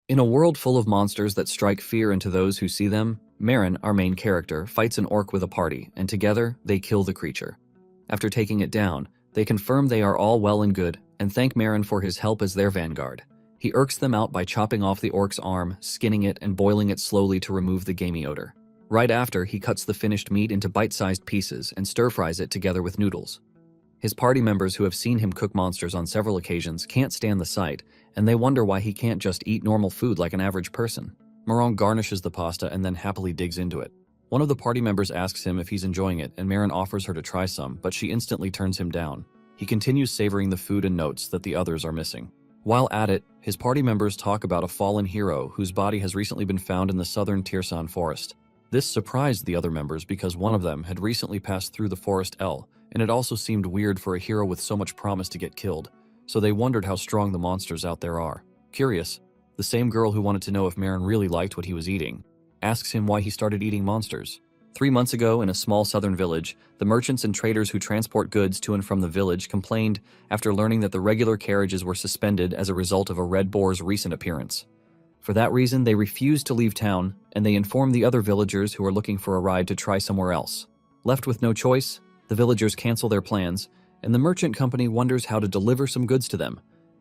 In a world full of monsters that strike fear into those who see them, Marin, our main character, fights an orc with a party, and together, they kill the creature. After taking it down, they confirm they are all well and good, and thank Marin for his help as their vanguard. He irks them out by chopping off the orc's arm, skinning it, and boiling it slowly to remove the gamey odor. Right after, he cuts the finished meat into bite-sized pieces and stir-fries it together with noodles. His party members who have seen him cook monsters on several occasions can't stand the sight, and they wonder why he can't just eat normal food like an average person. Marin garnishes the pasta and then happily digs into it. One of the party members asks him if he's enjoying it, and Marin offers her to try some, but she instantly turns him down. He continues savoring the food and notes that the others are missing. While at it, his party members talk about a fallen hero whose body has recently been found in the southern Tirsan forest. This surprised the other members because one of them had recently passed through the forest L, and it also seemed weird for a hero with so much promise to get killed, so they wondered how strong the monsters out there are. Curious, the same girl who wanted to know if Marin really liked what he was eating asks him why he started eating monsters. 3 months ago, in a small southern village, the merchants and traders who transport goods to and from the village complained after learning that the regular carriages were suspended as a result of a red boar's recent appearance. For that reason, they refused to leave town, and they informed the other villagers who are looking for a ride to try somewhere else. Left with no choice, the villagers cancel their plans, and the merchant company wonders how to deliver some goods to them,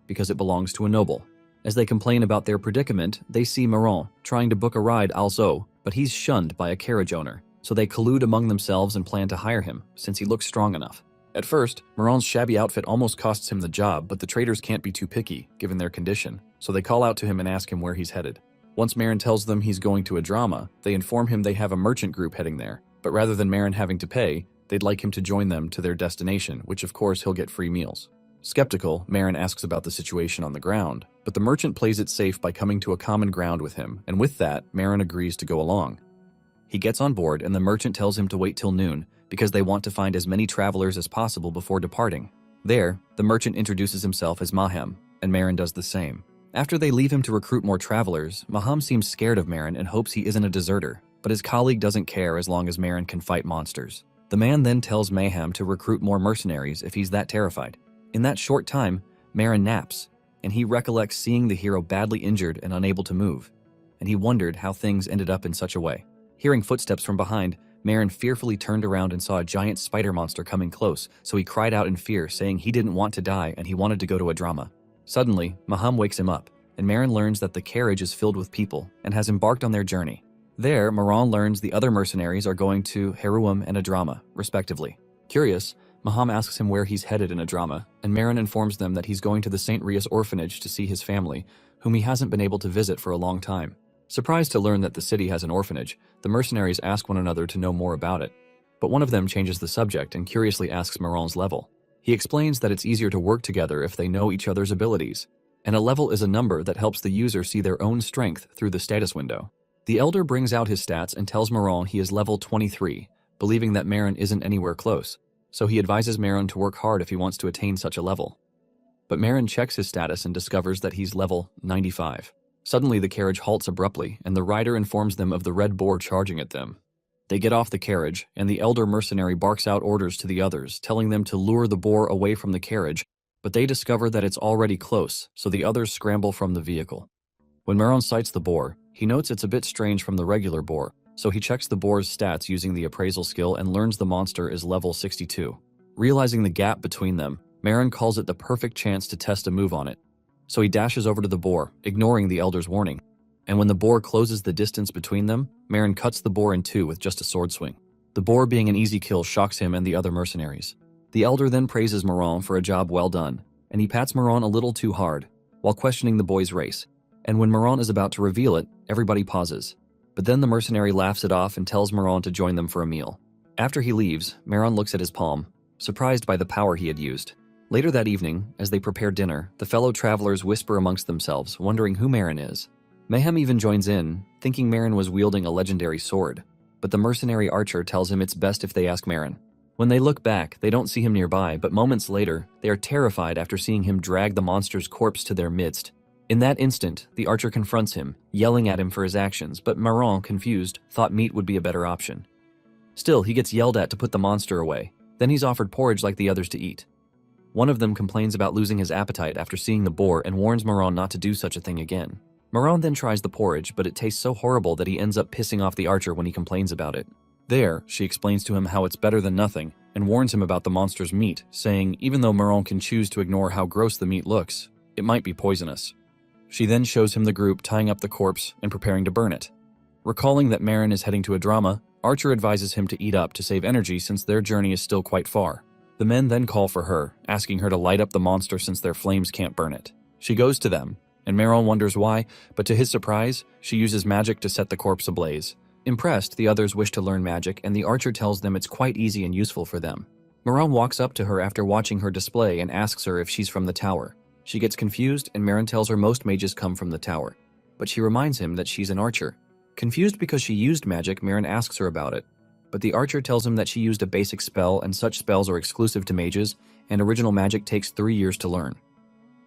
because it belongs to a noble. As they complain about their predicament, they see Marin trying to book a ride also, but he's shunned by a carriage owner, so they collude among themselves and plan to hire him, since he looks strong enough. At first, Marin's shabby outfit almost costs him the job, but the traders can't be too picky, given their condition, so they call out to him and ask him where he's headed. Once Marin tells them he's going to a drama, they inform him they have a merchant group heading there, but rather than Marin having to pay, they'd like him to join them to their destination, which of course he'll get free meals. Skeptical, Marin asks about the situation on the ground, but the merchant plays it safe by coming to a common ground with him, and with that, Marin agrees to go along. He gets on board, and the merchant tells him to wait till noon, because they want to find as many travelers as possible before departing. There, the merchant introduces himself as Maham, and Marin does the same. After they leave him to recruit more travelers, Maham seems scared of Marin and hopes he isn't a deserter, but his colleague doesn't care as long as Marin can fight monsters. The man then tells Maham to recruit more mercenaries if he's that terrified. In that short time, Marin naps, and he recollects seeing the hero badly injured and unable to move, and he wondered how things ended up in such a way. Hearing footsteps from behind, Marin fearfully turned around and saw a giant spider monster coming close, so he cried out in fear, saying he didn't want to die and he wanted to go to a drama. Suddenly, Maham wakes him up, and Marin learns that the carriage is filled with people and has embarked on their journey. There, Marin learns the other mercenaries are going to Heruam and a drama, respectively. Curious, Maham asks him where he's headed in a drama, and Marin informs them that he's going to the St. Rias orphanage to see his family, whom he hasn't been able to visit for a long time. Surprised to learn that the city has an orphanage, the mercenaries ask one another to know more about it. But one of them changes the subject and curiously asks Marin's level. He explains that it's easier to work together if they know each other's abilities, and a level is a number that helps the user see their own strength through the status window. The elder brings out his stats and tells Marin he is level 23, believing that Marin isn't anywhere close, so he advises Marin to work hard if he wants to attain such a level. But Marin checks his status and discovers that he's level 95. Suddenly the carriage halts abruptly, and the rider informs them of the red boar charging at them. They get off the carriage, and the elder mercenary barks out orders to the others, telling them to lure the boar away from the carriage, but they discover that it's already close, so the others scramble from the vehicle. When Marin sights the boar, he notes it's a bit strange from the regular boar, so he checks the boar's stats using the appraisal skill and learns the monster is level 62. Realizing the gap between them, Marin calls it the perfect chance to test a move on it. So he dashes over to the boar, ignoring the elder's warning. And when the boar closes the distance between them, Marin cuts the boar in two with just a sword swing. The boar being an easy kill shocks him and the other mercenaries. The elder then praises Marin for a job well done, and he pats Marin a little too hard, while questioning the boy's race. And when Marin is about to reveal it, everybody pauses. But then the mercenary laughs it off and tells Marin to join them for a meal. After he leaves, Marin looks at his palm, surprised by the power he had used. Later that evening, as they prepare dinner, the fellow travelers whisper amongst themselves, wondering who Marin is. Mayhem even joins in, thinking Marin was wielding a legendary sword, but the mercenary archer tells him it's best if they ask Marin. When they look back, they don't see him nearby, but moments later, they are terrified after seeing him drag the monster's corpse to their midst. In that instant, the archer confronts him, yelling at him for his actions, but Marin, confused, thought meat would be a better option. Still, he gets yelled at to put the monster away. Then he's offered porridge like the others to eat. One of them complains about losing his appetite after seeing the boar and warns Marin not to do such a thing again. Maron then tries the porridge, but it tastes so horrible that he ends up pissing off the archer when he complains about it. There, she explains to him how it's better than nothing, and warns him about the monster's meat, saying even though Maron can choose to ignore how gross the meat looks, it might be poisonous. She then shows him the group tying up the corpse and preparing to burn it. Recalling that Marin is heading to a drama, Archer advises him to eat up to save energy since their journey is still quite far. The men then call for her, asking her to light up the monster since their flames can't burn it. She goes to them, and Maron wonders why, but to his surprise, she uses magic to set the corpse ablaze. Impressed, the others wish to learn magic, and the archer tells them it's quite easy and useful for them. Maron walks up to her after watching her display and asks her if she's from the tower. She gets confused, and Marin tells her most mages come from the tower, but she reminds him that she's an archer. Confused because she used magic, Marin asks her about it, but the archer tells him that she used a basic spell and such spells are exclusive to mages, and original magic takes 3 years to learn.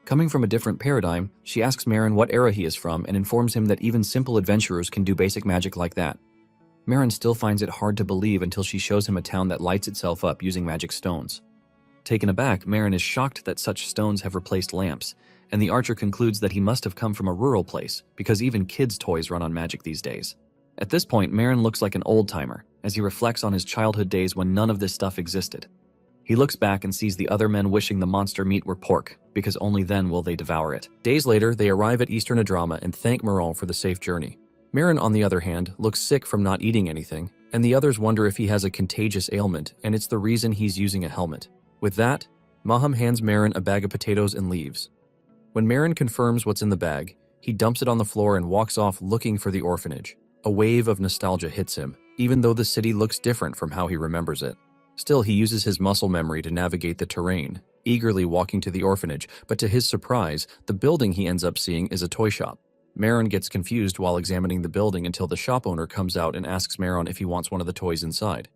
Coming from a different paradigm, she asks Marin what era he is from and informs him that even simple adventurers can do basic magic like that. Marin still finds it hard to believe until she shows him a town that lights itself up using magic stones. Taken aback, Marin is shocked that such stones have replaced lamps, and the archer concludes that he must have come from a rural place because even kids' toys run on magic these days. At this point, Marin looks like an old-timer as he reflects on his childhood days when none of this stuff existed. He looks back and sees the other men wishing the monster meat were pork, because only then will they devour it. Days later, they arrive at Eastern Adrama and thank Maron for the safe journey. Marin, on the other hand, looks sick from not eating anything, and the others wonder if he has a contagious ailment, and it's the reason he's using a helmet. With that, Maham hands Marin a bag of potatoes and leaves. When Marin confirms what's in the bag, he dumps it on the floor and walks off looking for the orphanage. A wave of nostalgia hits him, even though the city looks different from how he remembers it. Still, he uses his muscle memory to navigate the terrain, eagerly walking to the orphanage, but to his surprise, the building he ends up seeing is a toy shop. Marin gets confused while examining the building until the shop owner comes out and asks Marin if he wants one of the toys inside.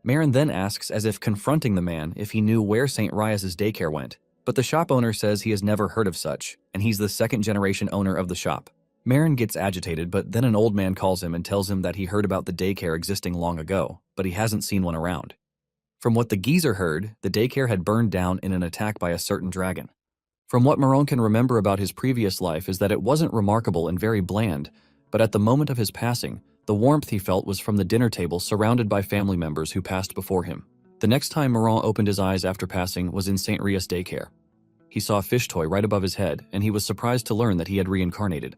Marin then asks, as if confronting the man, if he knew where St. Rias's daycare went, but the shop owner says he has never heard of such, and he's the second-generation owner of the shop. Marin gets agitated, but then an old man calls him and tells him that he heard about the daycare existing long ago, but he hasn't seen one around. From what the geezer heard, the daycare had burned down in an attack by a certain dragon. From what Maron can remember about his previous life is that it wasn't remarkable and very bland, but at the moment of his passing, the warmth he felt was from the dinner table surrounded by family members who passed before him. The next time Maron opened his eyes after passing was in St. Rias daycare. He saw a fish toy right above his head, and he was surprised to learn that he had reincarnated.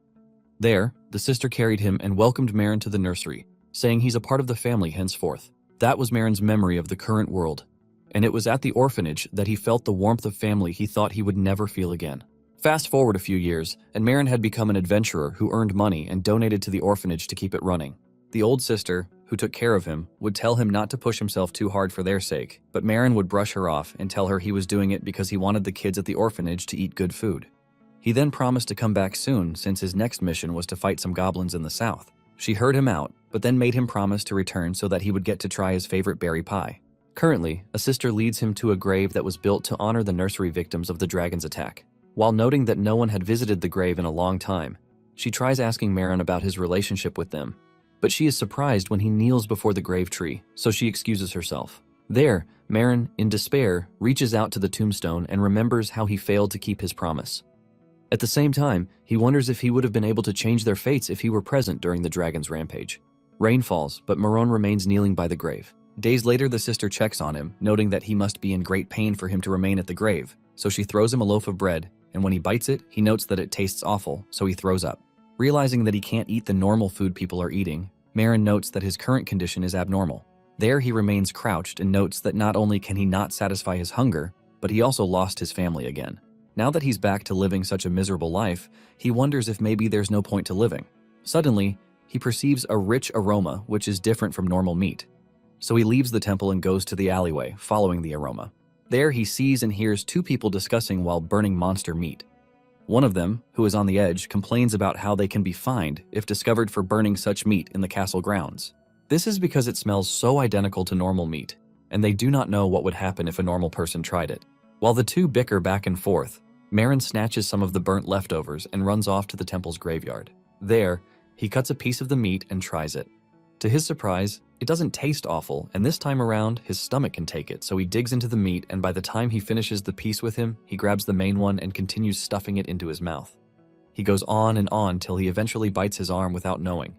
There, the sister carried him and welcomed Marin to the nursery, saying he's a part of the family henceforth. That was Marin's memory of the current world, and it was at the orphanage that he felt the warmth of family he thought he would never feel again. Fast forward a few years, and Marin had become an adventurer who earned money and donated to the orphanage to keep it running. The old sister, who took care of him, would tell him not to push himself too hard for their sake, but Marin would brush her off and tell her he was doing it because he wanted the kids at the orphanage to eat good food. He then promised to come back soon since his next mission was to fight some goblins in the south. She heard him out, but then made him promise to return so that he would get to try his favorite berry pie. Currently, a sister leads him to a grave that was built to honor the nursery victims of the dragon's attack. While noting that no one had visited the grave in a long time, she tries asking Marin about his relationship with them, but she is surprised when he kneels before the grave tree, so she excuses herself. There, Marin, in despair, reaches out to the tombstone and remembers how he failed to keep his promise. At the same time, he wonders if he would have been able to change their fates if he were present during the dragon's rampage. Rain falls, but Maron remains kneeling by the grave. Days later, the sister checks on him, noting that he must be in great pain for him to remain at the grave, so she throws him a loaf of bread, and when he bites it, he notes that it tastes awful, so he throws up. Realizing that he can't eat the normal food people are eating, Marin notes that his current condition is abnormal. There he remains crouched and notes that not only can he not satisfy his hunger, but he also lost his family again. Now that he's back to living such a miserable life, he wonders if maybe there's no point to living. Suddenly, he perceives a rich aroma which is different from normal meat. So he leaves the temple and goes to the alleyway, following the aroma. There he sees and hears two people discussing while burning monster meat. One of them, who is on the edge, complains about how they can be fined if discovered for burning such meat in the castle grounds. This is because it smells so identical to normal meat, and they do not know what would happen if a normal person tried it. While the two bicker back and forth, Marin snatches some of the burnt leftovers and runs off to the temple's graveyard. There, he cuts a piece of the meat and tries it. To his surprise, it doesn't taste awful, and this time around, his stomach can take it, so he digs into the meat, and by the time he finishes the piece with him, he grabs the main one and continues stuffing it into his mouth. He goes on and on till he eventually bites his arm without knowing.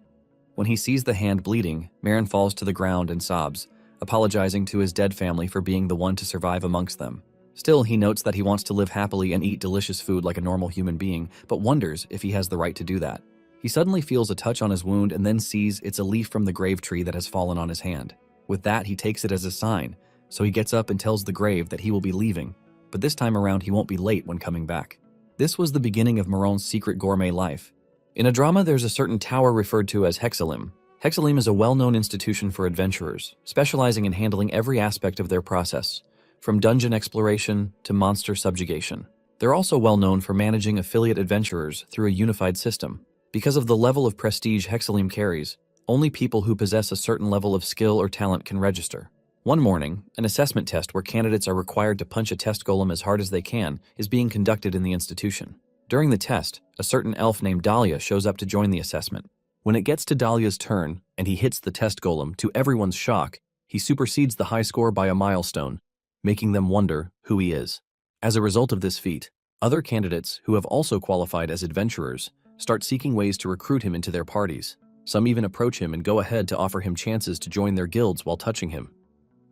When he sees the hand bleeding, Marin falls to the ground and sobs, apologizing to his dead family for being the one to survive amongst them. Still, he notes that he wants to live happily and eat delicious food like a normal human being, but wonders if he has the right to do that. He suddenly feels a touch on his wound and then sees it's a leaf from the grave tree that has fallen on his hand. With that, he takes it as a sign, so he gets up and tells the grave that he will be leaving, but this time around he won't be late when coming back. This was the beginning of Maron's secret gourmet life. In a drama, there's a certain tower referred to as Hexalim. Hexalim is a well-known institution for adventurers, specializing in handling every aspect of their process, from dungeon exploration to monster subjugation. They're also well known for managing affiliate adventurers through a unified system. Because of the level of prestige Hexalim carries, only people who possess a certain level of skill or talent can register. One morning, an assessment test where candidates are required to punch a test golem as hard as they can is being conducted in the institution. During the test, a certain elf named Dahlia shows up to join the assessment. When it gets to Dahlia's turn and he hits the test golem, to everyone's shock, he supersedes the high score by a milestone, making them wonder who he is. As a result of this feat, other candidates who have also qualified as adventurers start seeking ways to recruit him into their parties. Some even approach him and go ahead to offer him chances to join their guilds while touching him.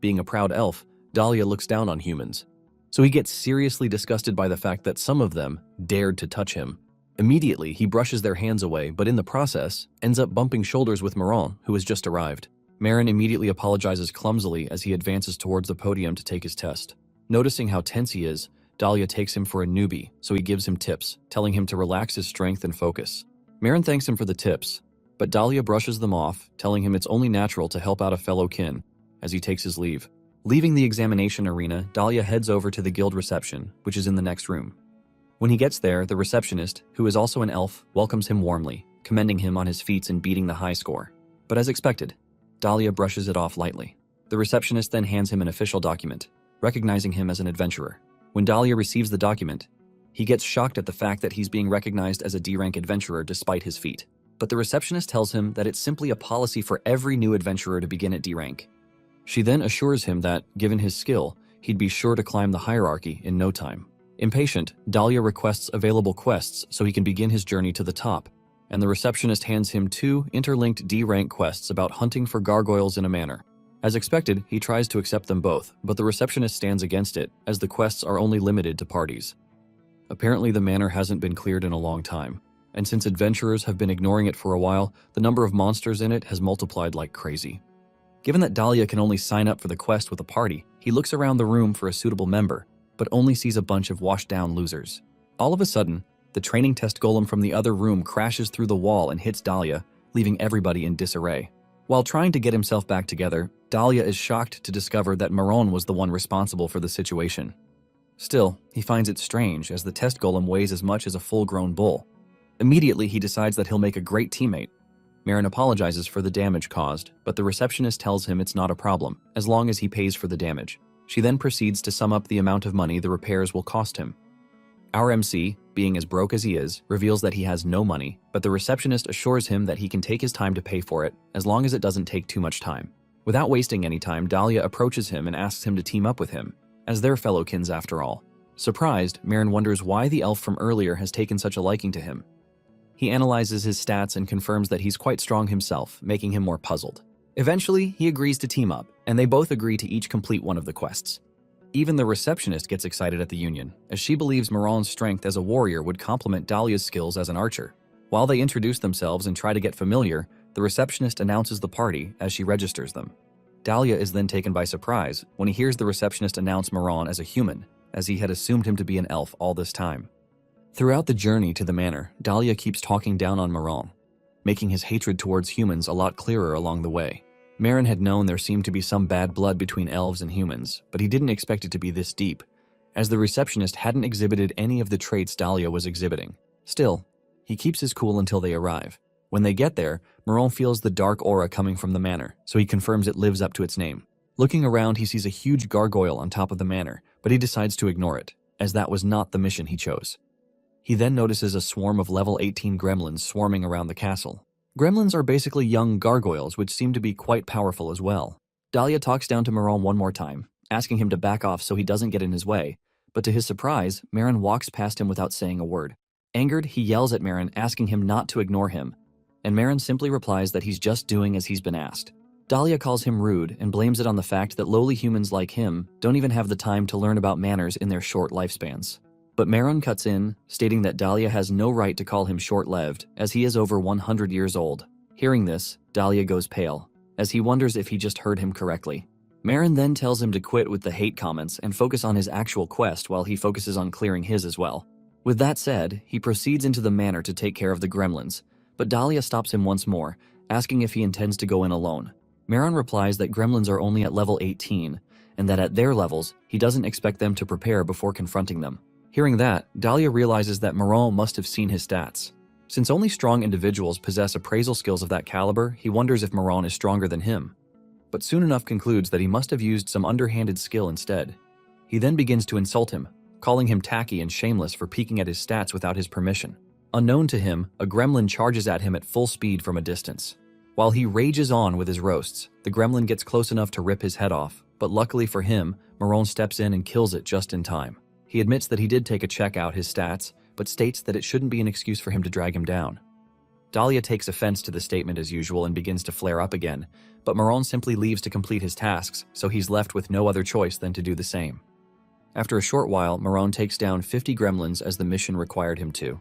Being a proud elf, Dahlia looks down on humans, so he gets seriously disgusted by the fact that some of them dared to touch him. Immediately, he brushes their hands away, but in the process, ends up bumping shoulders with Maron, who has just arrived. Marin immediately apologizes clumsily as he advances towards the podium to take his test. Noticing how tense he is, Dahlia takes him for a newbie, so he gives him tips, telling him to relax his strength and focus. Marin thanks him for the tips, but Dahlia brushes them off, telling him it's only natural to help out a fellow kin, as he takes his leave. Leaving the examination arena, Dahlia heads over to the guild reception, which is in the next room. When he gets there, the receptionist, who is also an elf, welcomes him warmly, commending him on his feats in beating the high score. But as expected, Dahlia brushes it off lightly. The receptionist then hands him an official document, recognizing him as an adventurer. When Dahlia receives the document, he gets shocked at the fact that he's being recognized as a D-rank adventurer despite his feat. But the receptionist tells him that it's simply a policy for every new adventurer to begin at D-rank. She then assures him that, given his skill, he'd be sure to climb the hierarchy in no time. Impatient, Dahlia requests available quests so he can begin his journey to the top, and the receptionist hands him 2 interlinked D-rank quests about hunting for gargoyles in a manor. As expected, he tries to accept them both, but the receptionist stands against it, as the quests are only limited to parties. Apparently the manor hasn't been cleared in a long time, and since adventurers have been ignoring it for a while, the number of monsters in it has multiplied like crazy. Given that Dahlia can only sign up for the quest with a party, he looks around the room for a suitable member, but only sees a bunch of washed-down losers. All of a sudden, the training test golem from the other room crashes through the wall and hits Dahlia, leaving everybody in disarray. While trying to get himself back together, Dahlia is shocked to discover that Maron was the one responsible for the situation. Still, he finds it strange as the test golem weighs as much as a full-grown bull. Immediately, he decides that he'll make a great teammate. Marin apologizes for the damage caused, but the receptionist tells him it's not a problem, as long as he pays for the damage. She then proceeds to sum up the amount of money the repairs will cost him. Our MC, being as broke as he is, reveals that he has no money, but the receptionist assures him that he can take his time to pay for it, as long as it doesn't take too much time. Without wasting any time, Dahlia approaches him and asks him to team up with him, as they're fellowkins after all. Surprised, Marin wonders why the elf from earlier has taken such a liking to him. He analyzes his stats and confirms that he's quite strong himself, making him more puzzled. Eventually, he agrees to team up, and they both agree to each complete one of the quests. Even the receptionist gets excited at the union, as she believes Maron's strength as a warrior would complement Dahlia's skills as an archer. While they introduce themselves and try to get familiar, the receptionist announces the party as she registers them. Dahlia is then taken by surprise when he hears the receptionist announce Maron as a human, as he had assumed him to be an elf all this time. Throughout the journey to the manor, Dahlia keeps talking down on Maron, making his hatred towards humans a lot clearer along the way. Marin had known there seemed to be some bad blood between elves and humans, but he didn't expect it to be this deep, as the receptionist hadn't exhibited any of the traits Dahlia was exhibiting. Still, he keeps his cool until they arrive. When they get there, Maron feels the dark aura coming from the manor, so he confirms it lives up to its name. Looking around, he sees a huge gargoyle on top of the manor, but he decides to ignore it, as that was not the mission he chose. He then notices a swarm of level 18 gremlins swarming around the castle. Gremlins are basically young gargoyles, which seem to be quite powerful as well. Dahlia talks down to Maron one more time, asking him to back off so he doesn't get in his way, but to his surprise, Marin walks past him without saying a word. Angered, he yells at Marin, asking him not to ignore him, and Marin simply replies that he's just doing as he's been asked. Dahlia calls him rude and blames it on the fact that lowly humans like him don't even have the time to learn about manners in their short lifespans. But Marin cuts in, stating that Dahlia has no right to call him short-lived, as he is over 100 years old. Hearing this, Dahlia goes pale, as he wonders if he just heard him correctly. Marin then tells him to quit with the hate comments and focus on his actual quest while he focuses on clearing his as well. With that said, he proceeds into the manor to take care of the gremlins, but Dahlia stops him once more, asking if he intends to go in alone. Marin replies that gremlins are only at level 18, and that at their levels, he doesn't expect them to prepare before confronting them. Hearing that, Dahlia realizes that Marin must have seen his stats. Since only strong individuals possess appraisal skills of that caliber, he wonders if Marin is stronger than him, but soon enough concludes that he must have used some underhanded skill instead. He then begins to insult him, calling him tacky and shameless for peeking at his stats without his permission. Unknown to him, a gremlin charges at him at full speed from a distance. While he rages on with his roasts, the gremlin gets close enough to rip his head off, but luckily for him, Marin steps in and kills it just in time. He admits that he did take a check out his stats, but states that it shouldn't be an excuse for him to drag him down. Dahlia takes offense to the statement as usual and begins to flare up again, but Marin simply leaves to complete his tasks, so he's left with no other choice than to do the same. After a short while, Marin takes down 50 gremlins as the mission required him to.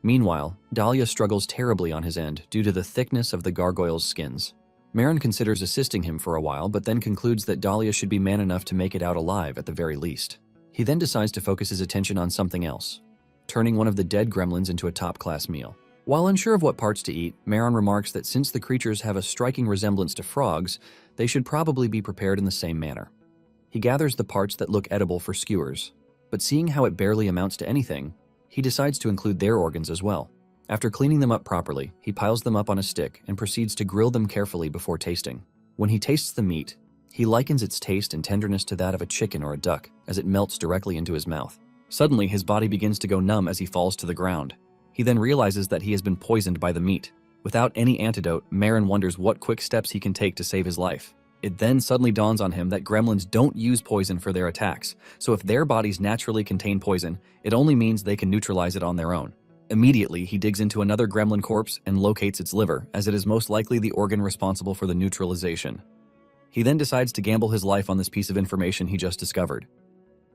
Meanwhile, Dahlia struggles terribly on his end due to the thickness of the gargoyles' skins. Marin considers assisting him for a while, but then concludes that Dahlia should be man enough to make it out alive at the very least. He then decides to focus his attention on something else, turning one of the dead gremlins into a top-class meal. While unsure of what parts to eat, Marin remarks that since the creatures have a striking resemblance to frogs, they should probably be prepared in the same manner. He gathers the parts that look edible for skewers, but seeing how it barely amounts to anything, he decides to include their organs as well. After cleaning them up properly, he piles them up on a stick and proceeds to grill them carefully before tasting. When he tastes the meat, he likens its taste and tenderness to that of a chicken or a duck, as it melts directly into his mouth. Suddenly, his body begins to go numb as he falls to the ground. He then realizes that he has been poisoned by the meat. Without any antidote, Marin wonders what quick steps he can take to save his life. It then suddenly dawns on him that gremlins don't use poison for their attacks, so if their bodies naturally contain poison, it only means they can neutralize it on their own. Immediately, he digs into another gremlin corpse and locates its liver, as it is most likely the organ responsible for the neutralization. He then decides to gamble his life on this piece of information he just discovered.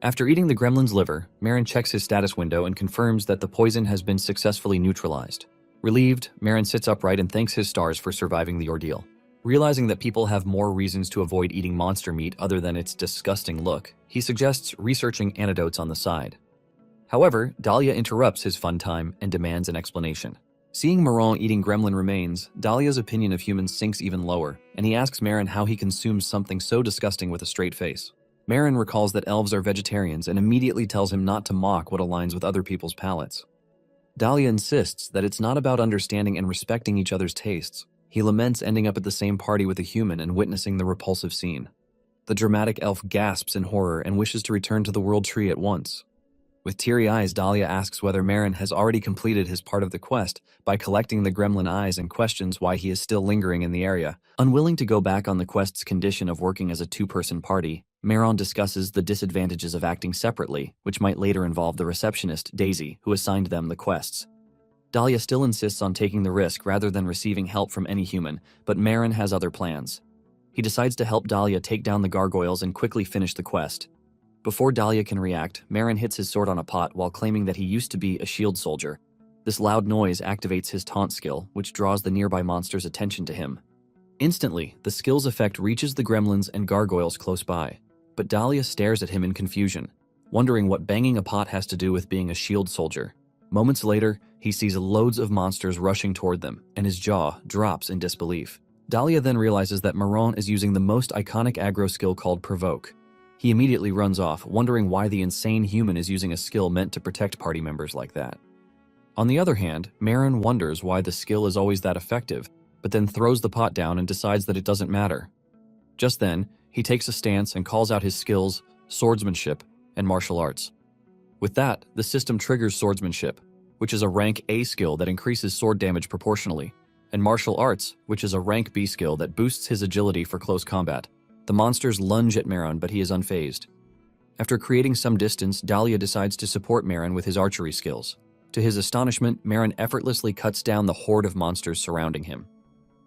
After eating the gremlin's liver, Marin checks his status window and confirms that the poison has been successfully neutralized. Relieved, Marin sits upright and thanks his stars for surviving the ordeal. Realizing that people have more reasons to avoid eating monster meat other than its disgusting look, he suggests researching antidotes on the side. However, Dahlia interrupts his fun time and demands an explanation. Seeing Marin eating gremlin remains, Dahlia's opinion of humans sinks even lower, and he asks Marin how he consumes something so disgusting with a straight face. Marin recalls that elves are vegetarians and immediately tells him not to mock what aligns with other people's palates. Dahlia insists that it's not about understanding and respecting each other's tastes. He laments ending up at the same party with a human and witnessing the repulsive scene. The dramatic elf gasps in horror and wishes to return to the world tree at once. With teary eyes, Dahlia asks whether Marin has already completed his part of the quest by collecting the gremlin eyes and questions why he is still lingering in the area. Unwilling to go back on the quest's condition of working as a two-person party, Marin discusses the disadvantages of acting separately, which might later involve the receptionist, Daisy, who assigned them the quests. Dahlia still insists on taking the risk rather than receiving help from any human, but Marin has other plans. He decides to help Dahlia take down the gargoyles and quickly finish the quest. Before Dahlia can react, Marin hits his sword on a pot while claiming that he used to be a shield soldier. This loud noise activates his taunt skill, which draws the nearby monster's attention to him. Instantly, the skill's effect reaches the gremlins and gargoyles close by, but Dahlia stares at him in confusion, wondering what banging a pot has to do with being a shield soldier. Moments later, he sees loads of monsters rushing toward them, and his jaw drops in disbelief. Dahlia then realizes that Marin is using the most iconic aggro skill called Provoke. He immediately runs off, wondering why the insane human is using a skill meant to protect party members like that. On the other hand, Marin wonders why the skill is always that effective, but then throws the pot down and decides that it doesn't matter. Just then, he takes a stance and calls out his skills, swordsmanship, and martial arts. With that, the system triggers swordsmanship, which is a rank A skill that increases sword damage proportionally, and martial arts, which is a rank B skill that boosts his agility for close combat. The monsters lunge at Marin, but he is unfazed. After creating some distance, Dahlia decides to support Marin with his archery skills. To his astonishment, Marin effortlessly cuts down the horde of monsters surrounding him.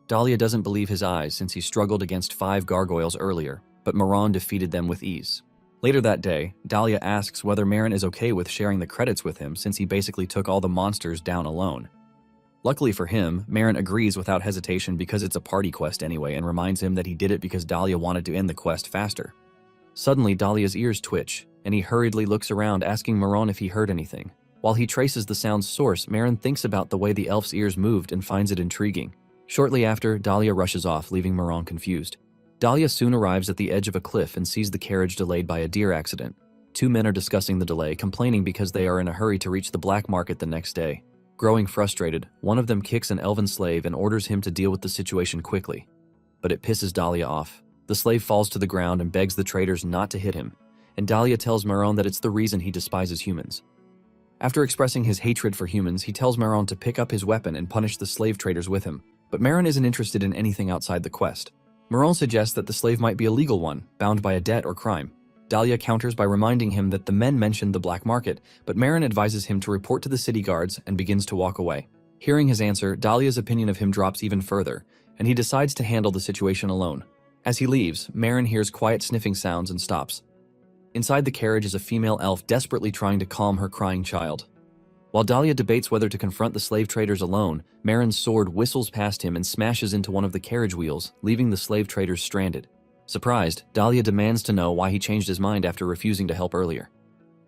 Dahlia doesn't believe his eyes since he struggled against 5 gargoyles earlier, but Maron defeated them with ease. Later that day, Dahlia asks whether Marin is okay with sharing the credits with him since he basically took all the monsters down alone. Luckily for him, Marin agrees without hesitation because it's a party quest anyway and reminds him that he did it because Dahlia wanted to end the quest faster. Suddenly, Dahlia's ears twitch, and he hurriedly looks around asking Maron if he heard anything. While he traces the sound's source, Marin thinks about the way the elf's ears moved and finds it intriguing. Shortly after, Dahlia rushes off, leaving Maron confused. Dahlia soon arrives at the edge of a cliff and sees the carriage delayed by a deer accident. 2 men are discussing the delay, complaining because they are in a hurry to reach the black market the next day. Growing frustrated, one of them kicks an elven slave and orders him to deal with the situation quickly. But it pisses Dahlia off. The slave falls to the ground and begs the traders not to hit him, and Dahlia tells Maron that it's the reason he despises humans. After expressing his hatred for humans, he tells Maron to pick up his weapon and punish the slave traders with him. But Marin isn't interested in anything outside the quest. Maron suggests that the slave might be a legal one, bound by a debt or crime. Dahlia counters by reminding him that the men mentioned the black market, but Marin advises him to report to the city guards and begins to walk away. Hearing his answer, Dahlia's opinion of him drops even further, and he decides to handle the situation alone. As he leaves, Marin hears quiet sniffing sounds and stops. Inside the carriage is a female elf desperately trying to calm her crying child. While Dahlia debates whether to confront the slave traders alone, Marin's sword whistles past him and smashes into one of the carriage wheels, leaving the slave traders stranded. Surprised, Dahlia demands to know why he changed his mind after refusing to help earlier.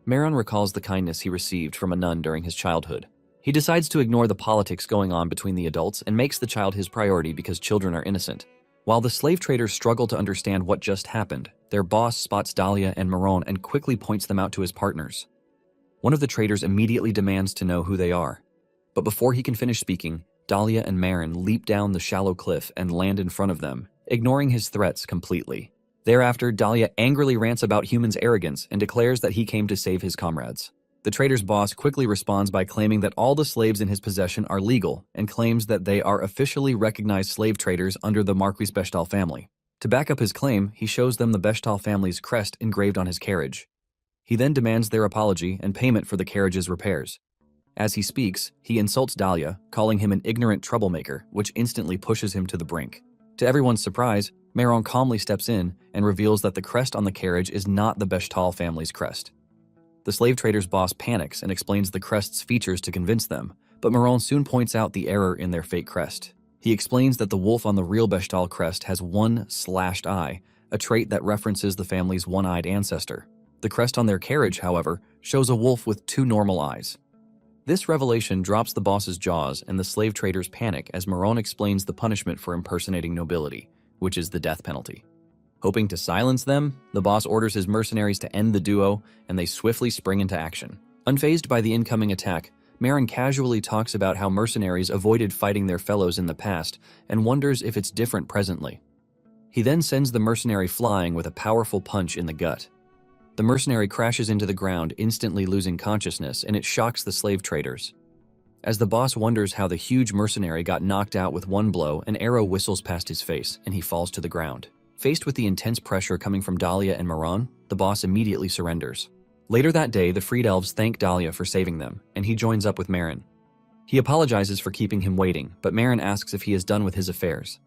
Marin recalls the kindness he received from a nun during his childhood. He decides to ignore the politics going on between the adults and makes the child his priority because children are innocent. While the slave traders struggle to understand what just happened, their boss spots Dahlia and Maron and quickly points them out to his partners. One of the traders immediately demands to know who they are. But before he can finish speaking, Dahlia and Marin leap down the shallow cliff and land in front of them, ignoring his threats completely. Thereafter, Dahlia angrily rants about humans' arrogance and declares that he came to save his comrades. The trader's boss quickly responds by claiming that all the slaves in his possession are legal and claims that they are officially recognized slave traders under the Marquis Bechtal family. To back up his claim, he shows them the Bechtal family's crest engraved on his carriage. He then demands their apology and payment for the carriage's repairs. As he speaks, he insults Dahlia, calling him an ignorant troublemaker, which instantly pushes him to the brink. To everyone's surprise, Maron calmly steps in and reveals that the crest on the carriage is not the Bechtal family's crest. The slave trader's boss panics and explains the crest's features to convince them, but Maron soon points out the error in their fake crest. He explains that the wolf on the real Bechtal crest has one slashed eye, a trait that references the family's one-eyed ancestor. The crest on their carriage, however, shows a wolf with 2 normal eyes. This revelation drops the boss's jaws and the slave traders panic as Maron explains the punishment for impersonating nobility, which is the death penalty. Hoping to silence them, the boss orders his mercenaries to end the duo, and they swiftly spring into action. Unfazed by the incoming attack, Marin casually talks about how mercenaries avoided fighting their fellows in the past and wonders if it's different presently. He then sends the mercenary flying with a powerful punch in the gut. The mercenary crashes into the ground, instantly losing consciousness, and it shocks the slave traders. As the boss wonders how the huge mercenary got knocked out with one blow, an arrow whistles past his face, and he falls to the ground. Faced with the intense pressure coming from Dahlia and Maron, the boss immediately surrenders. Later that day, the freed elves thank Dahlia for saving them, and he joins up with Marin. He apologizes for keeping him waiting, but Marin asks if he is done with his affairs.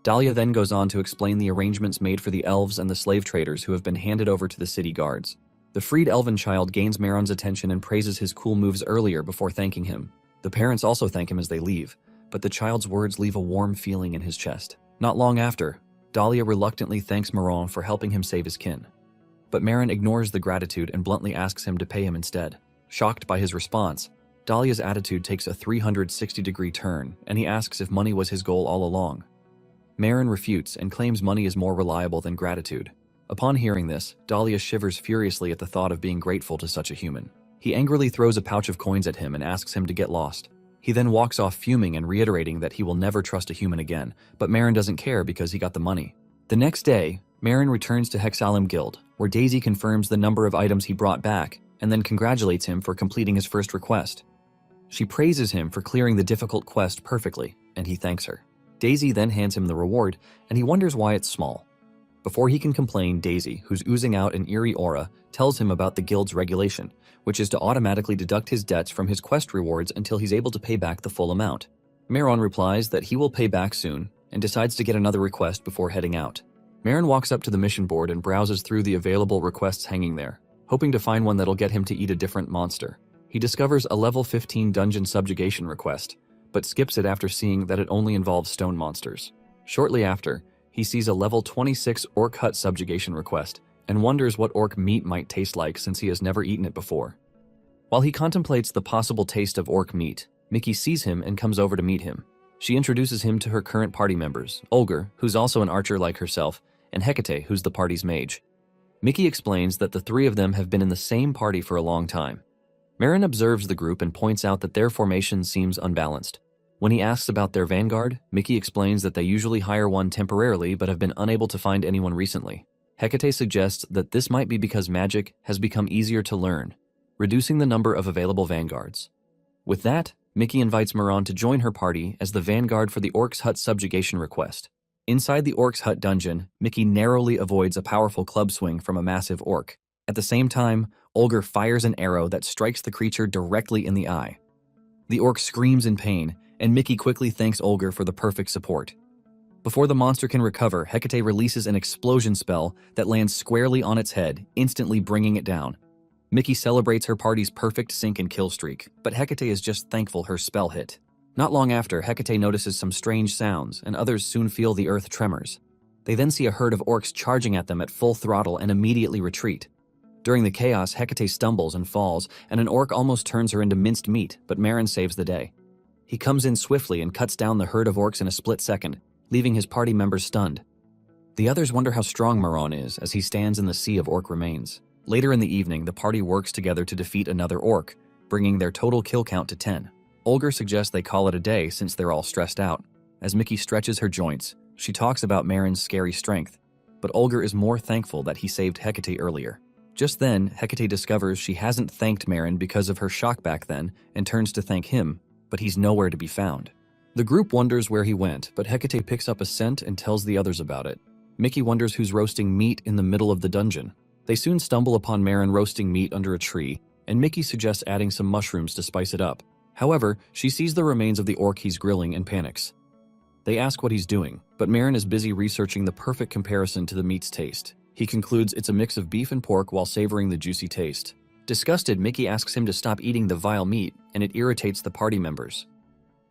Dahlia then goes on to explain the arrangements made for the elves and the slave traders who have been handed over to the city guards. The freed elven child gains Maron's attention and praises his cool moves earlier before thanking him. The parents also thank him as they leave, but the child's words leave a warm feeling in his chest. Not long after, Dahlia reluctantly thanks Maron for helping him save his kin. But Marin ignores the gratitude and bluntly asks him to pay him instead. Shocked by his response, Dahlia's attitude takes a 360-degree turn, and he asks if money was his goal all along. Marin refutes and claims money is more reliable than gratitude. Upon hearing this, Dahlia shivers furiously at the thought of being grateful to such a human. He angrily throws a pouch of coins at him and asks him to get lost. He then walks off fuming and reiterating that he will never trust a human again, but Marin doesn't care because he got the money. The next day, Marin returns to Hexalum Guild, where Daisy confirms the number of items he brought back and then congratulates him for completing his first request. She praises him for clearing the difficult quest perfectly, and he thanks her. Daisy then hands him the reward, and he wonders why it's small. Before he can complain, Daisy, who's oozing out an eerie aura, tells him about the guild's regulation, which is to automatically deduct his debts from his quest rewards until he's able to pay back the full amount. Maron replies that he will pay back soon and decides to get another request before heading out. Maron walks up to the mission board and browses through the available requests hanging there, hoping to find one that'll get him to eat a different monster. He discovers a level 15 dungeon subjugation request, but skips it after seeing that it only involves stone monsters. Shortly after, he sees a level 26 orc hut subjugation request and wonders what orc meat might taste like since he has never eaten it before. While he contemplates the possible taste of orc meat, Mickey sees him and comes over to meet him. She introduces him to her current party members, Olger, who's also an archer like herself, and Hecate, who's the party's mage. Mickey explains that the three of them have been in the same party for a long time. Marin observes the group and points out that their formation seems unbalanced. When he asks about their vanguard, Mickey explains that they usually hire one temporarily but have been unable to find anyone recently. Hecate suggests that this might be because magic has become easier to learn, reducing the number of available vanguards. With that, Mickey invites Maron to join her party as the vanguard for the Orc's Hut subjugation request. Inside the Orc's Hut dungeon, Mickey narrowly avoids a powerful club swing from a massive orc. At the same time, Olger fires an arrow that strikes the creature directly in the eye. The orc screams in pain, and Mickey quickly thanks Olger for the perfect support. Before the monster can recover, Hecate releases an explosion spell that lands squarely on its head, instantly bringing it down. Mickey celebrates her party's perfect sink and kill streak, but Hecate is just thankful her spell hit. Not long after, Hecate notices some strange sounds, and others soon feel the earth tremors. They then see a herd of orcs charging at them at full throttle and immediately retreat. During the chaos, Hecate stumbles and falls, and an orc almost turns her into minced meat, but Marin saves the day. He comes in swiftly and cuts down the herd of orcs in a split second, leaving his party members stunned. The others wonder how strong Maron is as he stands in the sea of orc remains. Later in the evening, the party works together to defeat another orc, bringing their total kill count to 10. Olger suggests they call it a day since they're all stressed out. As Mickey stretches her joints, she talks about Marin's scary strength, but Olger is more thankful that he saved Hecate earlier. Just then, Hecate discovers she hasn't thanked Marin because of her shock back then and turns to thank him, but he's nowhere to be found. The group wonders where he went, but Hecate picks up a scent and tells the others about it. Mickey wonders who's roasting meat in the middle of the dungeon. They soon stumble upon Marin roasting meat under a tree, and Mickey suggests adding some mushrooms to spice it up. However, she sees the remains of the orc he's grilling and panics. They ask what he's doing, but Marin is busy researching the perfect comparison to the meat's taste. He concludes it's a mix of beef and pork while savoring the juicy taste. Disgusted, Mickey asks him to stop eating the vile meat, and it irritates the party members.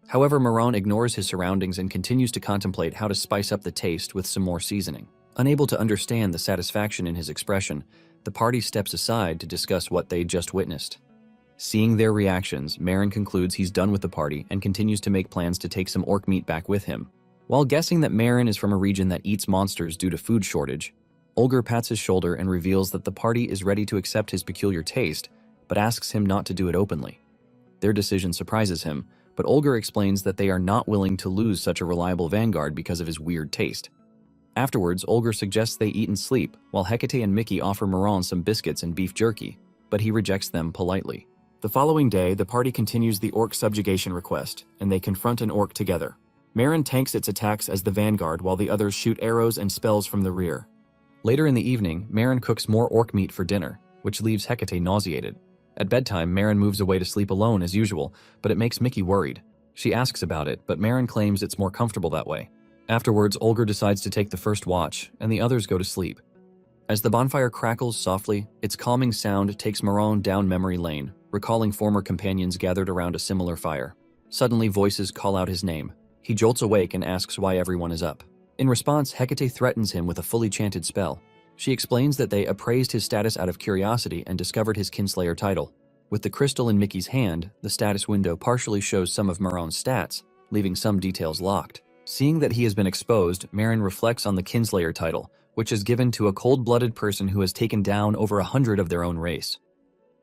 However, Maron ignores his surroundings and continues to contemplate how to spice up the taste with some more seasoning. Unable to understand the satisfaction in his expression, the party steps aside to discuss what they'd just witnessed. Seeing their reactions, Marin concludes he's done with the party and continues to make plans to take some orc meat back with him. While guessing that Marin is from a region that eats monsters due to food shortage, Olger pats his shoulder and reveals that the party is ready to accept his peculiar taste, but asks him not to do it openly. Their decision surprises him, but Olger explains that they are not willing to lose such a reliable vanguard because of his weird taste. Afterwards, Olger suggests they eat and sleep, while Hecate and Mickey offer Maron some biscuits and beef jerky, but he rejects them politely. The following day, the party continues the orc subjugation request, and they confront an orc together. Marin tanks its attacks as the vanguard while the others shoot arrows and spells from the rear. Later in the evening, Marin cooks more orc meat for dinner, which leaves Hecate nauseated. At bedtime, Marin moves away to sleep alone as usual, but it makes Mickey worried. She asks about it, but Marin claims it's more comfortable that way. Afterwards, Olger decides to take the first watch, and the others go to sleep. As the bonfire crackles softly, its calming sound takes Maron down memory lane, recalling former companions gathered around a similar fire. Suddenly, voices call out his name. He jolts awake and asks why everyone is up. In response, Hecate threatens him with a fully chanted spell. She explains that they appraised his status out of curiosity and discovered his kinslayer title. With the crystal in Mickey's hand, the status window partially shows some of Maron's stats, leaving some details locked. Seeing that he has been exposed, Marin reflects on the kinslayer title, which is given to a cold-blooded person who has taken down over 100 of their own race.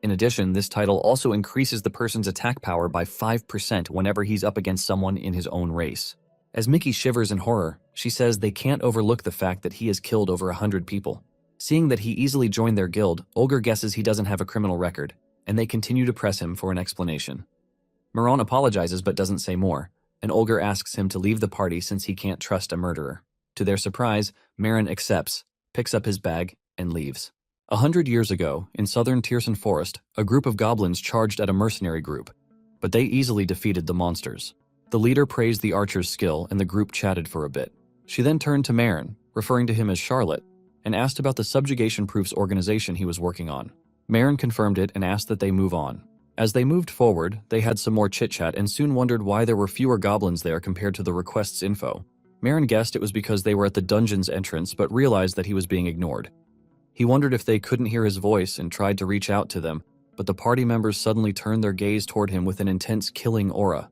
In addition, this title also increases the person's attack power by 5% whenever he's up against someone in his own race. As Mickey shivers in horror, she says they can't overlook the fact that he has killed over 100 people. Seeing that he easily joined their guild, Olger guesses he doesn't have a criminal record, and they continue to press him for an explanation. Maron apologizes but doesn't say more, and Olger asks him to leave the party since he can't trust a murderer. To their surprise, Marin accepts, picks up his bag, and leaves. 100 years ago, in southern Tierson Forest, a group of goblins charged at a mercenary group, but they easily defeated the monsters. The leader praised the archer's skill and the group chatted for a bit. She then turned to Marin, referring to him as Charlotte, and asked about the subjugation proofs organization he was working on. Marin confirmed it and asked that they move on. As they moved forward, they had some more chit-chat and soon wondered why there were fewer goblins there compared to the request's info. Marin guessed it was because they were at the dungeon's entrance but realized that he was being ignored. He wondered if they couldn't hear his voice and tried to reach out to them, but the party members suddenly turned their gaze toward him with an intense killing aura.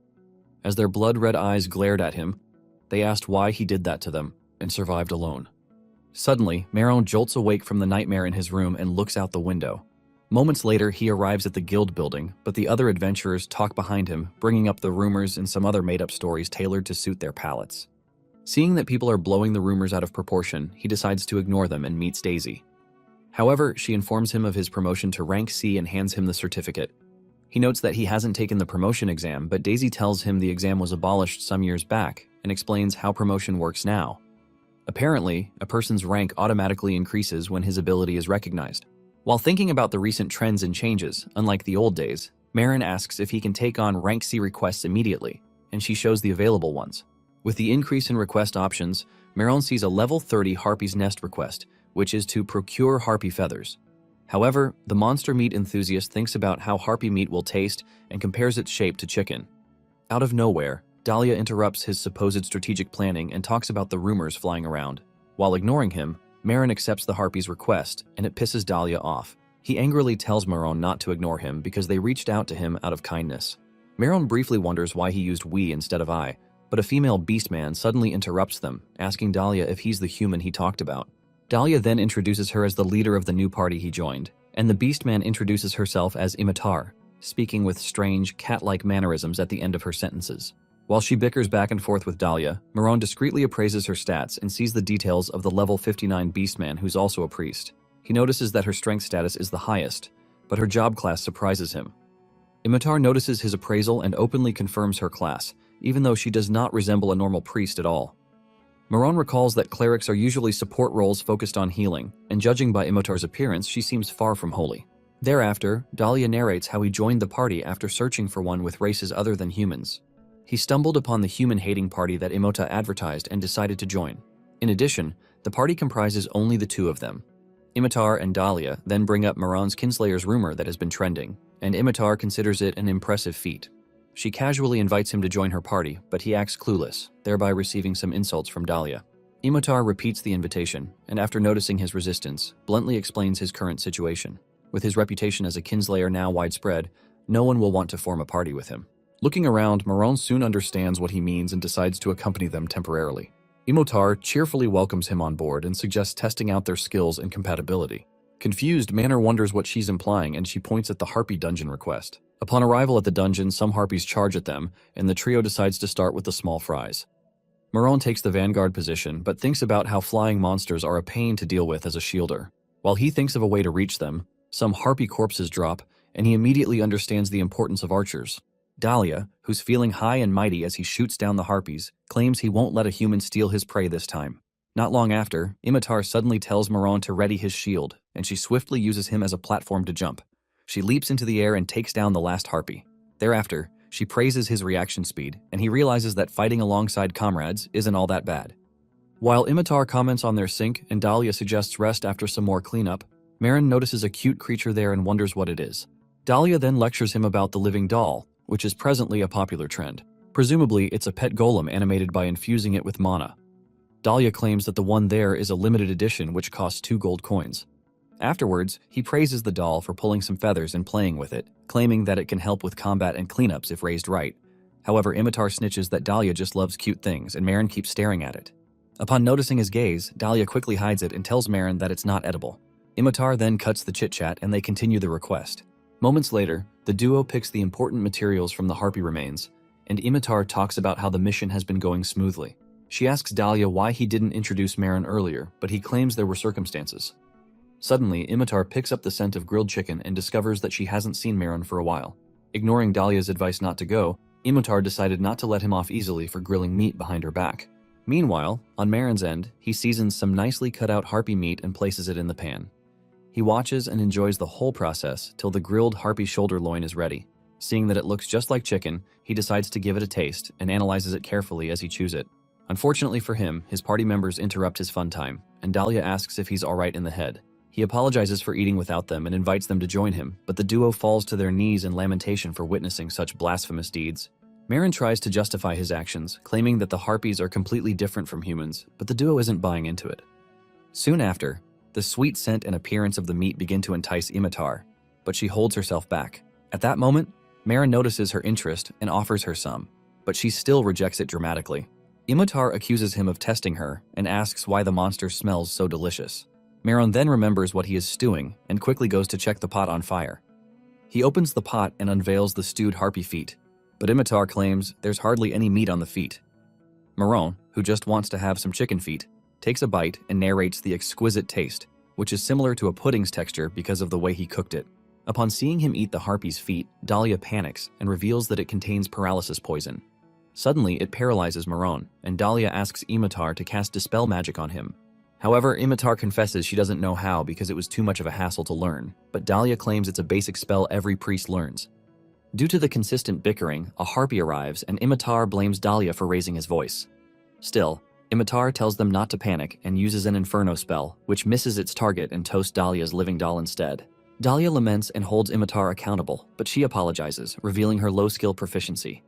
As their blood-red eyes glared at him, they asked why he did that to them and survived alone. Suddenly, Marin jolts awake from the nightmare in his room and looks out the window. Moments later, he arrives at the guild building, but the other adventurers talk behind him, bringing up the rumors and some other made-up stories tailored to suit their palates. Seeing that people are blowing the rumors out of proportion, he decides to ignore them and meets Daisy. However, she informs him of his promotion to rank C and hands him the certificate. He notes that he hasn't taken the promotion exam, but Daisy tells him the exam was abolished some years back and explains how promotion works now. Apparently, a person's rank automatically increases when his ability is recognized. While thinking about the recent trends and changes, unlike the old days, Marin asks if he can take on rank C requests immediately, and she shows the available ones. With the increase in request options, Marin sees a level 30 Harpy's Nest request, which is to procure harpy feathers. However, the monster meat enthusiast thinks about how harpy meat will taste and compares its shape to chicken. Out of nowhere, Dahlia interrupts his supposed strategic planning and talks about the rumors flying around. While ignoring him, Marin accepts the harpy's request, and it pisses Dahlia off. He angrily tells Marin not to ignore him because they reached out to him out of kindness. Marin briefly wonders why he used we instead of I, but a female beastman suddenly interrupts them, asking Dahlia if he's the human he talked about. Dahlia then introduces her as the leader of the new party he joined, and the beastman introduces herself as Imitar, speaking with strange, cat-like mannerisms at the end of her sentences. While she bickers back and forth with Dahlia, Marin discreetly appraises her stats and sees the details of the level 59 beastman who's also a priest. He notices that her strength status is the highest, but her job class surprises him. Imitar notices his appraisal and openly confirms her class, even though she does not resemble a normal priest at all. Marin recalls that clerics are usually support roles focused on healing, and judging by Imitar's appearance, she seems far from holy. Thereafter, Dahlia narrates how he joined the party after searching for one with races other than humans. He stumbled upon the human-hating party that Imota advertised and decided to join. In addition, the party comprises only the two of them. Imitar and Dahlia then bring up Marin's kinslayer's rumor that has been trending, and Imitar considers it an impressive feat. She casually invites him to join her party, but he acts clueless, thereby receiving some insults from Dahlia. Imitar repeats the invitation, and after noticing his resistance, bluntly explains his current situation. With his reputation as a kinslayer now widespread, no one will want to form a party with him. Looking around, Marin soon understands what he means and decides to accompany them temporarily. Imitar cheerfully welcomes him on board and suggests testing out their skills and compatibility. Confused, Manor wonders what she's implying, and she points at the Harpy dungeon request. Upon arrival at the dungeon, some Harpies charge at them, and the trio decides to start with the small fries. Marin takes the vanguard position, but thinks about how flying monsters are a pain to deal with as a shielder. While he thinks of a way to reach them, some Harpy corpses drop, and he immediately understands the importance of archers. Dahlia, who's feeling high and mighty as he shoots down the Harpies, claims he won't let a human steal his prey this time. Not long after, Imitar suddenly tells Marin to ready his shield, and she swiftly uses him as a platform to jump. She leaps into the air and takes down the last Harpy. Thereafter, she praises his reaction speed, and he realizes that fighting alongside comrades isn't all that bad. While Imitar comments on their sync and Dahlia suggests rest after some more cleanup, Marin notices a cute creature there and wonders what it is. Dahlia then lectures him about the living doll, which is presently a popular trend. Presumably, it's a pet golem animated by infusing it with mana. Dahlia claims that the one there is a limited edition which costs 2 gold coins. Afterwards, he praises the doll for pulling some feathers and playing with it, claiming that it can help with combat and cleanups if raised right. However, Imitar snitches that Dahlia just loves cute things, and Marin keeps staring at it. Upon noticing his gaze, Dahlia quickly hides it and tells Marin that it's not edible. Imitar then cuts the chit-chat and they continue the request. Moments later, the duo picks the important materials from the Harpy remains, and Imitar talks about how the mission has been going smoothly. She asks Dahlia why he didn't introduce Marin earlier, but he claims there were circumstances. Suddenly, Imitar picks up the scent of grilled chicken and discovers that she hasn't seen Marin for a while. Ignoring Dahlia's advice not to go, Imitar decided not to let him off easily for grilling meat behind her back. Meanwhile, on Marin's end, he seasons some nicely cut out harpy meat and places it in the pan. He watches and enjoys the whole process till the grilled harpy shoulder loin is ready. Seeing that it looks just like chicken, he decides to give it a taste and analyzes it carefully as he chews it. Unfortunately for him, his party members interrupt his fun time, and Dahlia asks if he's alright in the head. He apologizes for eating without them and invites them to join him, but the duo falls to their knees in lamentation for witnessing such blasphemous deeds. Marin tries to justify his actions, claiming that the harpies are completely different from humans, but the duo isn't buying into it. Soon after, the sweet scent and appearance of the meat begin to entice Imitar, but she holds herself back. At that moment, Marin notices her interest and offers her some, but she still rejects it dramatically. Imitar accuses him of testing her and asks why the monster smells so delicious. Marin then remembers what he is stewing and quickly goes to check the pot on fire. He opens the pot and unveils the stewed harpy feet, but Imitar claims there's hardly any meat on the feet. Maron, who just wants to have some chicken feet, takes a bite and narrates the exquisite taste, which is similar to a pudding's texture because of the way he cooked it. Upon seeing him eat the harpy's feet, Dahlia panics and reveals that it contains paralysis poison. Suddenly, it paralyzes Maron, and Dahlia asks Imitar to cast Dispel magic on him. However, Imitar confesses she doesn't know how because it was too much of a hassle to learn, but Dahlia claims it's a basic spell every priest learns. Due to the consistent bickering, a harpy arrives and Imitar blames Dahlia for raising his voice. Still, Imitar tells them not to panic and uses an Inferno spell, which misses its target and toasts Dahlia's living doll instead. Dahlia laments and holds Imitar accountable, but she apologizes, revealing her low-skill proficiency.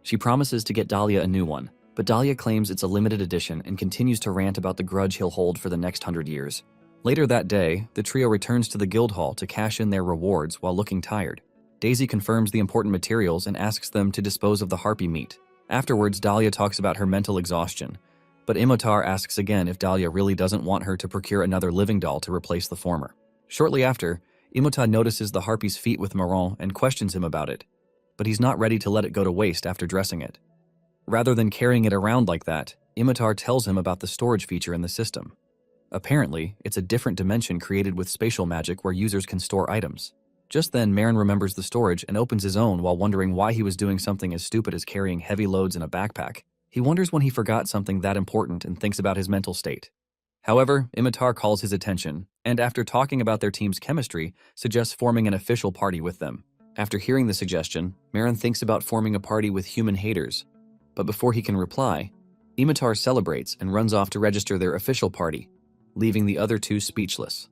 She promises to get Dahlia a new one, but Dahlia claims it's a limited edition and continues to rant about the grudge he'll hold for the next 100 years. Later that day, the trio returns to the guild hall to cash in their rewards while looking tired. Daisy confirms the important materials and asks them to dispose of the harpy meat. Afterwards, Dahlia talks about her mental exhaustion, but Imitar asks again if Dahlia really doesn't want her to procure another living doll to replace the former. Shortly after, Imitar notices the harpy's feet with Maron and questions him about it, but he's not ready to let it go to waste after dressing it. Rather than carrying it around like that, Imitar tells him about the storage feature in the system. Apparently, it's a different dimension created with spatial magic where users can store items. Just then, Marin remembers the storage and opens his own while wondering why he was doing something as stupid as carrying heavy loads in a backpack. He wonders when he forgot something that important and thinks about his mental state. However, Imitar calls his attention, and after talking about their team's chemistry, suggests forming an official party with them. After hearing the suggestion, Marin thinks about forming a party with human haters, but before he can reply, Imitar celebrates and runs off to register their official party, leaving the other two speechless.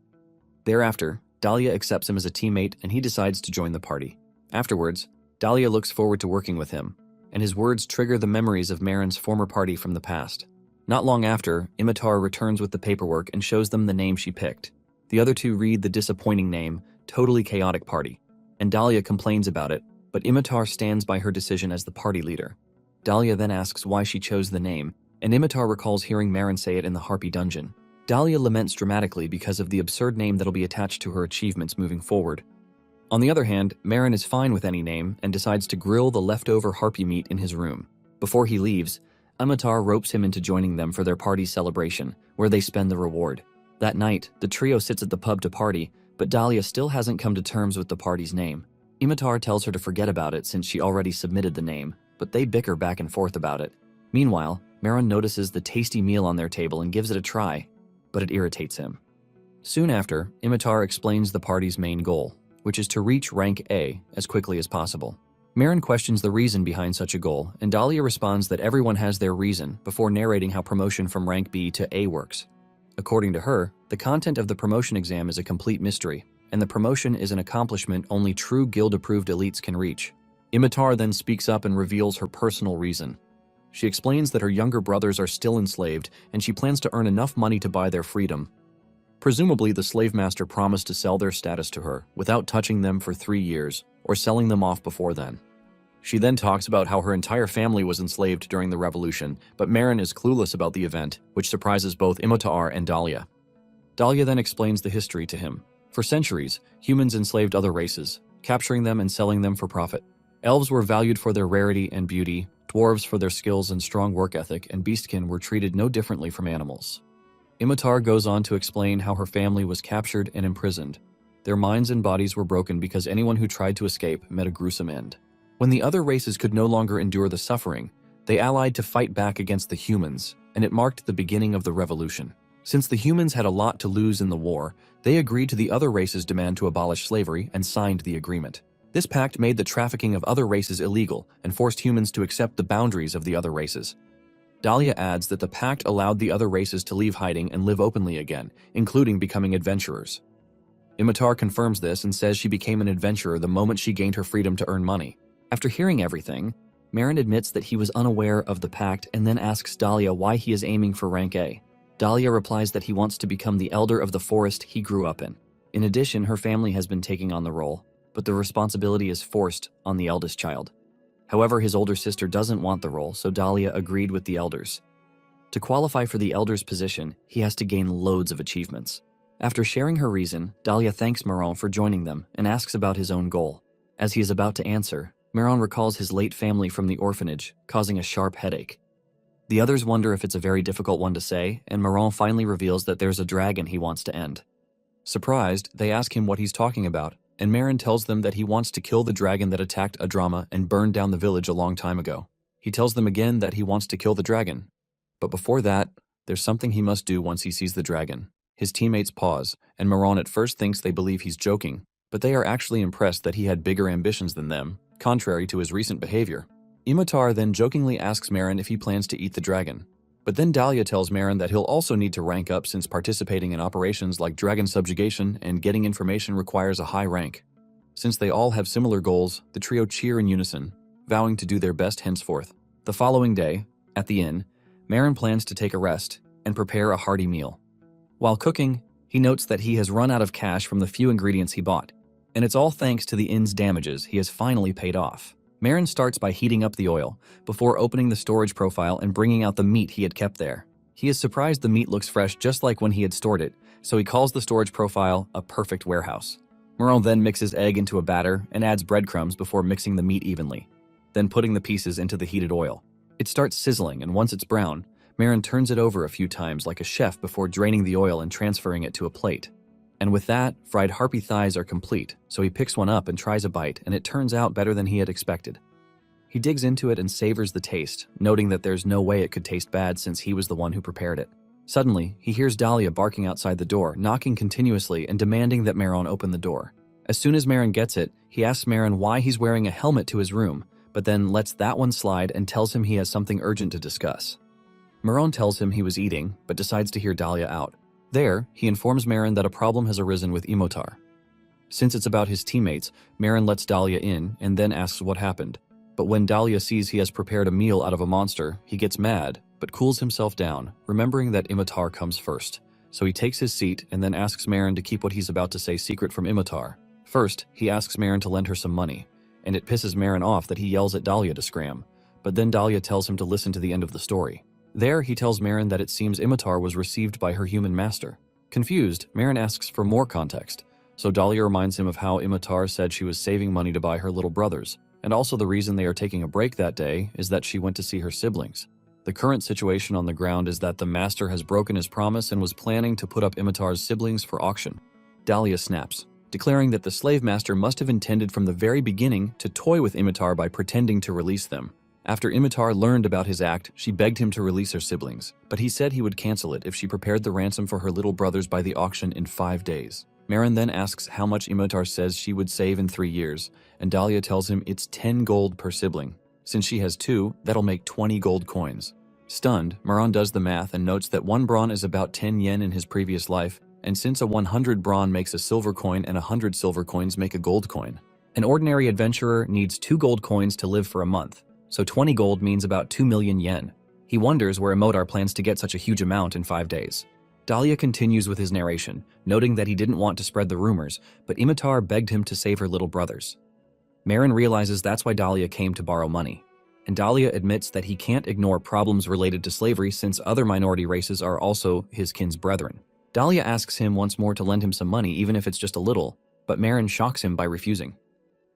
Thereafter, Dahlia accepts him as a teammate and he decides to join the party. Afterwards, Dahlia looks forward to working with him, and his words trigger the memories of Marin's former party from the past. Not long after, Imitar returns with the paperwork and shows them the name she picked. The other two read the disappointing name, Totally Chaotic Party, and Dahlia complains about it, but Imitar stands by her decision as the party leader. Dahlia then asks why she chose the name, and Imitar recalls hearing Marin say it in the Harpy dungeon. Dahlia laments dramatically because of the absurd name that'll be attached to her achievements moving forward. On the other hand, Marin is fine with any name and decides to grill the leftover harpy meat in his room. Before he leaves, Imitar ropes him into joining them for their party celebration, where they spend the reward. That night, the trio sits at the pub to party, but Dahlia still hasn't come to terms with the party's name. Imitar tells her to forget about it since she already submitted the name, but they bicker back and forth about it. Meanwhile, Marin notices the tasty meal on their table and gives it a try, but it irritates him. Soon after, Imitar explains the party's main goal, which is to reach rank A as quickly as possible. Marin questions the reason behind such a goal, and Dahlia responds that everyone has their reason before narrating how promotion from rank B to A works. According to her, the content of the promotion exam is a complete mystery, and the promotion is an accomplishment only true guild-approved elites can reach. Imitar then speaks up and reveals her personal reason. She explains that her younger brothers are still enslaved, and she plans to earn enough money to buy their freedom. Presumably, the slave master promised to sell their status to her without touching them for 3 years, or selling them off before then. She then talks about how her entire family was enslaved during the revolution, but Marin is clueless about the event, which surprises both Imitar and Dahlia. Dahlia then explains the history to him. For centuries, humans enslaved other races, capturing them and selling them for profit. Elves were valued for their rarity and beauty, dwarves for their skills and strong work ethic, and beastkin were treated no differently from animals. Imitar goes on to explain how her family was captured and imprisoned. Their minds and bodies were broken because anyone who tried to escape met a gruesome end. When the other races could no longer endure the suffering, they allied to fight back against the humans, and it marked the beginning of the revolution. Since the humans had a lot to lose in the war, they agreed to the other races' demand to abolish slavery and signed the agreement. This pact made the trafficking of other races illegal and forced humans to accept the boundaries of the other races. Dahlia adds that the pact allowed the other races to leave hiding and live openly again, including becoming adventurers. Imitar confirms this and says she became an adventurer the moment she gained her freedom to earn money. After hearing everything, Marin admits that he was unaware of the pact and then asks Dahlia why he is aiming for rank A. Dahlia replies that he wants to become the elder of the forest he grew up in. In addition, her family has been taking on the role, but the responsibility is forced on the eldest child. However, his older sister doesn't want the role, so Dahlia agreed with the elders. To qualify for the elder's position, he has to gain loads of achievements. After sharing her reason, Dahlia thanks Maron for joining them and asks about his own goal. As he is about to answer, Maron recalls his late family from the orphanage, causing a sharp headache. The others wonder if it's a very difficult one to say, and Maron finally reveals that there's a dragon he wants to end. Surprised, they ask him what he's talking about, and Marin tells them that he wants to kill the dragon that attacked Adrama and burned down the village a long time ago. He tells them again that he wants to kill the dragon. But before that, there's something he must do once he sees the dragon. His teammates pause, and Maron at first thinks they believe he's joking, but they are actually impressed that he had bigger ambitions than them, contrary to his recent behavior. Imitar then jokingly asks Marin if he plans to eat the dragon. But then Dahlia tells Marin that he'll also need to rank up since participating in operations like dragon subjugation and getting information requires a high rank. Since they all have similar goals, the trio cheer in unison, vowing to do their best henceforth. The following day, at the inn, Marin plans to take a rest and prepare a hearty meal. While cooking, he notes that he has run out of cash from the few ingredients he bought, and it's all thanks to the inn's damages he has finally paid off. Marin starts by heating up the oil, before opening the storage profile and bringing out the meat he had kept there. He is surprised the meat looks fresh just like when he had stored it, so he calls the storage profile a perfect warehouse. Maron then mixes egg into a batter and adds breadcrumbs before mixing the meat evenly, then putting the pieces into the heated oil. It starts sizzling, and once it's brown, Marin turns it over a few times like a chef before draining the oil and transferring it to a plate. And with that, fried harpy thighs are complete, so he picks one up and tries a bite, and it turns out better than he had expected. He digs into it and savors the taste, noting that there's no way it could taste bad since he was the one who prepared it. Suddenly, he hears Dahlia barking outside the door, knocking continuously and demanding that Marin open the door. As soon as Marin gets it, he asks Marin why he's wearing a helmet to his room, but then lets that one slide and tells him he has something urgent to discuss. Marin tells him he was eating, but decides to hear Dahlia out. There, he informs Marin that a problem has arisen with Imotar. Since it's about his teammates, Marin lets Dahlia in and then asks what happened. But when Dahlia sees he has prepared a meal out of a monster, he gets mad, but cools himself down, remembering that Imotar comes first. So he takes his seat and then asks Marin to keep what he's about to say secret from Imotar. First, he asks Marin to lend her some money, and it pisses Marin off that he yells at Dahlia to scram, but then Dahlia tells him to listen to the end of the story. There, he tells Marin that it seems Imotar was received by her human master. Confused, Marin asks for more context, so Dahlia reminds him of how Imotar said she was saving money to buy her little brothers, and also the reason they are taking a break that day is that she went to see her siblings. The current situation on the ground is that the master has broken his promise and was planning to put up Imitar's siblings for auction. Dahlia snaps, declaring that the slave master must have intended from the very beginning to toy with Imitar by pretending to release them. After Imitar learned about his act, she begged him to release her siblings, but he said he would cancel it if she prepared the ransom for her little brothers by the auction in 5 days. Marin then asks how much Imitar says she would save in 3 years, and Dahlia tells him it's 10 gold per sibling. Since she has 2, that'll make 20 gold coins. Stunned, Marin does the math and notes that 1 brawn is about 10 yen in his previous life, and since a 100 brawn makes a silver coin and 100 silver coins make a gold coin. An ordinary adventurer needs 2 gold coins to live for a month, so 20 gold means about 2 million yen. He wonders where Imotar plans to get such a huge amount in 5 days. Dahlia continues with his narration, noting that he didn't want to spread the rumors, but Imitar begged him to save her little brothers. Marin realizes that's why Dahlia came to borrow money, and Dahlia admits that he can't ignore problems related to slavery since other minority races are also his kin's brethren. Dahlia asks him once more to lend him some money even if it's just a little, but Marin shocks him by refusing.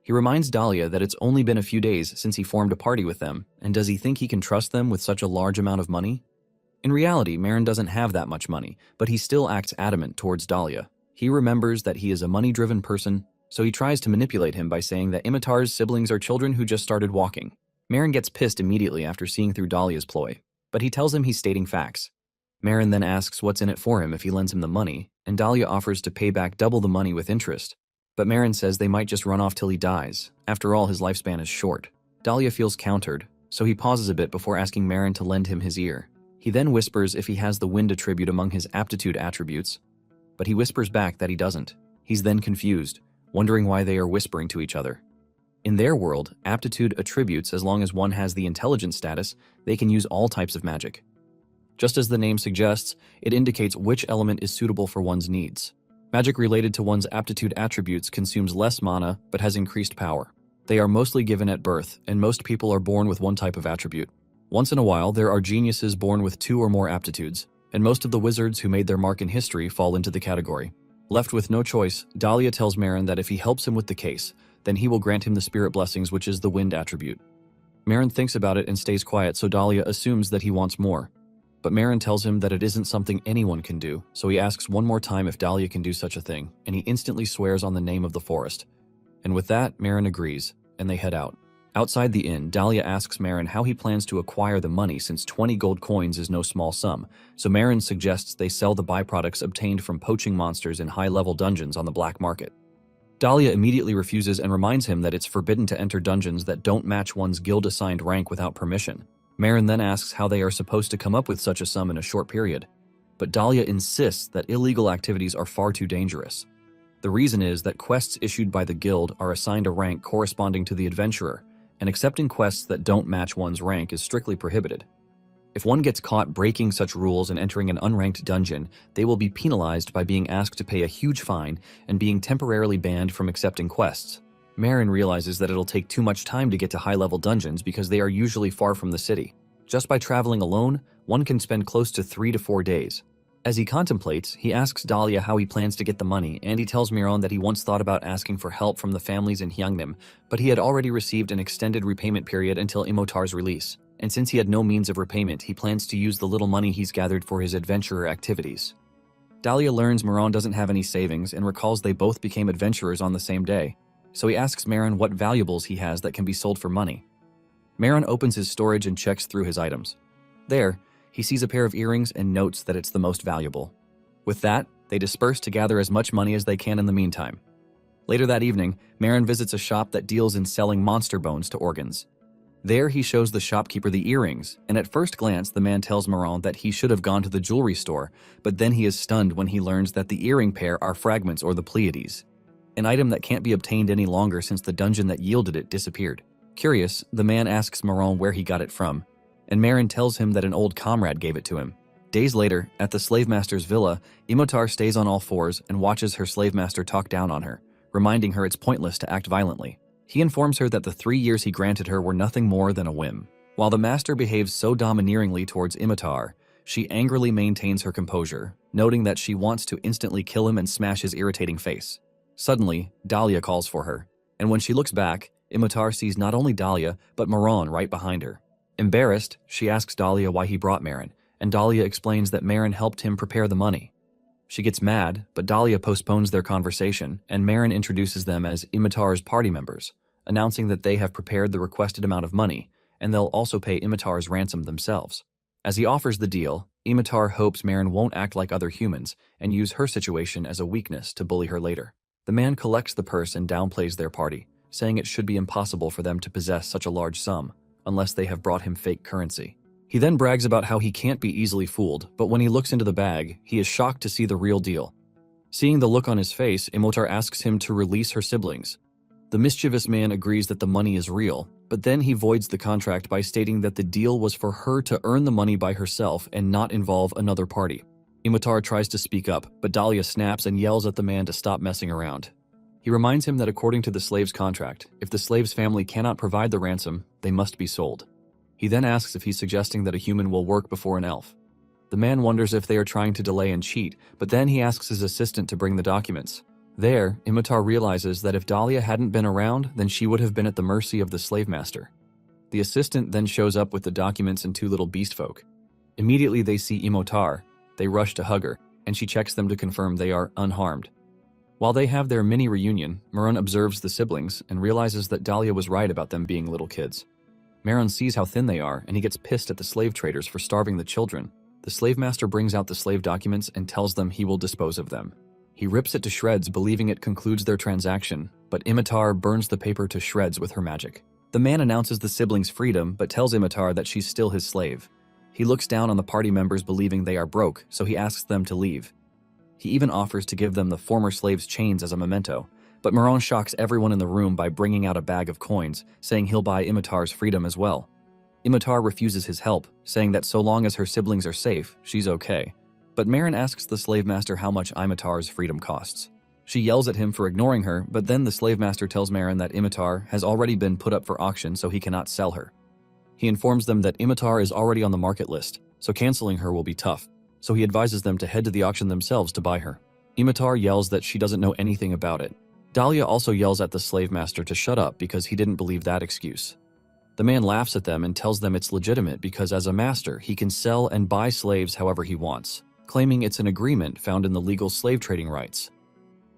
He reminds Dahlia that it's only been a few days since he formed a party with them, and does he think he can trust them with such a large amount of money? In reality, Marin doesn't have that much money, but he still acts adamant towards Dahlia. He remembers that he is a money-driven person, so he tries to manipulate him by saying that Imitar's siblings are children who just started walking. Marin gets pissed immediately after seeing through Dahlia's ploy, but he tells him he's stating facts. Marin then asks what's in it for him if he lends him the money, and Dahlia offers to pay back double the money with interest. But Marin says they might just run off till he dies. After all, his lifespan is short. Dahlia feels countered, so he pauses a bit before asking Marin to lend him his ear. He then whispers if he has the wind attribute among his aptitude attributes, but he whispers back that he doesn't. He's then confused, wondering why they are whispering to each other. In their world, aptitude attributes, as long as one has the intelligence status, they can use all types of magic. Just as the name suggests, it indicates which element is suitable for one's needs. Magic related to one's aptitude attributes consumes less mana but has increased power. They are mostly given at birth, and most people are born with one type of attribute. Once in a while, there are geniuses born with 2 or more aptitudes, and most of the wizards who made their mark in history fall into the category. Left with no choice, Dahlia tells Marin that if he helps him with the case, then he will grant him the spirit blessings, which is the wind attribute. Marin thinks about it and stays quiet, so Dahlia assumes that he wants more. But Marin tells him that it isn't something anyone can do, so he asks one more time if Dahlia can do such a thing, and he instantly swears on the name of the forest. And with that, Marin agrees, and they head out. Outside the inn, Dahlia asks Marin how he plans to acquire the money, since 20 gold coins is no small sum, so Marin suggests they sell the byproducts obtained from poaching monsters in high-level dungeons on the black market. Dahlia immediately refuses and reminds him that it's forbidden to enter dungeons that don't match one's guild-assigned rank without permission. Marin then asks how they are supposed to come up with such a sum in a short period. But Dahlia insists that illegal activities are far too dangerous. The reason is that quests issued by the guild are assigned a rank corresponding to the adventurer, and accepting quests that don't match one's rank is strictly prohibited. If one gets caught breaking such rules and entering an unranked dungeon, they will be penalized by being asked to pay a huge fine and being temporarily banned from accepting quests. Marin realizes that it'll take too much time to get to high-level dungeons because they are usually far from the city. Just by traveling alone, one can spend close to 3 to 4 days. As he contemplates, he asks Dahlia how he plans to get the money, and he tells Marin that he once thought about asking for help from the families in Hyungnim, but he had already received an extended repayment period until Imotar's release. And since he had no means of repayment, he plans to use the little money he's gathered for his adventurer activities. Dahlia learns Marin doesn't have any savings and recalls they both became adventurers on the same day. So he asks Marin what valuables he has that can be sold for money. Marin opens his storage and checks through his items. There, he sees a pair of earrings and notes that it's the most valuable. With that, they disperse to gather as much money as they can in the meantime. Later that evening, Marin visits a shop that deals in selling monster bones to organs. There, he shows the shopkeeper the earrings, and at first glance, the man tells Marin that he should have gone to the jewelry store, but then he is stunned when he learns that the earring pair are fragments or the Pleiades, an item that can't be obtained any longer since the dungeon that yielded it disappeared. Curious, the man asks Marin where he got it from, and Marin tells him that an old comrade gave it to him. Days later, at the slave master's villa, Imotar stays on all fours and watches her slave master talk down on her, reminding her it's pointless to act violently. He informs her that the 3 years he granted her were nothing more than a whim. While the master behaves so domineeringly towards Imotar, she angrily maintains her composure, noting that she wants to instantly kill him and smash his irritating face. Suddenly, Dahlia calls for her, and when she looks back, Imotar sees not only Dahlia, but Marin right behind her. Embarrassed, she asks Dahlia why he brought Marin, and Dahlia explains that Marin helped him prepare the money. She gets mad, but Dahlia postpones their conversation, and Marin introduces them as Imotar's party members, announcing that they have prepared the requested amount of money, and they'll also pay Imotar's ransom themselves. As he offers the deal, Imotar hopes Marin won't act like other humans and use her situation as a weakness to bully her later. The man collects the purse and downplays their party, saying it should be impossible for them to possess such a large sum, unless they have brought him fake currency. He then brags about how he can't be easily fooled, but when he looks into the bag, he is shocked to see the real deal. Seeing the look on his face, Imotar asks him to release her siblings. The mischievous man agrees that the money is real, but then he voids the contract by stating that the deal was for her to earn the money by herself and not involve another party. Imotar tries to speak up, but Dahlia snaps and yells at the man to stop messing around. He reminds him that according to the slave's contract, if the slave's family cannot provide the ransom, they must be sold. He then asks if he's suggesting that a human will work before an elf. The man wonders if they are trying to delay and cheat, but then he asks his assistant to bring the documents. There, Imotar realizes that if Dahlia hadn't been around, then she would have been at the mercy of the slave master. The assistant then shows up with the documents and 2 little beast folk. Immediately they see Imotar. They rush to hug her, and she checks them to confirm they are unharmed. While they have their mini reunion, Marin observes the siblings and realizes that Dahlia was right about them being little kids. Maron sees how thin they are, and he gets pissed at the slave traders for starving the children. The slave master brings out the slave documents and tells them he will dispose of them. He rips it to shreds, believing it concludes their transaction, but Imitar burns the paper to shreds with her magic. The man announces the siblings' freedom, but tells Imitar that she's still his slave. He looks down on the party members, believing they are broke, so he asks them to leave. He even offers to give them the former slaves' chains as a memento, but Maron shocks everyone in the room by bringing out a bag of coins, saying he'll buy Imitar's freedom as well. Imitar refuses his help, saying that so long as her siblings are safe, she's okay. But Maron asks the slave master how much Imitar's freedom costs. She yells at him for ignoring her, but then the slave master tells Maron that Imitar has already been put up for auction, so he cannot sell her. He informs them that Imitar is already on the market list, so canceling her will be tough, so he advises them to head to the auction themselves to buy her. Imitar yells that she doesn't know anything about it. Dahlia also yells at the slave master to shut up because he didn't believe that excuse. The man laughs at them and tells them it's legitimate because as a master, he can sell and buy slaves however he wants, claiming it's an agreement found in the legal slave trading rights.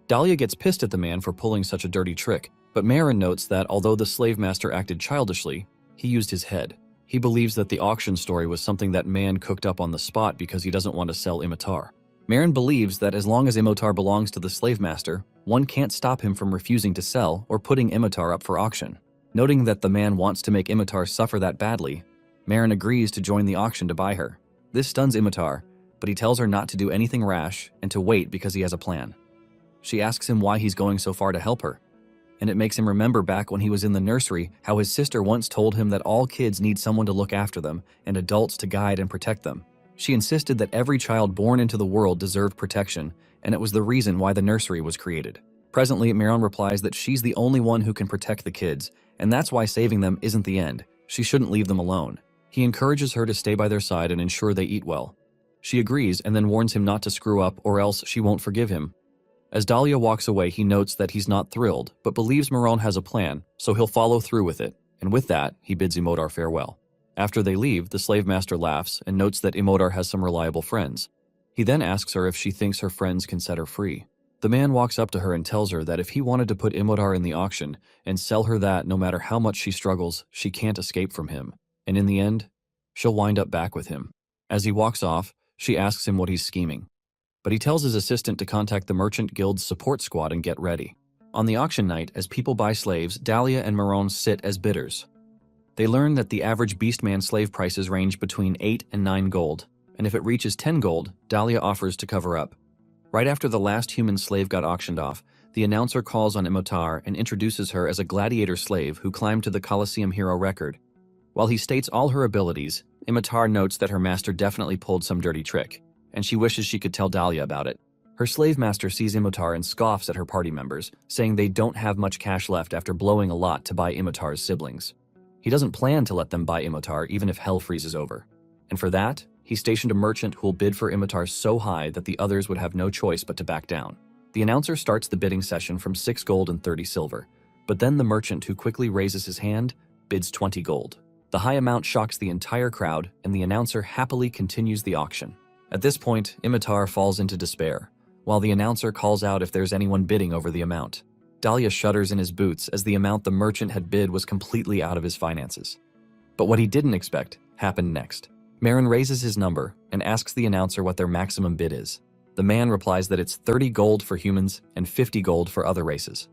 Dahlia gets pissed at the man for pulling such a dirty trick, but Maron notes that although the slave master acted childishly, he used his head. He believes that the auction story was something that man cooked up on the spot because he doesn't want to sell Imitar. Maron believes that as long as Imitar belongs to the slave master, one can't stop him from refusing to sell or putting Imitar up for auction. Noting that the man wants to make Imitar suffer that badly, Maron agrees to join the auction to buy her. This stuns Imitar, but he tells her not to do anything rash and to wait because he has a plan. She asks him why he's going so far to help her, and it makes him remember back when he was in the nursery how his sister once told him that all kids need someone to look after them and adults to guide and protect them. She insisted that every child born into the world deserved protection, and it was the reason why the nursery was created. Presently, Maron replies that she's the only one who can protect the kids, and that's why saving them isn't the end. She shouldn't leave them alone. He encourages her to stay by their side and ensure they eat well. She agrees and then warns him not to screw up or else she won't forgive him. As Dahlia walks away, he notes that he's not thrilled, but believes Maron has a plan, so he'll follow through with it, and with that, he bids Imodar farewell. After they leave, the slave master laughs and notes that Imodar has some reliable friends. He then asks her if she thinks her friends can set her free. The man walks up to her and tells her that if he wanted to put Imodar in the auction and sell her that no matter how much she struggles, she can't escape from him, and in the end, she'll wind up back with him. As he walks off, she asks him what he's scheming, but he tells his assistant to contact the Merchant Guild's support squad and get ready. On the auction night, as people buy slaves, Dahlia and Maron sit as bidders. They learn that the average Beastman slave prices range between 8 and 9 gold, and if it reaches 10 gold, Dahlia offers to cover up. Right after the last human slave got auctioned off, the announcer calls on Imitar and introduces her as a gladiator slave who climbed to the Colosseum hero record. While he states all her abilities, Imitar notes that her master definitely pulled some dirty trick, and she wishes she could tell Dahlia about it. Her slave master sees Imitar and scoffs at her party members, saying they don't have much cash left after blowing a lot to buy Imitar's siblings. He doesn't plan to let them buy Imitar even if hell freezes over. And for that, he stationed a merchant who will bid for Imitar so high that the others would have no choice but to back down. The announcer starts the bidding session from 6 gold and 30 silver, but then the merchant, who quickly raises his hand, bids 20 gold. The high amount shocks the entire crowd, and the announcer happily continues the auction. At this point, Imitar falls into despair, while the announcer calls out if there's anyone bidding over the amount. Dahlia shudders in his boots as the amount the merchant had bid was completely out of his finances. But what he didn't expect happened next. Maron raises his number and asks the announcer what their maximum bid is. The man replies that it's 30 gold for humans and 50 gold for other races.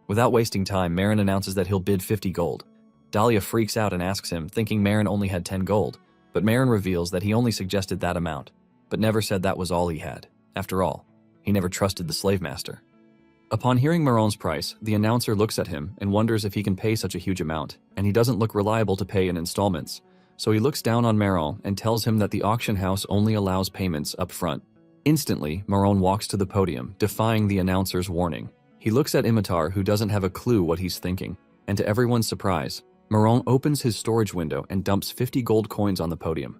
Without wasting time, Maron announces that he'll bid 50 gold. Dahlia freaks out and asks him, thinking Maron only had 10 gold, but Maron reveals that he only suggested that amount, but never said that was all he had. After all, he never trusted the slave master. Upon hearing Maron's price, the announcer looks at him and wonders if he can pay such a huge amount, and he doesn't look reliable to pay in installments, so he looks down on Maron and tells him that the auction house only allows payments up front. Instantly, Maron walks to the podium, defying the announcer's warning. He looks at Imitar, who doesn't have a clue what he's thinking, and to everyone's surprise, Maron opens his storage window and dumps 50 gold coins on the podium.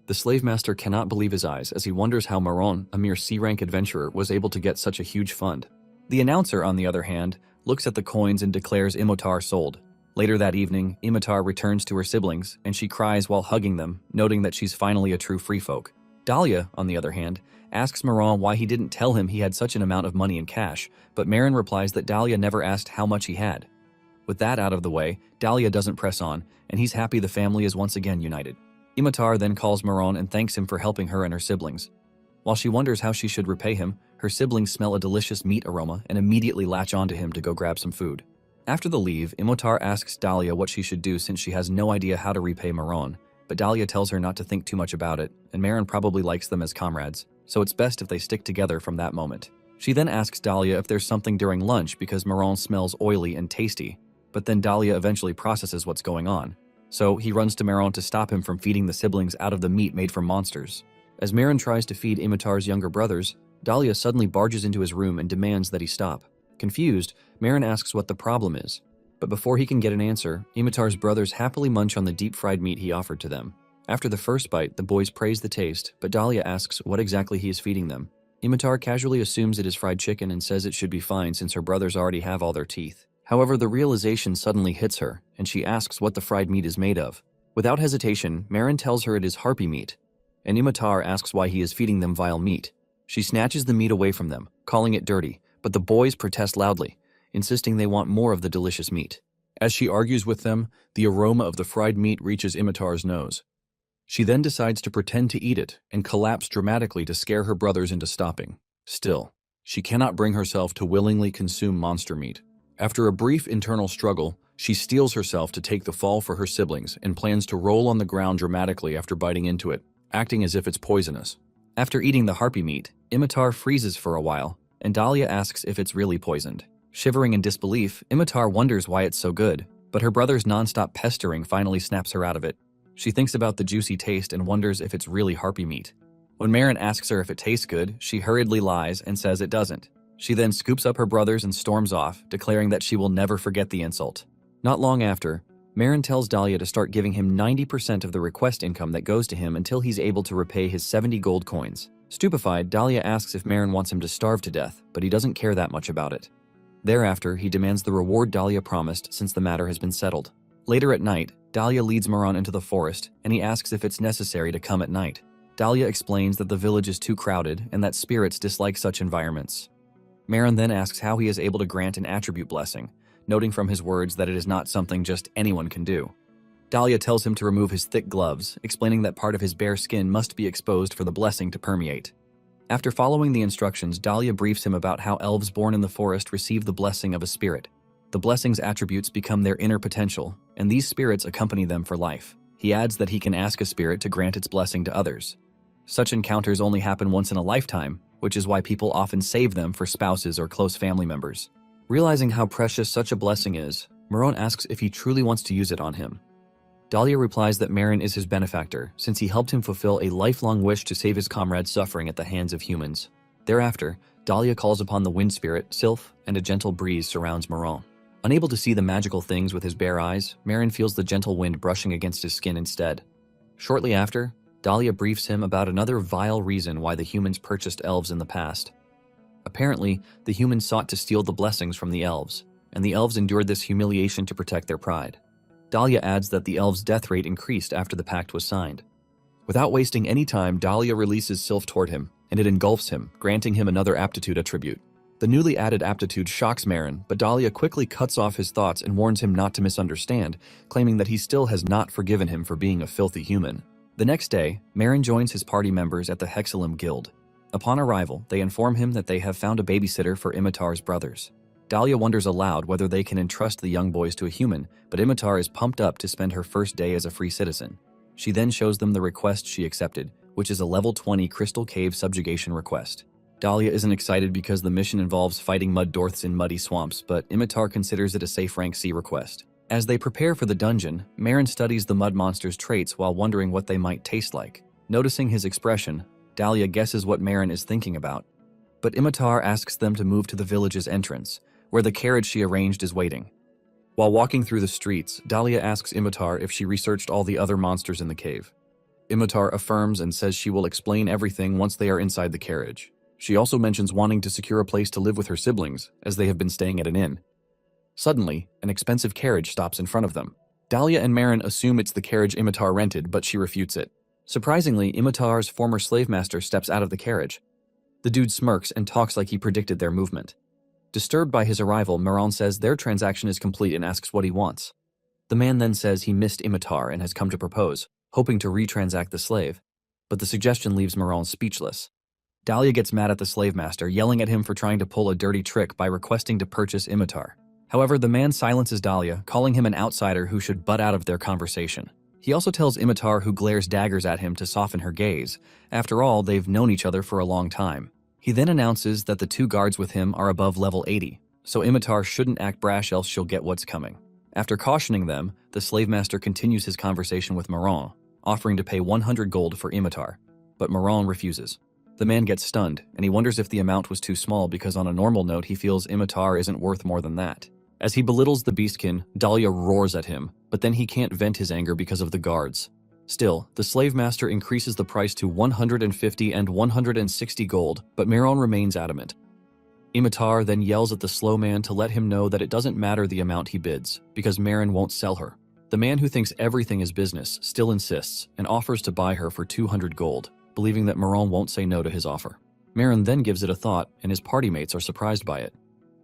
The slave master cannot believe his eyes as he wonders how Maron, a mere C-rank adventurer, was able to get such a huge fund. The announcer, on the other hand, looks at the coins and declares Imitar sold. Later that evening, Imitar returns to her siblings, and she cries while hugging them, noting that she's finally a true free folk. Dahlia, on the other hand, asks Maron why he didn't tell him he had such an amount of money in cash, but Maron replies that Dahlia never asked how much he had. With that out of the way, Dahlia doesn't press on, and he's happy the family is once again united. Imitar then calls Maron and thanks him for helping her and her siblings. While she wonders how she should repay him, her siblings smell a delicious meat aroma and immediately latch onto him to go grab some food. After the leave, Imitar asks Dahlia what she should do since she has no idea how to repay Maron, but Dahlia tells her not to think too much about it, and Maron probably likes them as comrades, so it's best if they stick together from that moment. She then asks Dahlia if there's something during lunch because Maron smells oily and tasty, but then Dahlia eventually processes what's going on. So he runs to Maron to stop him from feeding the siblings out of the meat made from monsters. As Maron tries to feed Imitar's younger brothers, Dahlia suddenly barges into his room and demands that he stop. Confused, Maron asks what the problem is. But before he can get an answer, Imitar's brothers happily munch on the deep-fried meat he offered to them. After the first bite, the boys praise the taste, but Dahlia asks what exactly he is feeding them. Imitar casually assumes it is fried chicken and says it should be fine since her brothers already have all their teeth. However, the realization suddenly hits her, and she asks what the fried meat is made of. Without hesitation, Maron tells her it is harpy meat, and Imitar asks why he is feeding them vile meat. She snatches the meat away from them, calling it dirty, but the boys protest loudly, insisting they want more of the delicious meat. As she argues with them, the aroma of the fried meat reaches Imitar's nose. She then decides to pretend to eat it and collapse dramatically to scare her brothers into stopping. Still, she cannot bring herself to willingly consume monster meat. After a brief internal struggle, she steels herself to take the fall for her siblings and plans to roll on the ground dramatically after biting into it, acting as if it's poisonous. After eating the harpy meat, Imitar freezes for a while, and Dahlia asks if it's really poisoned. Shivering in disbelief, Imitar wonders why it's so good, but her brother's non-stop pestering finally snaps her out of it. She thinks about the juicy taste and wonders if it's really harpy meat. When Maron asks her if it tastes good, she hurriedly lies and says it doesn't. She then scoops up her brothers and storms off, declaring that she will never forget the insult. Not long after, Maron tells Dahlia to start giving him 90% of the request income that goes to him until he's able to repay his 70 gold coins. Stupefied, Dahlia asks if Maron wants him to starve to death, but he doesn't care that much about it. Thereafter, he demands the reward Dahlia promised since the matter has been settled. Later at night, Dahlia leads Maron into the forest, and he asks if it's necessary to come at night. Dahlia explains that the village is too crowded and that spirits dislike such environments. Maron then asks how he is able to grant an attribute blessing, noting from his words that it is not something just anyone can do. Dahlia tells him to remove his thick gloves, explaining that part of his bare skin must be exposed for the blessing to permeate. After following the instructions, Dahlia briefs him about how elves born in the forest receive the blessing of a spirit. The blessing's attributes become their inner potential, and these spirits accompany them for life. He adds that he can ask a spirit to grant its blessing to others. Such encounters only happen once in a lifetime, which is why people often save them for spouses or close family members. Realizing how precious such a blessing is, Maron asks if he truly wants to use it on him. Dahlia replies that Maron is his benefactor, since he helped him fulfill a lifelong wish to save his comrades suffering at the hands of humans. Thereafter, Dahlia calls upon the wind spirit, Sylph, and a gentle breeze surrounds Maron. Unable to see the magical things with his bare eyes, Maron feels the gentle wind brushing against his skin instead. Shortly after, Dahlia briefs him about another vile reason why the humans purchased elves in the past. Apparently, the humans sought to steal the blessings from the elves, and the elves endured this humiliation to protect their pride. Dahlia adds that the elves' death rate increased after the pact was signed. Without wasting any time, Dahlia releases Sylph toward him, and it engulfs him, granting him another aptitude attribute. The newly added aptitude shocks Maron, but Dahlia quickly cuts off his thoughts and warns him not to misunderstand, claiming that he still has not forgiven him for being a filthy human. The next day, Maron joins his party members at the Hexalim Guild. Upon arrival, they inform him that they have found a babysitter for Imitar's brothers. Dahlia wonders aloud whether they can entrust the young boys to a human, but Imitar is pumped up to spend her first day as a free citizen. She then shows them the request she accepted, which is a level 20 Crystal Cave subjugation request. Dahlia isn't excited because the mission involves fighting mud dwarfs in muddy swamps, but Imitar considers it a safe rank C request. As they prepare for the dungeon, Maron studies the mud monster's traits while wondering what they might taste like. Noticing his expression, Dahlia guesses what Maron is thinking about. But Imitar asks them to move to the village's entrance, where the carriage she arranged is waiting. While walking through the streets, Dahlia asks Imitar if she researched all the other monsters in the cave. Imitar affirms and says she will explain everything once they are inside the carriage. She also mentions wanting to secure a place to live with her siblings, as they have been staying at an inn. Suddenly, an expensive carriage stops in front of them. Dahlia and Maron assume it's the carriage Imitar rented, but she refutes it. Surprisingly, Imitar's former slave master steps out of the carriage. The dude smirks and talks like he predicted their movement. Disturbed by his arrival, Maron says their transaction is complete and asks what he wants. The man then says he missed Imitar and has come to propose, hoping to retransact the slave, but the suggestion leaves Maron speechless. Dahlia gets mad at the slave master, yelling at him for trying to pull a dirty trick by requesting to purchase Imitar. However, the man silences Dahlia, calling him an outsider who should butt out of their conversation. He also tells Imitar, who glares daggers at him, to soften her gaze. After all, they've known each other for a long time. He then announces that the 2 guards with him are above level 80, so Imitar shouldn't act brash else she'll get what's coming. After cautioning them, the slave master continues his conversation with Maron, offering to pay 100 gold for Imitar, but Maron refuses. The man gets stunned, and he wonders if the amount was too small because on a normal note he feels Imitar isn't worth more than that. As he belittles the beastkin, Dahlia roars at him, but then he can't vent his anger because of the guards. Still, the slave master increases the price to 150 and 160 gold, but Maron remains adamant. Imitar then yells at the slow man to let him know that it doesn't matter the amount he bids, because Maron won't sell her. The man, who thinks everything is business, still insists and offers to buy her for 200 gold, believing that Maron won't say no to his offer. Maron then gives it a thought, and his party mates are surprised by it.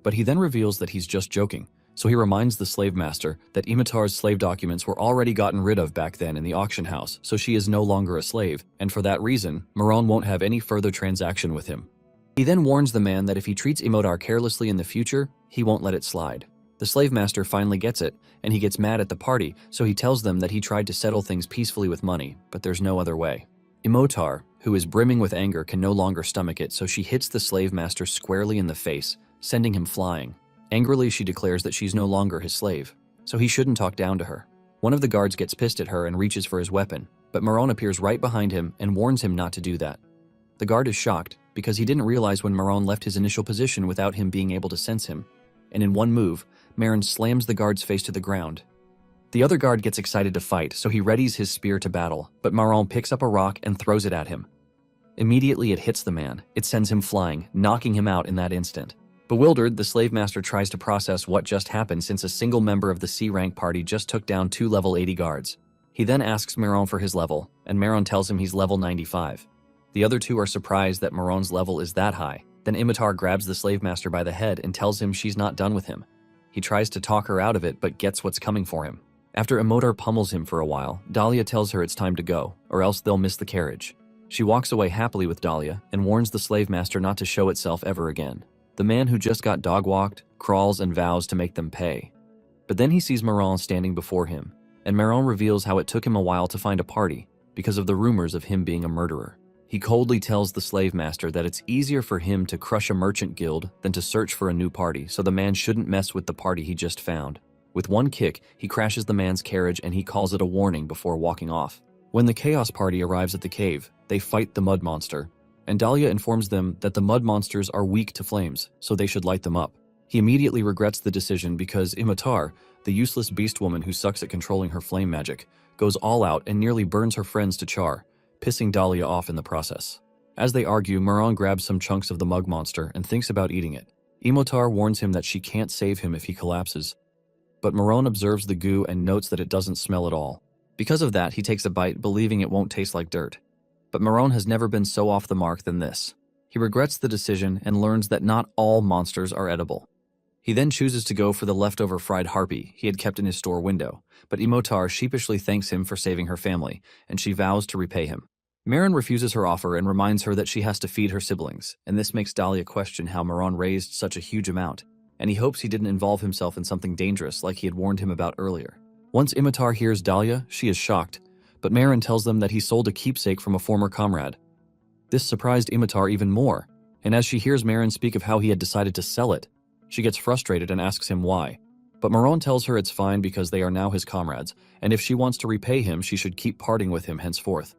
But he then reveals that he's just joking, so he reminds the slave master that Imitar's slave documents were already gotten rid of back then in the auction house, so she is no longer a slave, and for that reason, Maron won't have any further transaction with him. He then warns the man that if he treats Imitar carelessly in the future, he won't let it slide. The slave master finally gets it, and he gets mad at the party, so he tells them that he tried to settle things peacefully with money, but there's no other way. Imitar, who is brimming with anger, can no longer stomach it, so she hits the slave master squarely in the face, sending him flying. Angrily, she declares that she's no longer his slave, so he shouldn't talk down to her. One of the guards gets pissed at her and reaches for his weapon, but Maron appears right behind him and warns him not to do that. The guard is shocked because he didn't realize when Maron left his initial position without him being able to sense him, and in one move, Maron slams the guard's face to the ground. The other guard gets excited to fight, so he readies his spear to battle, but Maron picks up a rock and throws it at him. Immediately it hits the man. It sends him flying, knocking him out in that instant. Bewildered, the slave master tries to process what just happened since a single member of the C-rank party just took down 2 level 80 guards. He then asks Maron for his level, and Maron tells him he's level 95. The other 2 are surprised that Maron's level is that high. Then Imitar grabs the slave master by the head and tells him she's not done with him. He tries to talk her out of it, but gets what's coming for him. After Imitar pummels him for a while, Dahlia tells her it's time to go, or else they'll miss the carriage. She walks away happily with Dahlia and warns the slave master not to show itself ever again. The man who just got dog-walked crawls and vows to make them pay. But then he sees Maron standing before him, and Maron reveals how it took him a while to find a party because of the rumors of him being a murderer. He coldly tells the slave master that it's easier for him to crush a merchant guild than to search for a new party, so the man shouldn't mess with the party he just found. With one kick, he crashes the man's carriage and he calls it a warning before walking off. When the Chaos Party arrives at the cave, they fight the mud monster, and Dahlia informs them that the mud monsters are weak to flames, so they should light them up. He immediately regrets the decision because Imitar, the useless beast woman who sucks at controlling her flame magic, goes all out and nearly burns her friends to char, pissing Dahlia off in the process. As they argue, Maron grabs some chunks of the mud monster and thinks about eating it. Imitar warns him that she can't save him if he collapses, but Maron observes the goo and notes that it doesn't smell at all. Because of that, he takes a bite, believing it won't taste like dirt. But Maron has never been so off the mark than this. He regrets the decision and learns that not all monsters are edible. He then chooses to go for the leftover fried harpy he had kept in his store window, but Imitar sheepishly thanks him for saving her family, and she vows to repay him. Maron refuses her offer and reminds her that she has to feed her siblings, and this makes Dahlia question how Maron raised such a huge amount, and he hopes he didn't involve himself in something dangerous like he had warned him about earlier. Once Imitar hears Dahlia, she is shocked, but Maron tells them that he sold a keepsake from a former comrade. This surprised Imitar even more, and as she hears Maron speak of how he had decided to sell it, she gets frustrated and asks him why. But Maron tells her it's fine because they are now his comrades, and if she wants to repay him, she should keep parting with him henceforth.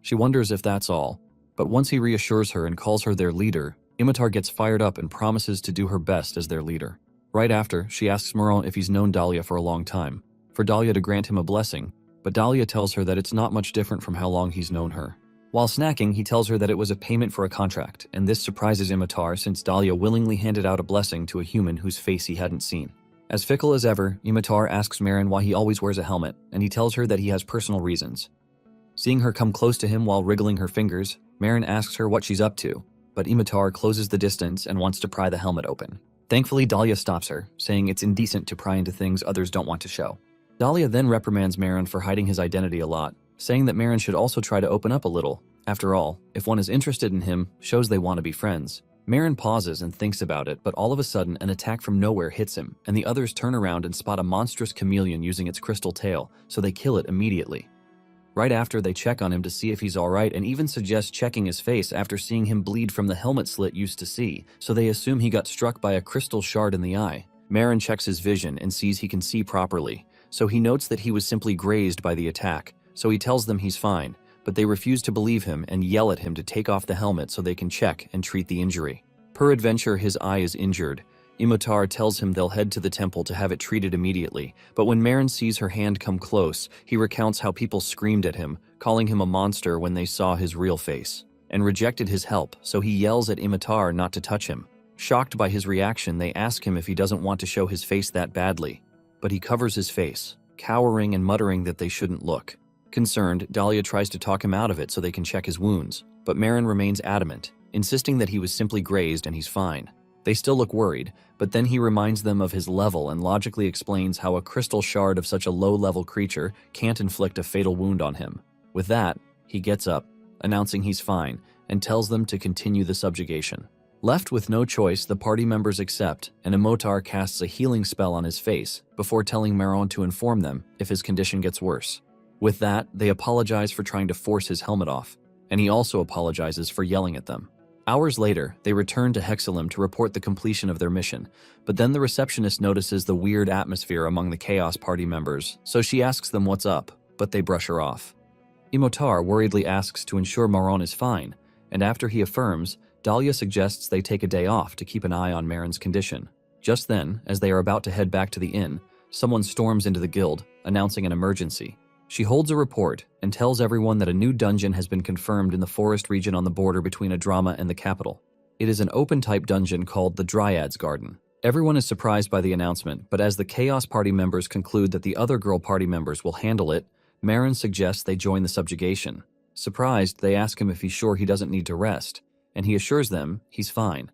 She wonders if that's all, but once he reassures her and calls her their leader, Imitar gets fired up and promises to do her best as their leader. Right after, she asks Maron if he's known Dahlia for a long time, for Dahlia to grant him a blessing, but Dahlia tells her that it's not much different from how long he's known her. While snacking, he tells her that it was a payment for a contract, and this surprises Imitar since Dahlia willingly handed out a blessing to a human whose face he hadn't seen. As fickle as ever, Imitar asks Maron why he always wears a helmet, and he tells her that he has personal reasons. Seeing her come close to him while wriggling her fingers, Maron asks her what she's up to, but Imitar closes the distance and wants to pry the helmet open. Thankfully, Dahlia stops her, saying it's indecent to pry into things others don't want to show. Dahlia then reprimands Marin for hiding his identity a lot, saying that Marin should also try to open up a little. After all, if one is interested in him, shows they want to be friends. Marin pauses and thinks about it, but all of a sudden an attack from nowhere hits him, and the others turn around and spot a monstrous chameleon using its crystal tail, so they kill it immediately. Right after, they check on him to see if he's alright and even suggest checking his face after seeing him bleed from the helmet slit used to see, so they assume he got struck by a crystal shard in the eye. Marin checks his vision and sees he can see properly, so he notes that he was simply grazed by the attack, so he tells them he's fine, but they refuse to believe him and yell at him to take off the helmet so they can check and treat the injury. Peradventure, his eye is injured. Imotar tells him they'll head to the temple to have it treated immediately, but when Marin sees her hand come close, he recounts how people screamed at him, calling him a monster when they saw his real face, and rejected his help, so he yells at Imotar not to touch him. Shocked by his reaction, they ask him if he doesn't want to show his face that badly, but he covers his face, cowering and muttering that they shouldn't look. Concerned, Dahlia tries to talk him out of it so they can check his wounds, but Marin remains adamant, insisting that he was simply grazed and he's fine. They still look worried, but then he reminds them of his level and logically explains how a crystal shard of such a low-level creature can't inflict a fatal wound on him. With that, he gets up, announcing he's fine, and tells them to continue the subjugation. Left with no choice, the party members accept, and Imotar casts a healing spell on his face before telling Maron to inform them if his condition gets worse. With that, they apologize for trying to force his helmet off, and he also apologizes for yelling at them. Hours later, they return to Hexalim to report the completion of their mission, but then the receptionist notices the weird atmosphere among the Chaos Party members, so she asks them what's up, but they brush her off. Imotar worriedly asks to ensure Maron is fine, and after he affirms, Dahlia suggests they take a day off to keep an eye on Marin's condition. Just then, as they are about to head back to the inn, someone storms into the guild, announcing an emergency. She holds a report and tells everyone that a new dungeon has been confirmed in the forest region on the border between Adrama and the capital. It is an open-type dungeon called the Dryad's Garden. Everyone is surprised by the announcement, but as the Chaos Party members conclude that the other girl party members will handle it, Marin suggests they join the subjugation. Surprised, they ask him if he's sure he doesn't need to rest, and he assures them he's fine,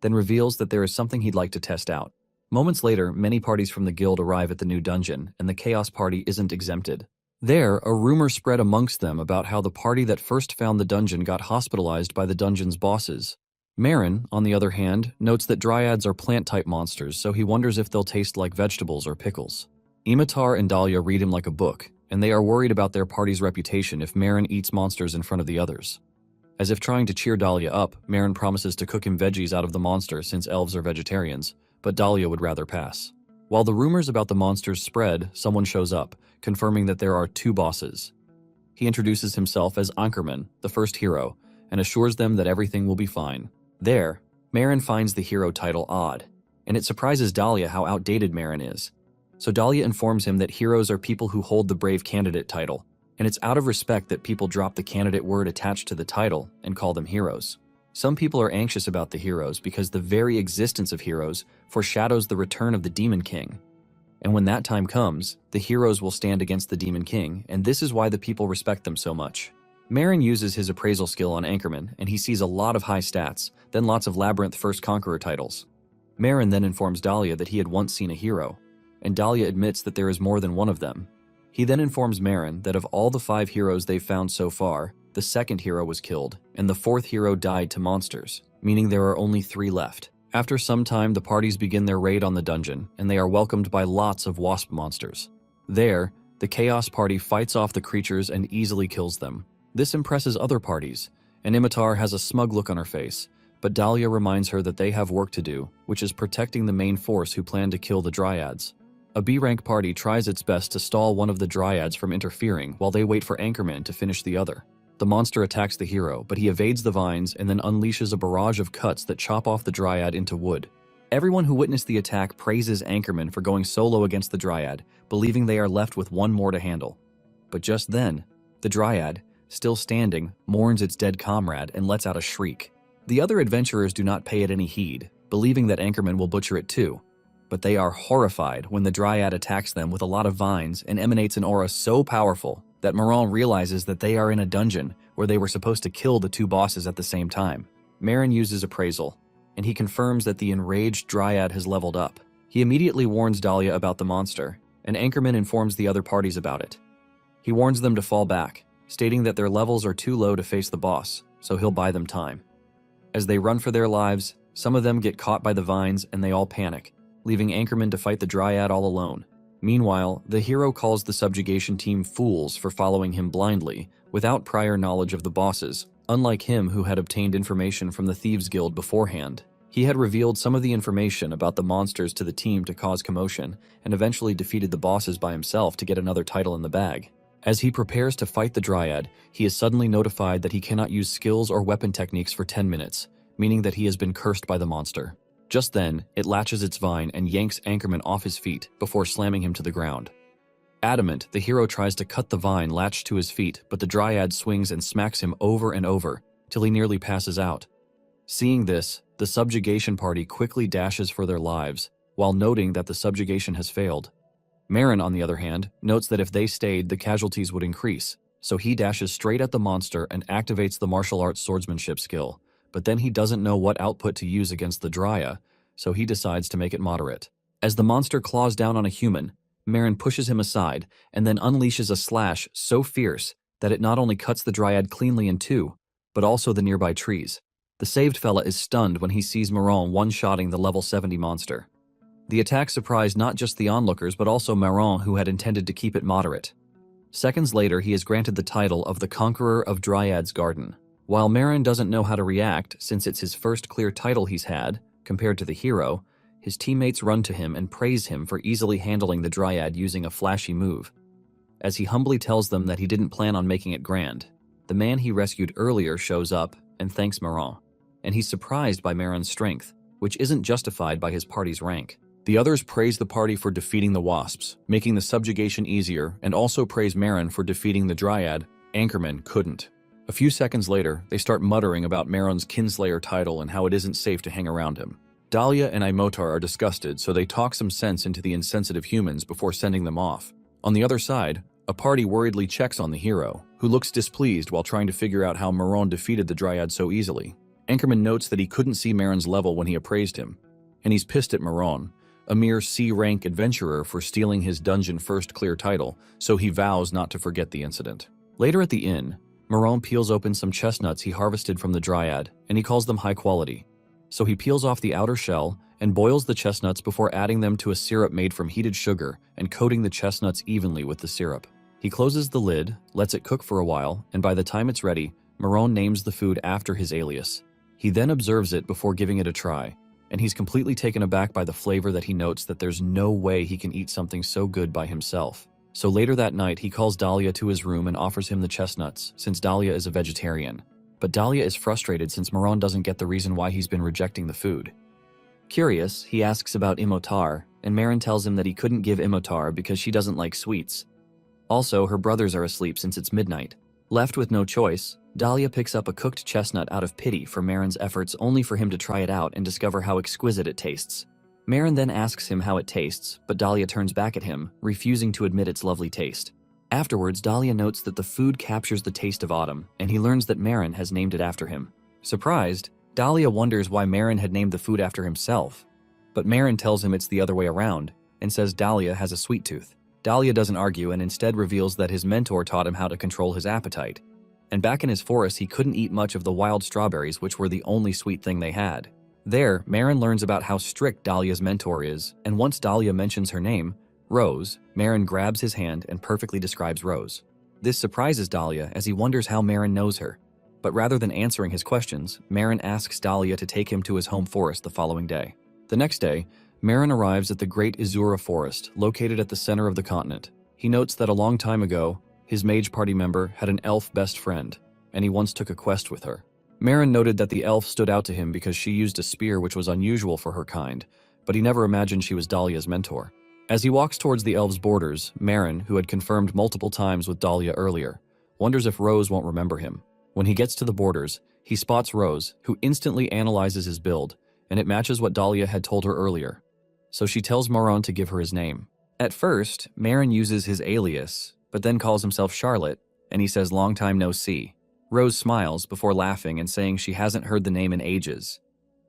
then reveals that there is something he'd like to test out. Moments later, many parties from the guild arrive at the new dungeon, and the Chaos Party isn't exempted. There, a rumor spread amongst them about how the party that first found the dungeon got hospitalized by the dungeon's bosses. Marin, on the other hand, notes that dryads are plant-type monsters, so he wonders if they'll taste like vegetables or pickles. Imotar and Dahlia read him like a book, and they are worried about their party's reputation if Marin eats monsters in front of the others. As if trying to cheer Dahlia up, Marin promises to cook him veggies out of the monster since elves are vegetarians, but Dahlia would rather pass. While the rumors about the monsters spread, someone shows up, confirming that there are two bosses. He introduces himself as Ankerman, the first hero, and assures them that everything will be fine. There, Marin finds the hero title odd, and it surprises Dahlia how outdated Marin is. So Dahlia informs him that heroes are people who hold the brave candidate title, and it's out of respect that people drop the candidate word attached to the title and call them heroes. Some people are anxious about the heroes because the very existence of heroes foreshadows the return of the Demon King. And when that time comes, the heroes will stand against the Demon King, and this is why the people respect them so much. Marin uses his appraisal skill on Anchorman, and he sees a lot of high stats, then lots of Labyrinth First Conqueror titles. Marin then informs Dahlia that he had once seen a hero, and Dahlia admits that there is more than one of them. He then informs Marin that of all the 5 heroes they've found so far, the second hero was killed, and the 4th hero died to monsters, meaning there are only 3 left. After some time, the parties begin their raid on the dungeon, and they are welcomed by lots of wasp monsters. There, the Chaos Party fights off the creatures and easily kills them. This impresses other parties, and Imotar has a smug look on her face, but Dahlia reminds her that they have work to do, which is protecting the main force who plan to kill the Dryads. A B-rank party tries its best to stall one of the Dryads from interfering while they wait for Anchorman to finish the other. The monster attacks the hero, but he evades the vines and then unleashes a barrage of cuts that chop off the Dryad into wood. Everyone who witnessed the attack praises Anchorman for going solo against the Dryad, believing they are left with one more to handle. But just then, the Dryad, still standing, mourns its dead comrade and lets out a shriek. The other adventurers do not pay it any heed, believing that Anchorman will butcher it too. But they are horrified when the Dryad attacks them with a lot of vines and emanates an aura so powerful that Maron realizes that they are in a dungeon where they were supposed to kill the 2 bosses at the same time. Marin uses appraisal, and he confirms that the enraged dryad has leveled up. He immediately warns Dahlia about the monster, and Anchorman informs the other parties about it. He warns them to fall back, stating that their levels are too low to face the boss, so he'll buy them time. As they run for their lives, some of them get caught by the vines and they all panic, leaving Anchorman to fight the dryad all alone. Meanwhile, the hero calls the subjugation team fools for following him blindly, without prior knowledge of the bosses, unlike him who had obtained information from the Thieves Guild beforehand. He had revealed some of the information about the monsters to the team to cause commotion, and eventually defeated the bosses by himself to get another title in the bag. As he prepares to fight the dryad, he is suddenly notified that he cannot use skills or weapon techniques for 10 minutes, meaning that he has been cursed by the monster. Just then, it latches its vine and yanks Anchorman off his feet before slamming him to the ground. Adamant, the hero tries to cut the vine latched to his feet, but the dryad swings and smacks him over and over, till he nearly passes out. Seeing this, the subjugation party quickly dashes for their lives, while noting that the subjugation has failed. Marin, on the other hand, notes that if they stayed, the casualties would increase, so he dashes straight at the monster and activates the martial arts swordsmanship skill, but then he doesn't know what output to use against the Dryad, so he decides to make it moderate. As the monster claws down on a human, Marin pushes him aside and then unleashes a slash so fierce that it not only cuts the Dryad cleanly in two, but also the nearby trees. The saved fella is stunned when he sees Maron one-shotting the level 70 monster. The attack surprised not just the onlookers but also Maron, who had intended to keep it moderate. Seconds later, he is granted the title of the Conqueror of Dryad's Garden. While Marin doesn't know how to react since it's his first clear title he's had, compared to the hero, his teammates run to him and praise him for easily handling the Dryad using a flashy move. As he humbly tells them that he didn't plan on making it grand, the man he rescued earlier shows up and thanks Marin, and he's surprised by Marin's strength, which isn't justified by his party's rank. The others praise the party for defeating the wasps, making the subjugation easier, and also praise Marin for defeating the Dryad. Anchorman couldn't. A few seconds later, they start muttering about Marin's Kinslayer title and how it isn't safe to hang around him. Dahlia and Imotar are disgusted, so they talk some sense into the insensitive humans before sending them off. On the other side, a party worriedly checks on the hero, who looks displeased while trying to figure out how Maron defeated the Dryad so easily. Anchorman notes that he couldn't see Marin's level when he appraised him, and he's pissed at Maron, a mere C-rank adventurer, for stealing his dungeon first clear title, so he vows not to forget the incident. Later at the inn, Maron peels open some chestnuts he harvested from the Dryad, and he calls them high quality. So he peels off the outer shell and boils the chestnuts before adding them to a syrup made from heated sugar and coating the chestnuts evenly with the syrup. He closes the lid, lets it cook for a while, and by the time it's ready, Maron names the food after his alias. He then observes it before giving it a try, and he's completely taken aback by the flavor that he notes that there's no way he can eat something so good by himself. So later that night, he calls Dahlia to his room and offers him the chestnuts, since Dahlia is a vegetarian. But Dahlia is frustrated since Maron doesn't get the reason why he's been rejecting the food. Curious, he asks about Imotar, and Marin tells him that he couldn't give Imotar because she doesn't like sweets. Also, her brothers are asleep since it's midnight. Left with no choice, Dahlia picks up a cooked chestnut out of pity for Marin's efforts, only for him to try it out and discover how exquisite it tastes. Marin then asks him how it tastes, but Dahlia turns back at him, refusing to admit its lovely taste. Afterwards, Dahlia notes that the food captures the taste of autumn, and he learns that Marin has named it after him. Surprised, Dahlia wonders why Marin had named the food after himself, but Marin tells him it's the other way around, and says Dahlia has a sweet tooth. Dahlia doesn't argue and instead reveals that his mentor taught him how to control his appetite. And back in his forest, he couldn't eat much of the wild strawberries, which were the only sweet thing they had. There, Marin learns about how strict Dahlia's mentor is, and once Dahlia mentions her name, Rose, Marin grabs his hand and perfectly describes Rose. This surprises Dahlia as he wonders how Marin knows her. But rather than answering his questions, Marin asks Dahlia to take him to his home forest the following day. The next day, Marin arrives at the Great Asura Forest, located at the center of the continent. He notes that a long time ago, his mage party member had an elf best friend, and he once took a quest with her. Marin noted that the elf stood out to him because she used a spear which was unusual for her kind, but he never imagined she was Dahlia's mentor. As he walks towards the elves' borders, Marin, who had confirmed multiple times with Dahlia earlier, wonders if Rose won't remember him. When he gets to the borders, he spots Rose, who instantly analyzes his build, and it matches what Dahlia had told her earlier. So she tells Marin to give her his name. At first, Marin uses his alias, but then calls himself Charlotte, and he says long time no see. Rose smiles before laughing and saying she hasn't heard the name in ages.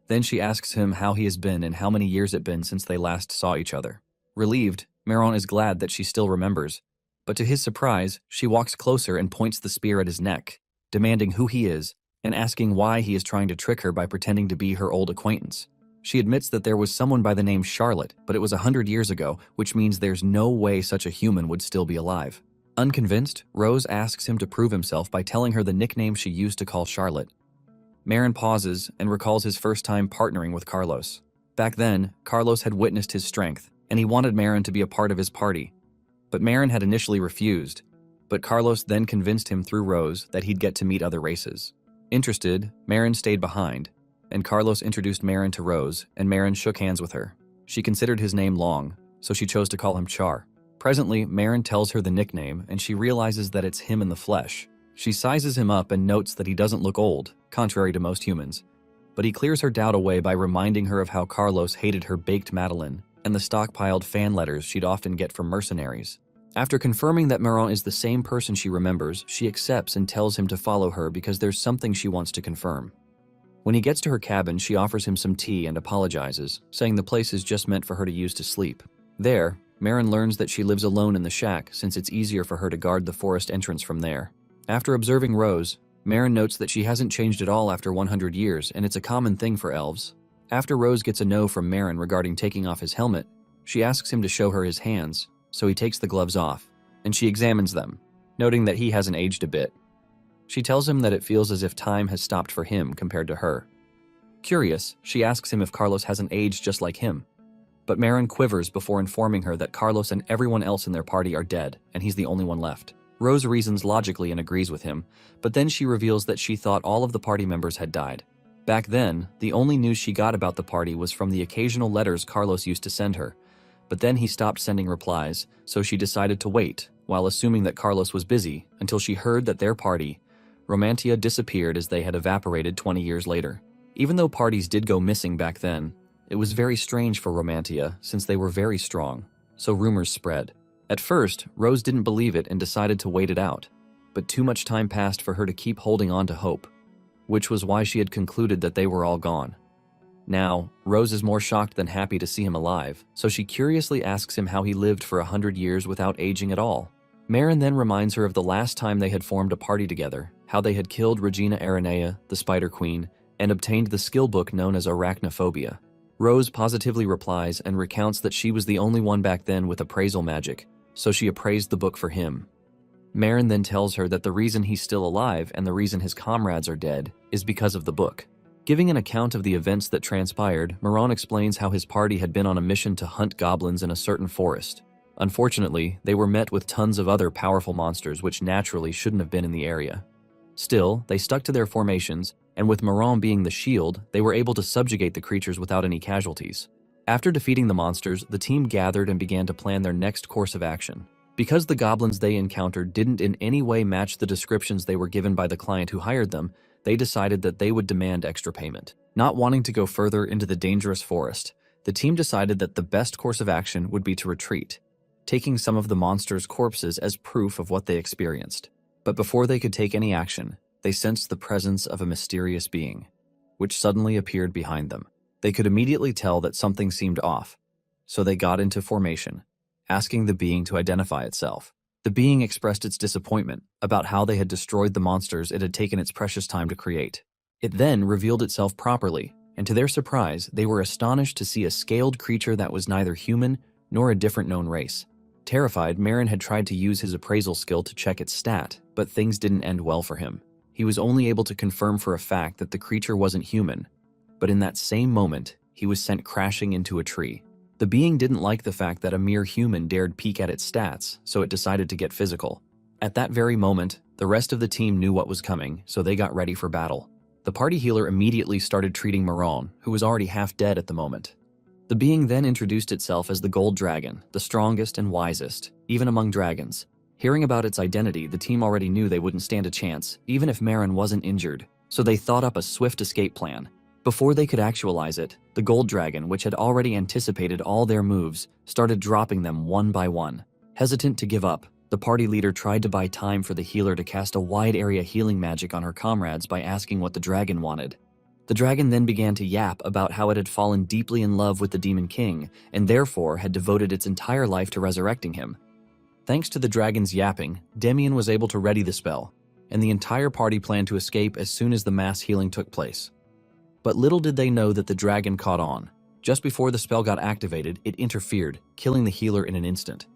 Then she asks him how he has been and how many years it been since they last saw each other. Relieved, Maron is glad that she still remembers, but to his surprise, she walks closer and points the spear at his neck, demanding who he is and asking why he is trying to trick her by pretending to be her old acquaintance. She admits that there was someone by the name Charlotte, but it was 100 years ago, which means there's no way such a human would still be alive. Unconvinced, Rose asks him to prove himself by telling her the nickname she used to call Charlotte. Maron pauses and recalls his first time partnering with Carlos. Back then, Carlos had witnessed his strength, and he wanted Maron to be a part of his party. But Maron had initially refused, but Carlos then convinced him through Rose that he'd get to meet other races. Interested, Maron stayed behind, and Carlos introduced Maron to Rose, and Maron shook hands with her. She considered his name long, so she chose to call him Char. Presently, Maron tells her the nickname, and she realizes that it's him in the flesh. She sizes him up and notes that he doesn't look old, contrary to most humans. But he clears her doubt away by reminding her of how Carlos hated her baked Madeleine and the stockpiled fan letters she'd often get from mercenaries. After confirming that Maron is the same person she remembers, she accepts and tells him to follow her because there's something she wants to confirm. When he gets to her cabin, she offers him some tea and apologizes, saying the place is just meant for her to use to sleep. There, Maron learns that she lives alone in the shack since it's easier for her to guard the forest entrance from there. After observing Rose, Maron notes that she hasn't changed at all after 100 years, and it's a common thing for elves. After Rose gets a no from Maron regarding taking off his helmet, she asks him to show her his hands, so he takes the gloves off, and she examines them, noting that he hasn't aged a bit. She tells him that it feels as if time has stopped for him compared to her. Curious, she asks him if Carlos hasn't aged just like him. But Maron quivers before informing her that Carlos and everyone else in their party are dead, and he's the only one left. Rose reasons logically and agrees with him, but then she reveals that she thought all of the party members had died. Back then, the only news she got about the party was from the occasional letters Carlos used to send her, but then he stopped sending replies, so she decided to wait, while assuming that Carlos was busy, until she heard that their party, Romantia, disappeared as they had evaporated 20 years later. Even though parties did go missing back then, it was very strange for Romantia since they were very strong, so rumors spread. At first, Rose didn't believe it and decided to wait it out, but too much time passed for her to keep holding on to hope, which was why she had concluded that they were all gone. Now, Rose is more shocked than happy to see him alive, so she curiously asks him how he lived for 100 years without aging at all. Maron then reminds her of the last time they had formed a party together, how they had killed Regina Aranea, the Spider Queen, and obtained the skill book known as Arachnophobia. Rose positively replies and recounts that she was the only one back then with appraisal magic, so she appraised the book for him. Maron then tells her that the reason he's still alive and the reason his comrades are dead is because of the book. Giving an account of the events that transpired, Maron explains how his party had been on a mission to hunt goblins in a certain forest. Unfortunately, they were met with tons of other powerful monsters which naturally shouldn't have been in the area. Still, they stuck to their formations, and with Maron being the shield, they were able to subjugate the creatures without any casualties. After defeating the monsters, the team gathered and began to plan their next course of action. Because the goblins they encountered didn't in any way match the descriptions they were given by the client who hired them, they decided that they would demand extra payment. Not wanting to go further into the dangerous forest, the team decided that the best course of action would be to retreat, taking some of the monsters' corpses as proof of what they experienced. But before they could take any action, they sensed the presence of a mysterious being, which suddenly appeared behind them. They could immediately tell that something seemed off, so they got into formation, asking the being to identify itself. The being expressed its disappointment about how they had destroyed the monsters it had taken its precious time to create. It then revealed itself properly, and to their surprise, they were astonished to see a scaled creature that was neither human nor a different known race. Terrified, Maron had tried to use his appraisal skill to check its stat, but things didn't end well for him. He was only able to confirm for a fact that the creature wasn't human, but in that same moment, he was sent crashing into a tree. The being didn't like the fact that a mere human dared peek at its stats, so it decided to get physical. At that very moment, the rest of the team knew what was coming, so they got ready for battle. The party healer immediately started treating Maron, who was already half dead at the moment. The being then introduced itself as the Gold Dragon, the strongest and wisest, even among dragons. Hearing about its identity, the team already knew they wouldn't stand a chance, even if Maron wasn't injured, so they thought up a swift escape plan. Before they could actualize it, the Gold Dragon, which had already anticipated all their moves, started dropping them one by one. Hesitant to give up, the party leader tried to buy time for the healer to cast a wide area healing magic on her comrades by asking what the dragon wanted. The dragon then began to yap about how it had fallen deeply in love with the Demon King and therefore had devoted its entire life to resurrecting him. Thanks to the dragon's yapping, Demian was able to ready the spell, and the entire party planned to escape as soon as the mass healing took place. But little did they know that the dragon caught on. Just before the spell got activated, it interfered, killing the healer in an instant.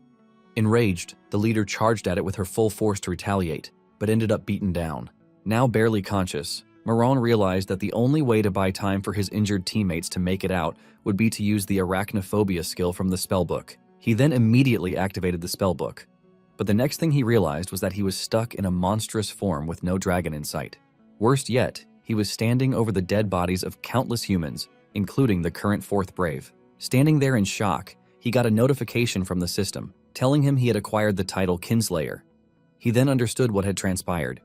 Enraged, the leader charged at it with her full force to retaliate, but ended up beaten down. Now barely conscious, Maron realized that the only way to buy time for his injured teammates to make it out would be to use the arachnophobia skill from the spellbook. He then immediately activated the spellbook. But the next thing he realized was that he was stuck in a monstrous form with no dragon in sight. Worst yet, he was standing over the dead bodies of countless humans, including the current 4th Brave. Standing there in shock, he got a notification from the system, telling him he had acquired the title Kinslayer. He then understood what had transpired.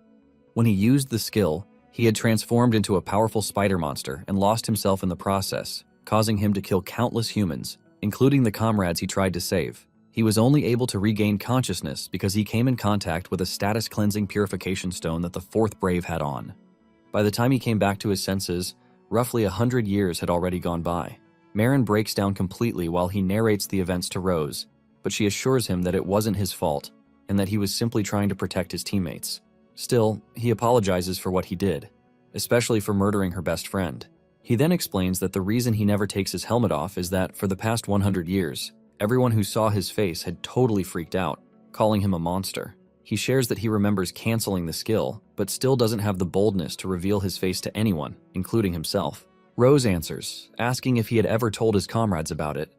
When he used the skill, he had transformed into a powerful spider monster and lost himself in the process, causing him to kill countless humans, including the comrades he tried to save. He was only able to regain consciousness because he came in contact with a status-cleansing purification stone that the 4th Brave had on. By the time he came back to his senses, roughly 100 years had already gone by. Marin breaks down completely while he narrates the events to Rose, but she assures him that it wasn't his fault and that he was simply trying to protect his teammates. Still, he apologizes for what he did, especially for murdering her best friend. He then explains that the reason he never takes his helmet off is that for the past 100 years, everyone who saw his face had totally freaked out, calling him a monster. He shares that he remembers canceling the skill, but still doesn't have the boldness to reveal his face to anyone, including himself. Rose answers, asking if he had ever told his comrades about it,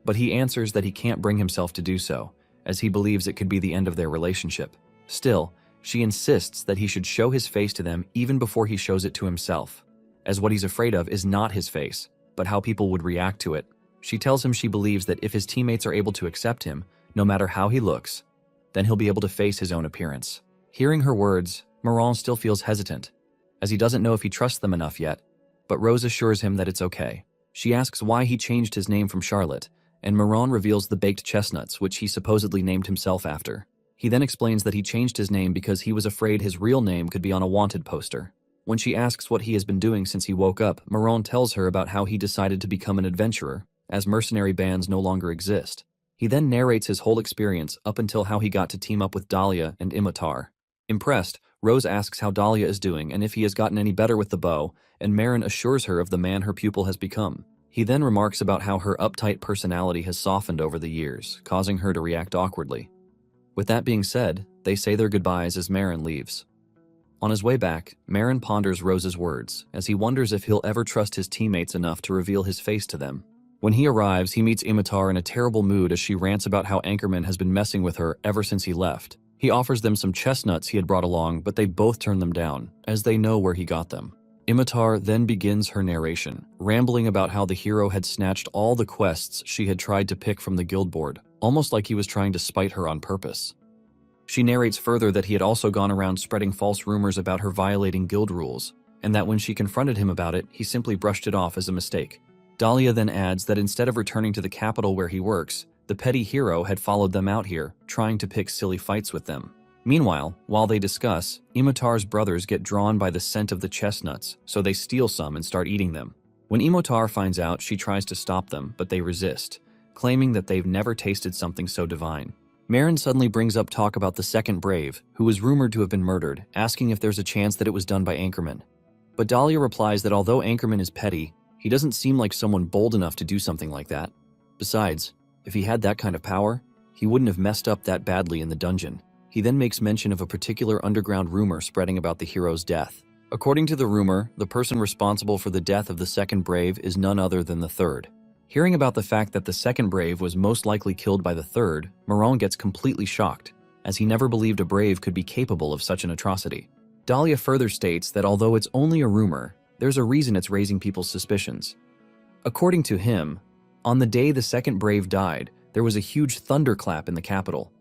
but he answers that he can't bring himself to do so, as he believes it could be the end of their relationship. Still, she insists that he should show his face to them even before he shows it to himself, as what he's afraid of is not his face, but how people would react to it. She tells him she believes that if his teammates are able to accept him, no matter how he looks, then he'll be able to face his own appearance. Hearing her words, Maron still feels hesitant, as he doesn't know if he trusts them enough yet, but Rose assures him that it's okay. She asks why he changed his name from Charlotte, and Maron reveals the baked chestnuts, which he supposedly named himself after. He then explains that he changed his name because he was afraid his real name could be on a wanted poster. When she asks what he has been doing since he woke up, Maron tells her about how he decided to become an adventurer, as mercenary bands no longer exist. He then narrates his whole experience up until how he got to team up with Dahlia and Imitar. Impressed, Rose asks how Dahlia is doing and if he has gotten any better with the bow, and Marin assures her of the man her pupil has become. He then remarks about how her uptight personality has softened over the years, causing her to react awkwardly. With that being said, they say their goodbyes as Marin leaves. On his way back, Marin ponders Rose's words, as he wonders if he'll ever trust his teammates enough to reveal his face to them. When he arrives, he meets Imitar in a terrible mood as she rants about how Anchorman has been messing with her ever since he left. He offers them some chestnuts he had brought along, but they both turn them down, as they know where he got them. Imitar then begins her narration, rambling about how the hero had snatched all the quests she had tried to pick from the guild board, almost like he was trying to spite her on purpose. She narrates further that he had also gone around spreading false rumors about her violating guild rules, and that when she confronted him about it, he simply brushed it off as a mistake. Dahlia then adds that instead of returning to the capital where he works, the petty hero had followed them out here, trying to pick silly fights with them. Meanwhile, while they discuss, Imitar's brothers get drawn by the scent of the chestnuts, so they steal some and start eating them. When Imitar finds out, she tries to stop them, but they resist, claiming that they've never tasted something so divine. Marin suddenly brings up talk about the 2nd Brave, who was rumored to have been murdered, asking if there's a chance that it was done by Anchorman. But Dahlia replies that although Anchorman is petty, he doesn't seem like someone bold enough to do something like that. Besides, if he had that kind of power, he wouldn't have messed up that badly in the dungeon. He then makes mention of a particular underground rumor spreading about the hero's death. According to the rumor, the person responsible for the death of the 2nd Brave is none other than the 3rd. Hearing about the fact that the 2nd Brave was most likely killed by the 3rd, Maron gets completely shocked, as he never believed a Brave could be capable of such an atrocity. Dahlia further states that although it's only a rumor, there's a reason it's raising people's suspicions. According to him, on the day the 2nd Brave died, there was a huge thunderclap in the capital,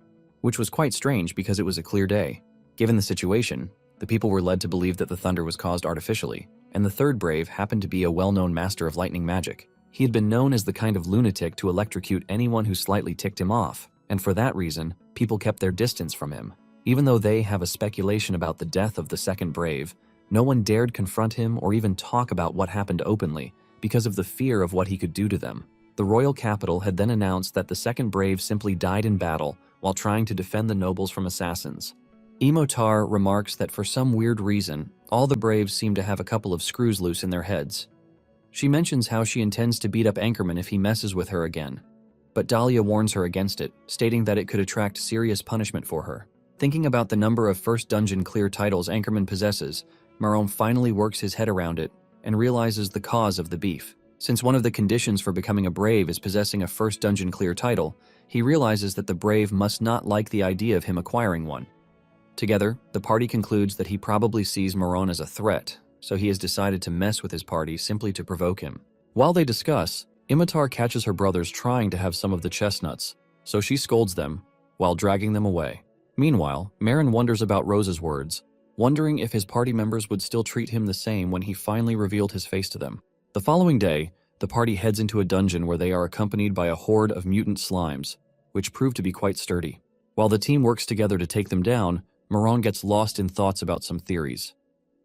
which was quite strange because it was a clear day. Given the situation, the people were led to believe that the thunder was caused artificially, and the 3rd Brave happened to be a well-known master of lightning magic. He had been known as the kind of lunatic to electrocute anyone who slightly ticked him off, and for that reason, people kept their distance from him. Even though they have a speculation about the death of the 2nd Brave, No one dared confront him or even talk about what happened openly because of the fear of what he could do to them. The royal capital had then announced that the second brave simply died in battle while trying to defend the nobles from assassins. Emotar remarks that for some weird reason, all the braves seem to have a couple of screws loose in their heads. She mentions how she intends to beat up Anchorman if he messes with her again, but Dahlia warns her against it, stating that it could attract serious punishment for her. Thinking about the number of first dungeon clear titles Anchorman possesses, Maron finally works his head around it and realizes the cause of the beef. Since one of the conditions for becoming a brave is possessing a first dungeon clear title, he realizes that the brave must not like the idea of him acquiring one. Together, the party concludes that he probably sees Maron as a threat, so he has decided to mess with his party simply to provoke him. While they discuss, Imitar catches her brothers trying to have some of the chestnuts, so she scolds them while dragging them away. Meanwhile, Marin wonders about Rose's words, wondering if his party members would still treat him the same when he finally revealed his face to them. The following day, the party heads into a dungeon where they are accompanied by a horde of mutant slimes, which prove to be quite sturdy. While the team works together to take them down, Maron gets lost in thoughts about some theories.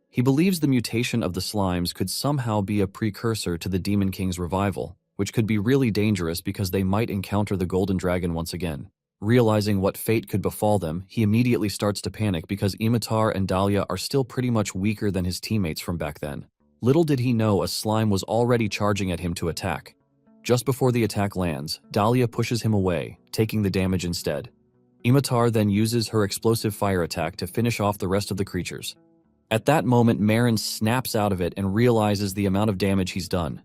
He believes the mutation of the slimes could somehow be a precursor to the Demon King's revival, which could be really dangerous because they might encounter the Golden Dragon once again. Realizing what fate could befall them, he immediately starts to panic because Imitar and Dahlia are still pretty much weaker than his teammates from back then. Little did he know a slime was already charging at him to attack. Just before the attack lands, Dahlia pushes him away, taking the damage instead. Imitar then uses her explosive fire attack to finish off the rest of the creatures. At that moment, Marin snaps out of it and realizes the amount of damage he's done.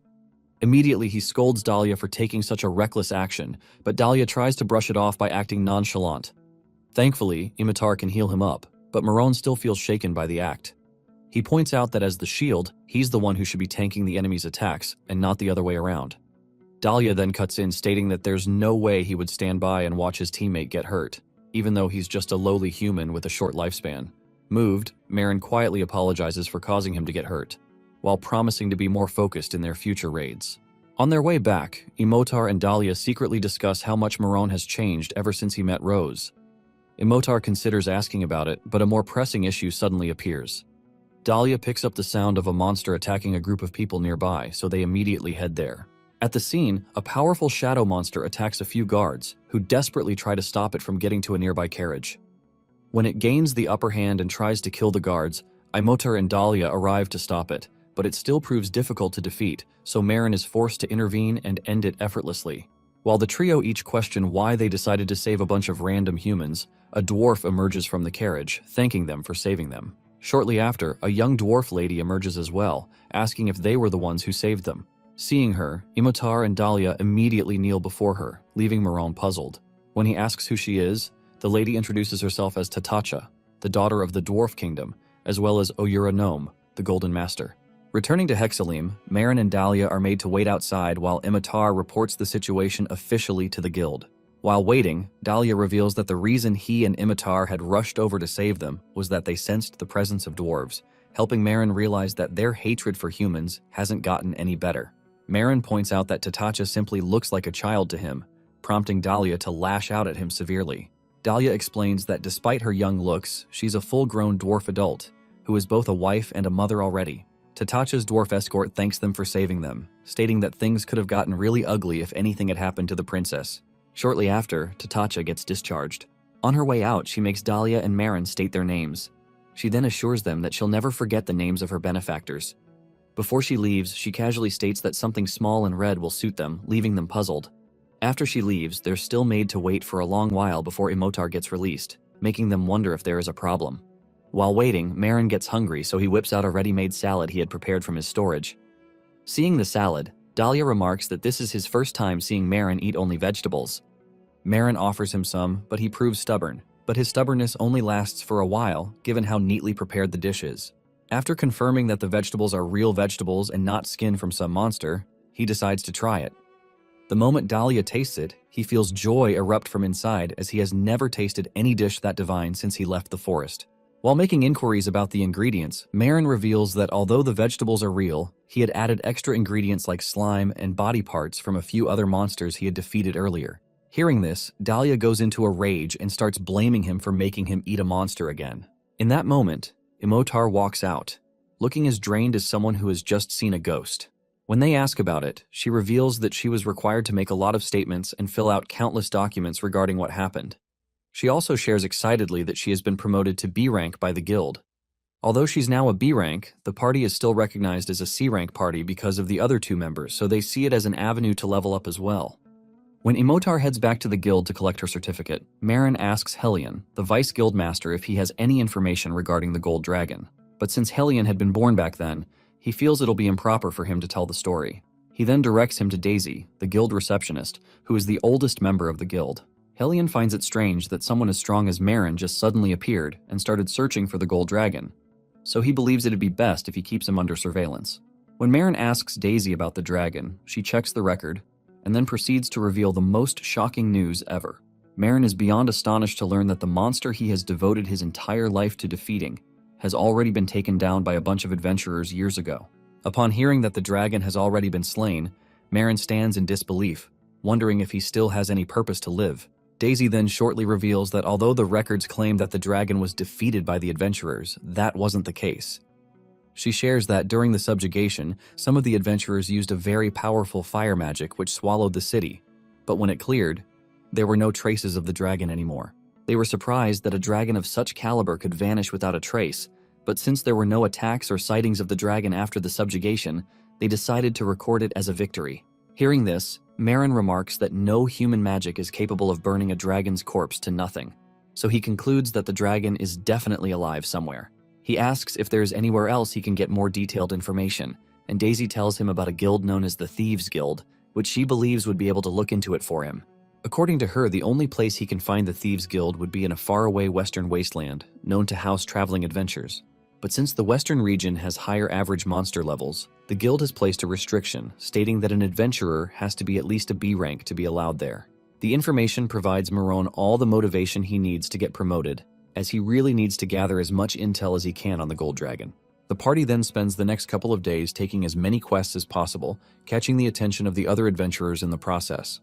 Immediately, he scolds Dahlia for taking such a reckless action, but Dahlia tries to brush it off by acting nonchalant. Thankfully, Imitar can heal him up, but Maron still feels shaken by the act. He points out that as the shield, he's the one who should be tanking the enemy's attacks, and not the other way around. Dahlia then cuts in, stating that there's no way he would stand by and watch his teammate get hurt, even though he's just a lowly human with a short lifespan. Moved, Marin quietly apologizes for causing him to get hurt, while promising to be more focused in their future raids. On their way back, Emotar and Dahlia secretly discuss how much Maron has changed ever since he met Rose. Emotar considers asking about it, but a more pressing issue suddenly appears. Dahlia picks up the sound of a monster attacking a group of people nearby, so they immediately head there. At the scene, a powerful shadow monster attacks a few guards, who desperately try to stop it from getting to a nearby carriage. When it gains the upper hand and tries to kill the guards, Emotar and Dahlia arrive to stop it, but it still proves difficult to defeat, so Marin is forced to intervene and end it effortlessly. While the trio each question why they decided to save a bunch of random humans, a dwarf emerges from the carriage, thanking them for saving them. Shortly after, a young dwarf lady emerges as well, asking if they were the ones who saved them. Seeing her, Imitar and Dahlia immediately kneel before her, leaving Maron puzzled. When he asks who she is, the lady introduces herself as Tatacha, the daughter of the Dwarf Kingdom, as well as Oyura Gnome, the Golden Master. Returning to Hexalim, Marin and Dahlia are made to wait outside while Imitar reports the situation officially to the guild. While waiting, Dahlia reveals that the reason he and Imitar had rushed over to save them was that they sensed the presence of dwarves, helping Marin realize that their hatred for humans hasn't gotten any better. Marin points out that Tatacha simply looks like a child to him, prompting Dahlia to lash out at him severely. Dahlia explains that despite her young looks, she's a full-grown dwarf adult, who is both a wife and a mother already. Tatacha's dwarf escort thanks them for saving them, stating that things could have gotten really ugly if anything had happened to the princess. Shortly after, Tatacha gets discharged. On her way out, she makes Dahlia and Marin state their names. She then assures them that she'll never forget the names of her benefactors. Before she leaves, she casually states that something small and red will suit them, leaving them puzzled. After she leaves, they're still made to wait for a long while before Emotar gets released, making them wonder if there is a problem. While waiting, Marin gets hungry, so he whips out a ready-made salad he had prepared from his storage. Seeing the salad, Dahlia remarks that this is his first time seeing Marin eat only vegetables. Marin offers him some, but he proves stubborn, but his stubbornness only lasts for a while, given how neatly prepared the dish is. After confirming that the vegetables are real vegetables and not skin from some monster, he decides to try it. The moment Dahlia tastes it, he feels joy erupt from inside as he has never tasted any dish that divine since he left the forest. While making inquiries about the ingredients, Marin reveals that although the vegetables are real, he had added extra ingredients like slime and body parts from a few other monsters he had defeated earlier. Hearing this, Dahlia goes into a rage and starts blaming him for making him eat a monster again. In that moment, Emotar walks out. looking as drained as someone who has just seen a ghost. When they ask about it, she reveals that she was required to make a lot of statements and fill out countless documents regarding what happened. She also shares excitedly that she has been promoted to B rank by the guild. Although she's now a B rank, the party is still recognized as a C rank party because of the other two members, so they see it as an avenue to level up as well. When Imotar heads back to the guild to collect her certificate, Marin asks Hellion, the vice guild master, if he has any information regarding the gold dragon. But since Hellion had been born back then, he feels it'll be improper for him to tell the story. He then directs him to Daisy, the guild receptionist, who is the oldest member of the guild. Hellion finds it strange that someone as strong as Marin just suddenly appeared and started searching for the gold dragon, so he believes it'd be best if he keeps him under surveillance. When Marin asks Daisy about the dragon, she checks the record and then proceeds to reveal the most shocking news ever. Marin is beyond astonished to learn that the monster he has devoted his entire life to defeating has already been taken down by a bunch of adventurers years ago. Upon hearing that the dragon has already been slain, Marin stands in disbelief, wondering if he still has any purpose to live. Daisy then shortly reveals that although the records claim that the dragon was defeated by the adventurers, that wasn't the case. She shares that during the subjugation, some of the adventurers used a very powerful fire magic which swallowed the city, but when it cleared, there were no traces of the dragon anymore. They were surprised that a dragon of such caliber could vanish without a trace, but since there were no attacks or sightings of the dragon after the subjugation, they decided to record it as a victory. Hearing this, Marin remarks that no human magic is capable of burning a dragon's corpse to nothing, so he concludes that the dragon is definitely alive somewhere. He asks if there is anywhere else he can get more detailed information, and Daisy tells him about a guild known as the Thieves Guild, which she believes would be able to look into it for him. According to her, the only place he can find the Thieves Guild would be in a faraway western wasteland, known to house traveling adventures. But since the western region has higher average monster levels, the guild has placed a restriction, stating that an adventurer has to be at least a B rank to be allowed there. The information provides Maron all the motivation he needs to get promoted, as he really needs to gather as much intel as he can on the gold dragon. The party then spends the next couple of days taking as many quests as possible, catching the attention of the other adventurers in the process.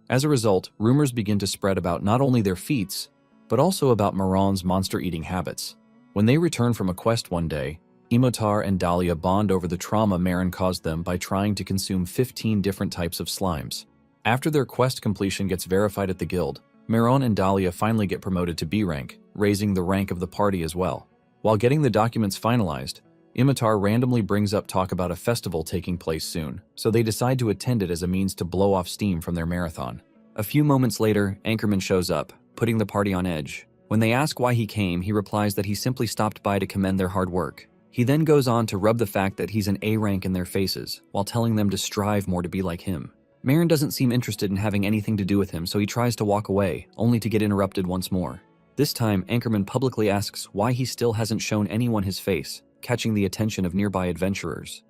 As a result, rumors begin to spread about not only their feats, but also about Maron's monster-eating habits. When they return from a quest one day, Imotar and Dahlia bond over the trauma Marin caused them by trying to consume 15 different types of slimes. After their quest completion gets verified at the guild, Maron and Dahlia finally get promoted to B rank, raising the rank of the party as well. While getting the documents finalized, Imotar randomly brings up talk about a festival taking place soon, so they decide to attend it as a means to blow off steam from their marathon. A few moments later, Anchorman shows up, putting the party on edge. When they ask why he came, he replies that he simply stopped by to commend their hard work. He then goes on to rub the fact that he's an A rank in their faces, while telling them to strive more to be like him. Marin doesn't seem interested in having anything to do with him, so he tries to walk away, only to get interrupted once more. This time, Anchorman publicly asks why he still hasn't shown anyone his face, catching the attention of nearby adventurers.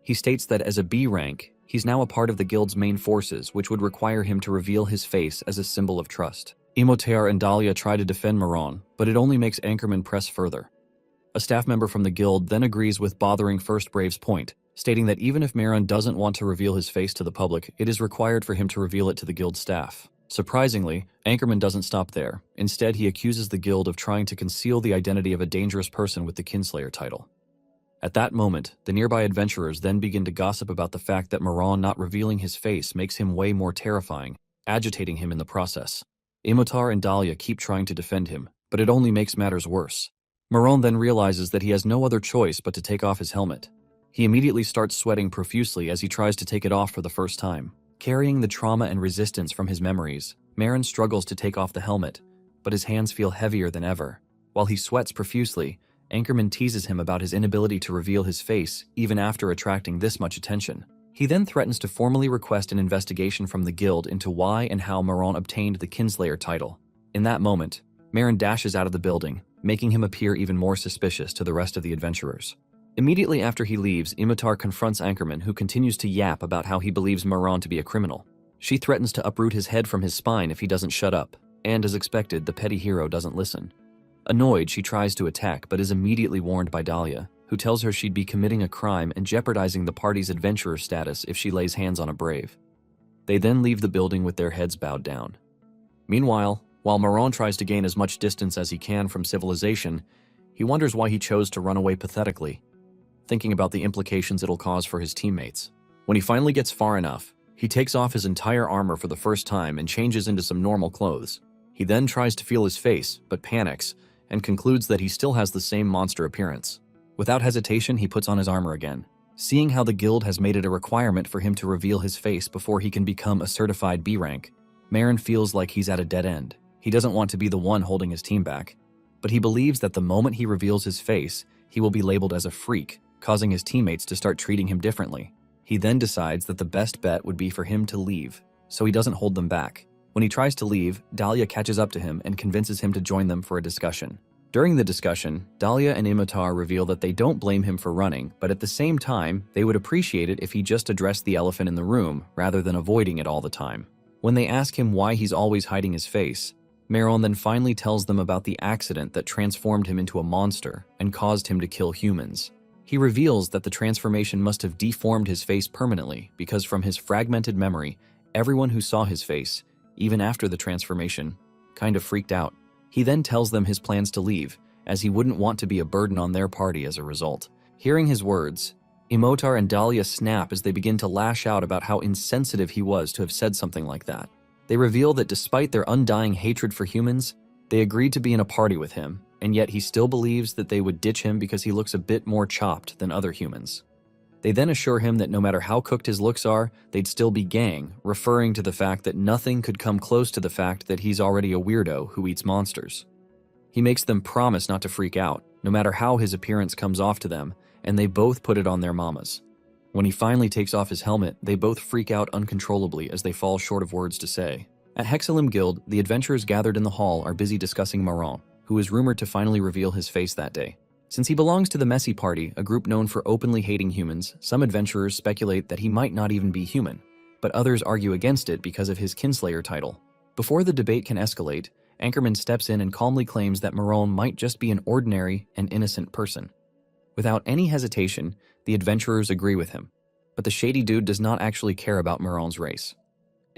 He states that as a B rank, he's now a part of the guild's main forces, which would require him to reveal his face as a symbol of trust. Imotar and Dahlia try to defend Maron, but it only makes Anchorman press further. A staff member from the guild then agrees with bothering First Brave's point, stating that even if Maron doesn't want to reveal his face to the public, it is required for him to reveal it to the guild staff. Surprisingly, Anchorman doesn't stop there. Instead, he accuses the guild of trying to conceal the identity of a dangerous person with the Kinslayer title. At that moment, the nearby adventurers then begin to gossip about the fact that Maron not revealing his face makes him way more terrifying, agitating him in the process. Imotar and Dahlia keep trying to defend him, but it only makes matters worse. Maron then realizes that he has no other choice but to take off his helmet. He immediately starts sweating profusely as he tries to take it off for the first time. Carrying the trauma and resistance from his memories, Marin struggles to take off the helmet, but his hands feel heavier than ever. While he sweats profusely, Anchorman teases him about his inability to reveal his face even after attracting this much attention. He then threatens to formally request an investigation from the guild into why and how Maron obtained the Kinslayer title. In that moment, Marin dashes out of the building, making him appear even more suspicious to the rest of the adventurers. Immediately after he leaves, Imotar confronts Anchorman, who continues to yap about how he believes Maron to be a criminal. She threatens to uproot his head from his spine if he doesn't shut up, and as expected, the petty hero doesn't listen. Annoyed, she tries to attack, but is immediately warned by Dahlia, who tells her she'd be committing a crime and jeopardizing the party's adventurer status if she lays hands on a brave. They then leave the building with their heads bowed down. Meanwhile, while Maron tries to gain as much distance as he can from civilization, he wonders why he chose to run away pathetically. thinking about the implications it'll cause for his teammates. When he finally gets far enough, he takes off his entire armor for the first time and changes into some normal clothes. He then tries to feel his face, but panics, and concludes that he still has the same monster appearance. Without hesitation, he puts on his armor again. Seeing how the guild has made it a requirement for him to reveal his face before he can become a certified B rank, Maren feels like he's at a dead end. He doesn't want to be the one holding his team back, but he believes that the moment he reveals his face, he will be labeled as a freak, causing his teammates to start treating him differently. He then decides that the best bet would be for him to leave, so he doesn't hold them back. When he tries to leave, Dahlia catches up to him and convinces him to join them for a discussion. During the discussion, Dahlia and Imitar reveal that they don't blame him for running, but at the same time, they would appreciate it if he just addressed the elephant in the room rather than avoiding it all the time. When they ask him why he's always hiding his face, Maron then finally tells them about the accident that transformed him into a monster and caused him to kill humans. He reveals that the transformation must have deformed his face permanently because from his fragmented memory, everyone who saw his face, even after the transformation, kind of freaked out. He then tells them his plans to leave, as he wouldn't want to be a burden on their party as a result. Hearing his words, Imotar and Dahlia snap as they begin to lash out about how insensitive he was to have said something like that. They reveal that despite their undying hatred for humans, they agreed to be in a party with him, and yet he still believes that they would ditch him because he looks a bit more chopped than other humans. They then assure him that no matter how cooked his looks are, they'd still be gang, referring to the fact that nothing could come close to the fact that he's already a weirdo who eats monsters. He makes them promise not to freak out, no matter how his appearance comes off to them, and they both put it on their mamas. When he finally takes off his helmet, they both freak out uncontrollably as they fall short of words to say. At Hexalim Guild, the adventurers gathered in the hall are busy discussing Maron, who is rumored to finally reveal his face that day. Since he belongs to the Messy Party, a group known for openly hating humans, some adventurers speculate that he might not even be human, but others argue against it because of his Kinslayer title. Before the debate can escalate, Anchorman steps in and calmly claims that Maron might just be an ordinary and innocent person. Without any hesitation, the adventurers agree with him, but the shady dude does not actually care about Maron's race.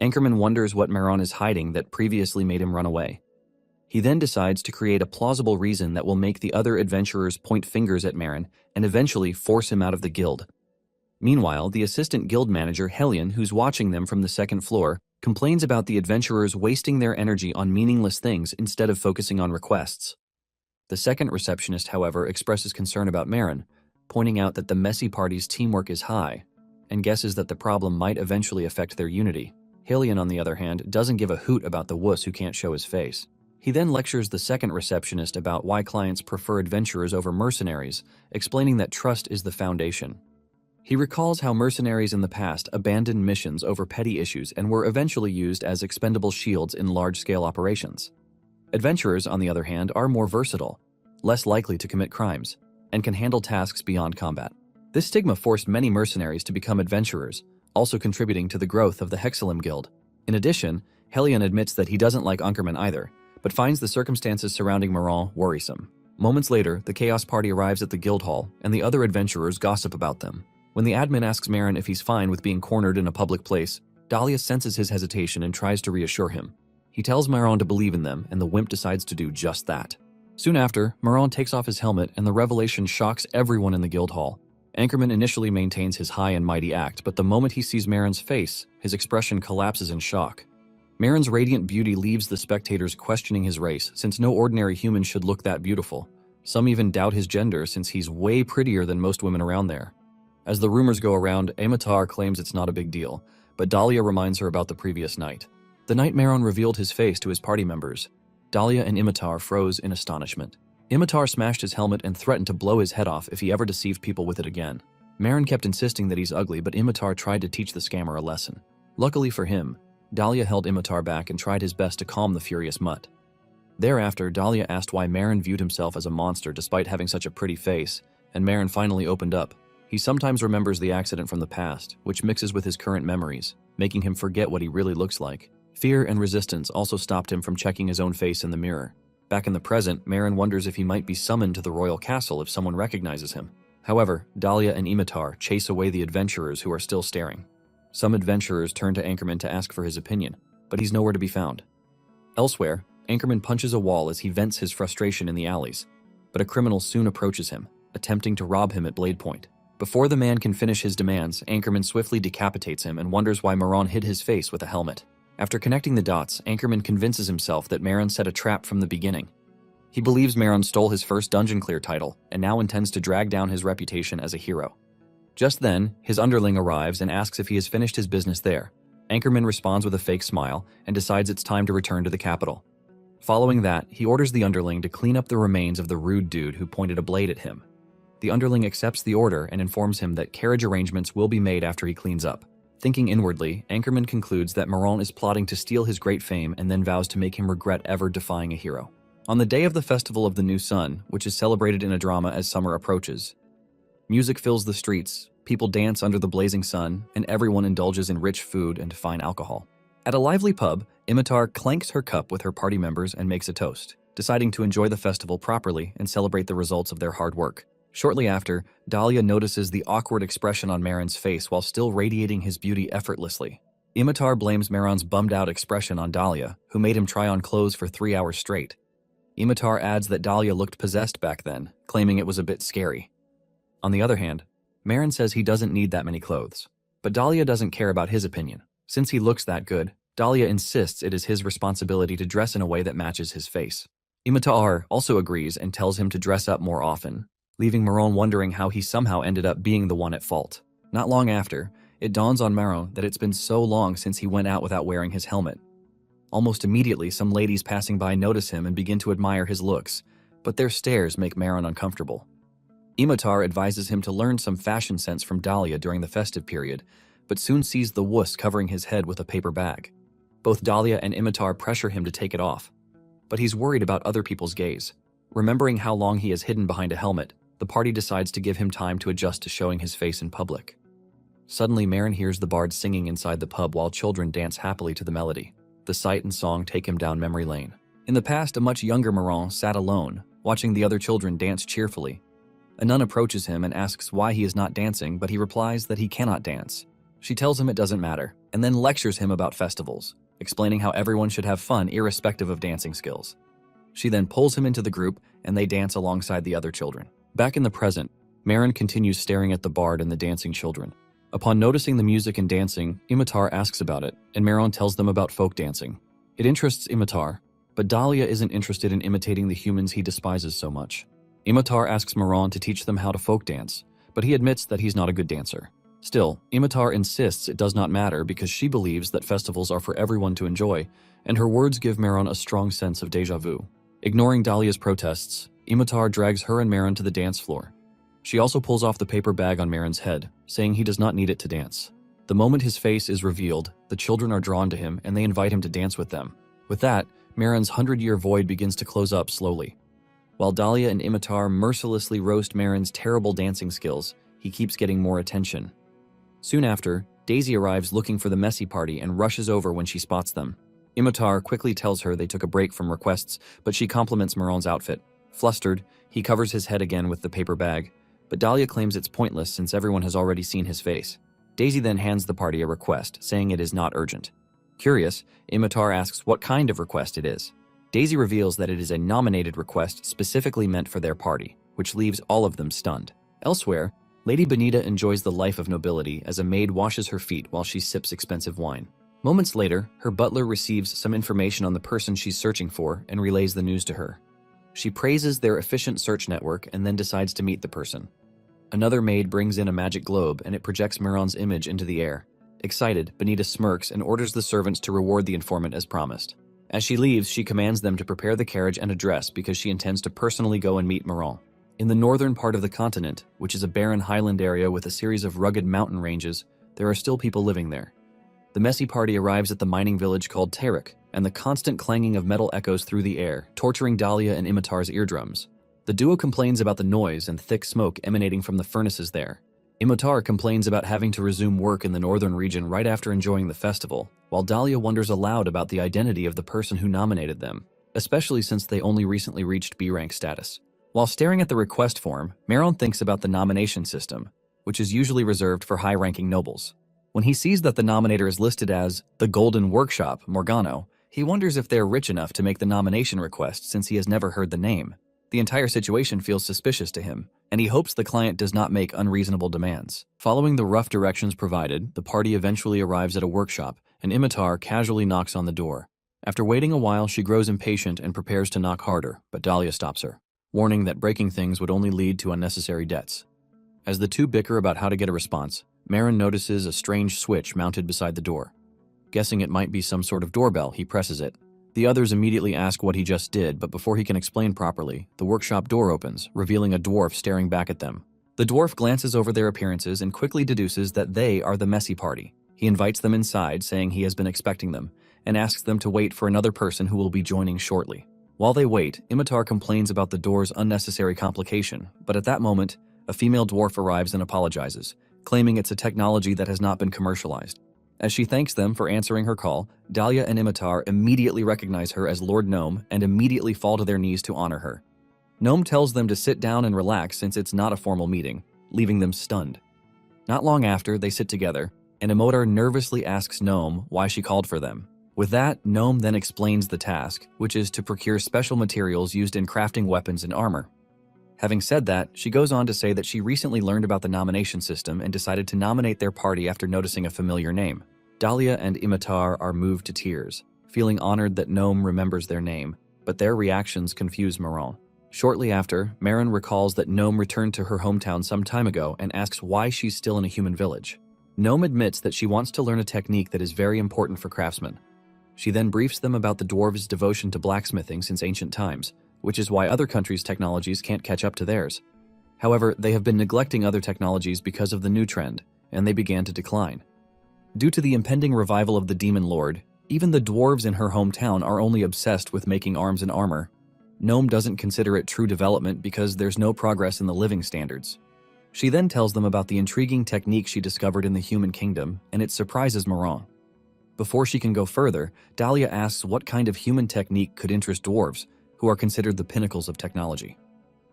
Anchorman wonders what Maron is hiding that previously made him run away. He then decides to create a plausible reason that will make the other adventurers point fingers at Maron and eventually force him out of the guild. Meanwhile, the assistant guild manager, Hellion, who's watching them from the second floor, complains about the adventurers wasting their energy on meaningless things instead of focusing on requests. The second receptionist, however, expresses concern about Maron, pointing out that the Messy Party's teamwork is high, and guesses that the problem might eventually affect their unity. Hellion, on the other hand, doesn't give a hoot about the wuss who can't show his face. He then lectures the second receptionist about why clients prefer adventurers over mercenaries, explaining that trust is the foundation. He recalls how mercenaries in the past abandoned missions over petty issues and were eventually used as expendable shields in large-scale operations. Adventurers, on the other hand, are more versatile, less likely to commit crimes, and can handle tasks beyond combat. This stigma forced many mercenaries to become adventurers, also contributing to the growth of the Hexalim Guild. In addition, Hellion admits that he doesn't like Anchorman either, but finds the circumstances surrounding Maron worrisome. Moments later, the Chaos Party arrives at the guild hall, and the other adventurers gossip about them. When the admin asks Maron if he's fine with being cornered in a public place, Dahlia senses his hesitation and tries to reassure him. He tells Maron to believe in them, and the wimp decides to do just that. Soon after, Maron takes off his helmet, and the revelation shocks everyone in the guild hall. Anchorman initially maintains his high and mighty act, but the moment he sees Maron's face, his expression collapses in shock. Maron's radiant beauty leaves the spectators questioning his race, since no ordinary human should look that beautiful. Some even doubt his gender, since he's way prettier than most women around there. As the rumors go around, Amitar claims it's not a big deal, but Dahlia reminds her about the previous night. The night Maron revealed his face to his party members, Dahlia and Imitar froze in astonishment. Imitar smashed his helmet and threatened to blow his head off if he ever deceived people with it again. Maron kept insisting that he's ugly, but Imitar tried to teach the scammer a lesson. Luckily for him, Dahlia held Imitar back and tried his best to calm the furious mutt. Thereafter, Dahlia asked why Maron viewed himself as a monster despite having such a pretty face, and Maron finally opened up. He sometimes remembers the accident from the past, which mixes with his current memories, making him forget what he really looks like. Fear and resistance also stopped him from checking his own face in the mirror. Back in the present, Maron wonders if he might be summoned to the royal castle if someone recognizes him. However, Dahlia and Imitar chase away the adventurers who are still staring. Some adventurers turn to Anchorman to ask for his opinion, but he's nowhere to be found. Elsewhere, Anchorman punches a wall as he vents his frustration in the alleys, but a criminal soon approaches him, attempting to rob him at blade point. Before the man can finish his demands, Anchorman swiftly decapitates him and wonders why Maron hid his face with a helmet. After connecting the dots, Anchorman convinces himself that Maron set a trap from the beginning. He believes Maron stole his first dungeon clear title and now intends to drag down his reputation as a hero. Just then, his underling arrives and asks if he has finished his business there. Anchorman responds with a fake smile and decides it's time to return to the capital. Following that, he orders the underling to clean up the remains of the rude dude who pointed a blade at him. The underling accepts the order and informs him that carriage arrangements will be made after he cleans up. Thinking inwardly, Anchorman concludes that Maron is plotting to steal his great fame and then vows to make him regret ever defying a hero. On the day of the Festival of the New Sun, which is celebrated in a drama as summer approaches, music fills the streets, people dance under the blazing sun, and everyone indulges in rich food and fine alcohol. At a lively pub, Imitar clanks her cup with her party members and makes a toast, deciding to enjoy the festival properly and celebrate the results of their hard work. Shortly after, Dahlia notices the awkward expression on Maron's face while still radiating his beauty effortlessly. Imitar blames Maron's bummed-out expression on Dahlia, who made him try on clothes for 3 hours straight. Imitar adds that Dahlia looked possessed back then, claiming it was a bit scary. On the other hand, Maron says he doesn't need that many clothes. But Dahlia doesn't care about his opinion. Since he looks that good, Dahlia insists it is his responsibility to dress in a way that matches his face. Imitar also agrees and tells him to dress up more often, leaving Maron wondering how he somehow ended up being the one at fault. Not long after, it dawns on Maron that it's been so long since he went out without wearing his helmet. Almost immediately, some ladies passing by notice him and begin to admire his looks, but their stares make Maron uncomfortable. Imitar advises him to learn some fashion sense from Dahlia during the festive period, but soon sees the wuss covering his head with a paper bag. Both Dahlia and Imitar pressure him to take it off, but he's worried about other people's gaze. Remembering how long he has hidden behind a helmet, the party decides to give him time to adjust to showing his face in public. Suddenly, Maron hears the bard singing inside the pub while children dance happily to the melody. The sight and song take him down memory lane. In the past, a much younger Maron sat alone, watching the other children dance cheerfully. A nun approaches him and asks why he is not dancing, but he replies that he cannot dance. She tells him it doesn't matter, and then lectures him about festivals, explaining how everyone should have fun irrespective of dancing skills. She then pulls him into the group, and they dance alongside the other children. Back in the present, Maron continues staring at the bard and the dancing children. Upon noticing the music and dancing, Imitar asks about it, and Maron tells them about folk dancing. It interests Imitar, but Dahlia isn't interested in imitating the humans he despises so much. Imitar asks Maron to teach them how to folk dance, but he admits that he's not a good dancer. Still, Imitar insists it does not matter because she believes that festivals are for everyone to enjoy, and her words give Maron a strong sense of déjà vu. Ignoring Dahlia's protests, Imitar drags her and Maron to the dance floor. She also pulls off the paper bag on Maron's head, saying he does not need it to dance. The moment his face is revealed, the children are drawn to him and they invite him to dance with them. With that, Maron's 100-year void begins to close up slowly. While Dahlia and Imitar mercilessly roast Maron's terrible dancing skills, he keeps getting more attention. Soon after, Daisy arrives looking for the messy party and rushes over when she spots them. Imitar quickly tells her they took a break from requests, but she compliments Maron's outfit. Flustered, he covers his head again with the paper bag, but Dahlia claims it's pointless since everyone has already seen his face. Daisy then hands the party a request, saying it is not urgent. Curious, Imitar asks what kind of request it is. Daisy reveals that it is a nominated request specifically meant for their party, which leaves all of them stunned. Elsewhere, Lady Benita enjoys the life of nobility as a maid washes her feet while she sips expensive wine. Moments later, her butler receives some information on the person she's searching for and relays the news to her. She praises their efficient search network and then decides to meet the person. Another maid brings in a magic globe and it projects Maron's image into the air. Excited, Benita smirks and orders the servants to reward the informant as promised. As she leaves, she commands them to prepare the carriage and a dress because she intends to personally go and meet Maron. In the northern part of the continent, which is a barren highland area with a series of rugged mountain ranges, there are still people living there. The messy party arrives at the mining village called Tarik, and the constant clanging of metal echoes through the air, torturing Dahlia and Imitar's eardrums. The duo complains about the noise and thick smoke emanating from the furnaces there. Imitar complains about having to resume work in the northern region right after enjoying the festival, while Dahlia wonders aloud about the identity of the person who nominated them, especially since they only recently reached B-rank status. While staring at the request form, Maron thinks about the nomination system, which is usually reserved for high-ranking nobles. When he sees that the nominator is listed as the Golden Workshop, Morgano, he wonders if they're rich enough to make the nomination request since he has never heard the name. The entire situation feels suspicious to him, and he hopes the client does not make unreasonable demands. Following the rough directions provided, the party eventually arrives at a workshop, and Imitar casually knocks on the door. After waiting a while, she grows impatient and prepares to knock harder, but Dahlia stops her, warning that breaking things would only lead to unnecessary debts. As the two bicker about how to get a response, Marin notices a strange switch mounted beside the door. Guessing it might be some sort of doorbell, he presses it. The others immediately ask what he just did, but before he can explain properly, the workshop door opens, revealing a dwarf staring back at them. The dwarf glances over their appearances and quickly deduces that they are the messy party. He invites them inside, saying he has been expecting them, and asks them to wait for another person who will be joining shortly. While they wait, Imitar complains about the door's unnecessary complication, but at that moment, a female dwarf arrives and apologizes, claiming it's a technology that has not been commercialized. As she thanks them for answering her call, Dahlia and Imitar immediately recognize her as Lord Gnome and immediately fall to their knees to honor her. Gnome tells them to sit down and relax since it's not a formal meeting, leaving them stunned. Not long after, they sit together, and Imitar nervously asks Gnome why she called for them. With that, Gnome then explains the task, which is to procure special materials used in crafting weapons and armor. Having said that, she goes on to say that she recently learned about the nomination system and decided to nominate their party after noticing a familiar name. Dahlia and Imitar are moved to tears, feeling honored that Gnome remembers their name, but their reactions confuse Maron. Shortly after, Marin recalls that Gnome returned to her hometown some time ago and asks why she's still in a human village. Gnome admits that she wants to learn a technique that is very important for craftsmen. She then briefs them about the dwarves' devotion to blacksmithing since ancient times, which is why other countries' technologies can't catch up to theirs. However, they have been neglecting other technologies because of the new trend, and they began to decline. Due to the impending revival of the Demon Lord, even the dwarves in her hometown are only obsessed with making arms and armor. Gnome doesn't consider it true development because there's no progress in the living standards. She then tells them about the intriguing technique she discovered in the human kingdom, and it surprises Maron. Before she can go further, Dahlia asks what kind of human technique could interest dwarves, who are considered the pinnacles of technology.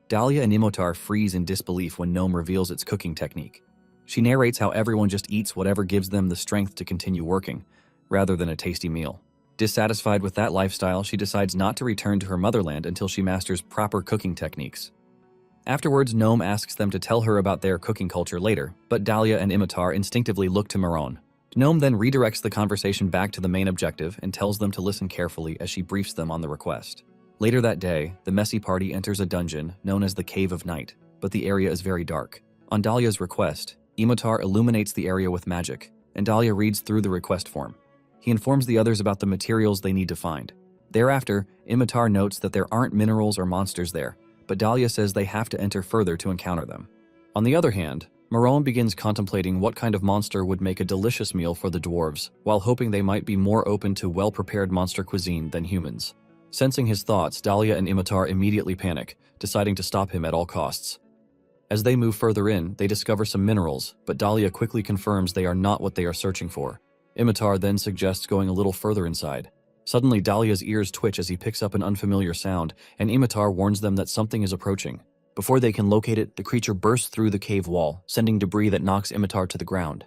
Dahlia and Imitar freeze in disbelief when Gnome reveals its cooking technique. She narrates how everyone just eats whatever gives them the strength to continue working, rather than a tasty meal. Dissatisfied with that lifestyle, she decides not to return to her motherland until she masters proper cooking techniques. Afterwards, Gnome asks them to tell her about their cooking culture later, but Dahlia and Imitar instinctively look to Maron. Gnome then redirects the conversation back to the main objective and tells them to listen carefully as she briefs them on the request. Later that day, the messy party enters a dungeon known as the Cave of Night, but the area is very dark. On Dahlia's request, Imitar illuminates the area with magic, and Dahlia reads through the request form. He informs the others about the materials they need to find. Thereafter, Imitar notes that there aren't minerals or monsters there, but Dahlia says they have to enter further to encounter them. On the other hand, Maron begins contemplating what kind of monster would make a delicious meal for the dwarves, while hoping they might be more open to well-prepared monster cuisine than humans. Sensing his thoughts, Dahlia and Imitar immediately panic, deciding to stop him at all costs. As they move further in, they discover some minerals, but Dahlia quickly confirms they are not what they are searching for. Imitar then suggests going a little further inside. Suddenly, Dahlia's ears twitch as he picks up an unfamiliar sound, and Imitar warns them that something is approaching. Before they can locate it, the creature bursts through the cave wall, sending debris that knocks Imitar to the ground.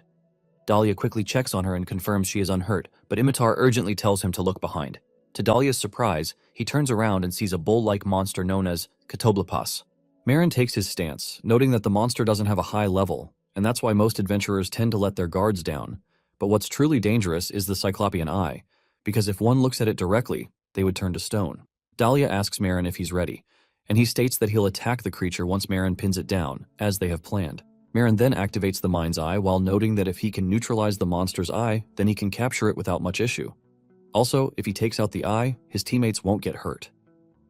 Dahlia quickly checks on her and confirms she is unhurt, but Imitar urgently tells him to look behind. To Dahlia's surprise, he turns around and sees a bull-like monster known as Catoblepas. Marin takes his stance, noting that the monster doesn't have a high level, and that's why most adventurers tend to let their guards down. But what's truly dangerous is the Cyclopean eye, because if one looks at it directly, they would turn to stone. Dahlia asks Marin if he's ready, and he states that he'll attack the creature once Marin pins it down, as they have planned. Marin then activates the mind's eye while noting that if he can neutralize the monster's eye, then he can capture it without much issue. Also, if he takes out the eye, his teammates won't get hurt.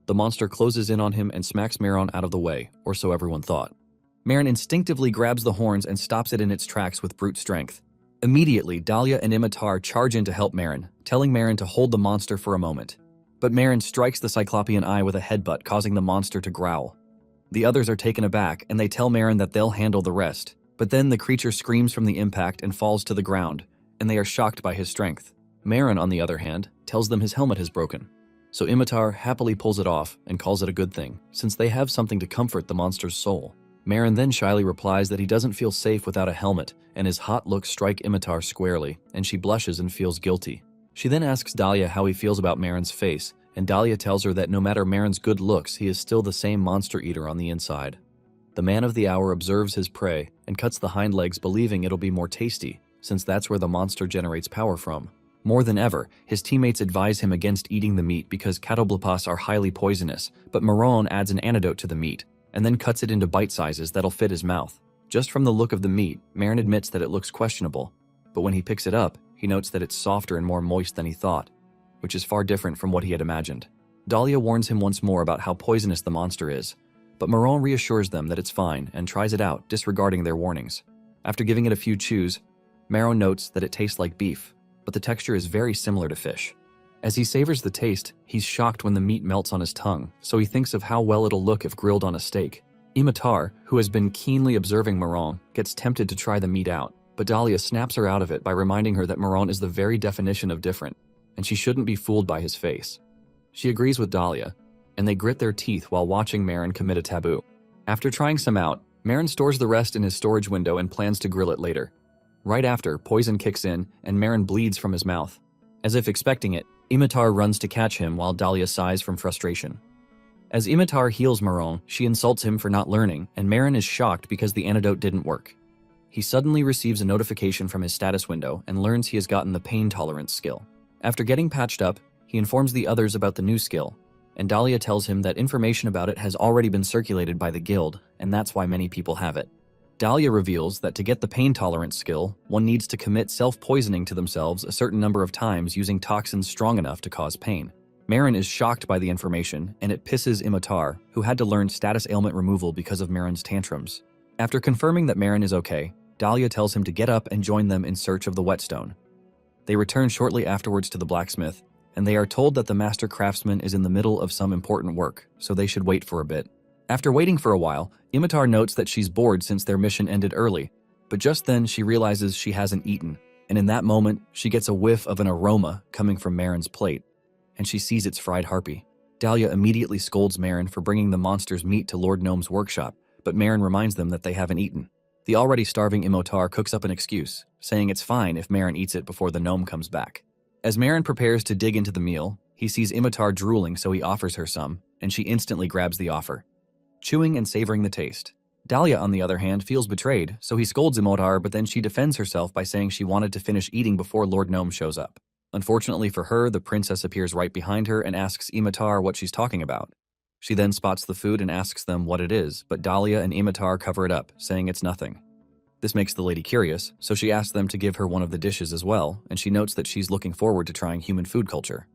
The monster closes in on him and smacks Marin out of the way, or so everyone thought. Marin instinctively grabs the horns and stops it in its tracks with brute strength. Immediately, Dahlia and Imitar charge in to help Marin, telling Marin to hold the monster for a moment. But Marin strikes the Cyclopean eye with a headbutt, causing the monster to growl. The others are taken aback, and they tell Marin that they'll handle the rest. But then the creature screams from the impact and falls to the ground, and they are shocked by his strength. Marin, on the other hand, tells them his helmet has broken. So Imitar happily pulls it off and calls it a good thing, since they have something to comfort the monster's soul. Marin then shyly replies that he doesn't feel safe without a helmet, and his hot looks strike Imitar squarely, and she blushes and feels guilty. She then asks Dahlia how he feels about Marin's face, and Dahlia tells her that no matter Marin's good looks, he is still the same monster eater on the inside. The man of the hour observes his prey and cuts the hind legs, believing it'll be more tasty, since that's where the monster generates power from. More than ever, his teammates advise him against eating the meat because catoblepas are highly poisonous, but Maron adds an antidote to the meat, and then cuts it into bite sizes that'll fit his mouth. Just from the look of the meat, Marin admits that it looks questionable, but when he picks it up, he notes that it's softer and more moist than he thought, which is far different from what he had imagined. Dahlia warns him once more about how poisonous the monster is, but Maron reassures them that it's fine and tries it out, disregarding their warnings. After giving it a few chews, Maron notes that it tastes like beef, but the texture is very similar to fish. As he savors the taste, he's shocked when the meat melts on his tongue, so he thinks of how well it'll look if grilled on a steak. Imitar, who has been keenly observing Maron, gets tempted to try the meat out, but Dahlia snaps her out of it by reminding her that Maron is the very definition of different, and she shouldn't be fooled by his face. She agrees with Dahlia, and they grit their teeth while watching Marin commit a taboo. After trying some out, Marin stores the rest in his storage window and plans to grill it later. Right after, poison kicks in, and Marin bleeds from his mouth. As if expecting it, Imitar runs to catch him while Dahlia sighs from frustration. As Imitar heals Maron, she insults him for not learning, and Marin is shocked because the antidote didn't work. He suddenly receives a notification from his status window and learns he has gotten the pain tolerance skill. After getting patched up, he informs the others about the new skill, and Dahlia tells him that information about it has already been circulated by the guild, and that's why many people have it. Dahlia reveals that to get the pain tolerance skill, one needs to commit self-poisoning to themselves a certain number of times using toxins strong enough to cause pain. Marin is shocked by the information, and it pisses Imitar, who had to learn status ailment removal because of Marin's tantrums. After confirming that Marin is okay, Dahlia tells him to get up and join them in search of the whetstone. They return shortly afterwards to the blacksmith, and they are told that the master craftsman is in the middle of some important work, so they should wait for a bit. After waiting for a while, Imitar notes that she's bored since their mission ended early, but just then she realizes she hasn't eaten, and in that moment, she gets a whiff of an aroma coming from Marin's plate, and she sees it's fried harpy. Dahlia immediately scolds Marin for bringing the monster's meat to Lord Gnome's workshop, but Marin reminds them that they haven't eaten. The already starving Imotar cooks up an excuse, saying it's fine if Marin eats it before the gnome comes back. As Marin prepares to dig into the meal, he sees Imitar drooling, so he offers her some, and she instantly grabs the offer, chewing and savoring the taste. Dahlia, on the other hand, feels betrayed, so he scolds Imotar, but then she defends herself by saying she wanted to finish eating before Lord Gnome shows up. Unfortunately for her, the princess appears right behind her and asks Imitar what she's talking about. She then spots the food and asks them what it is, but Dahlia and Imitar cover it up, saying it's nothing. This makes the lady curious, so she asks them to give her one of the dishes as well, and she notes that she's looking forward to trying human food culture.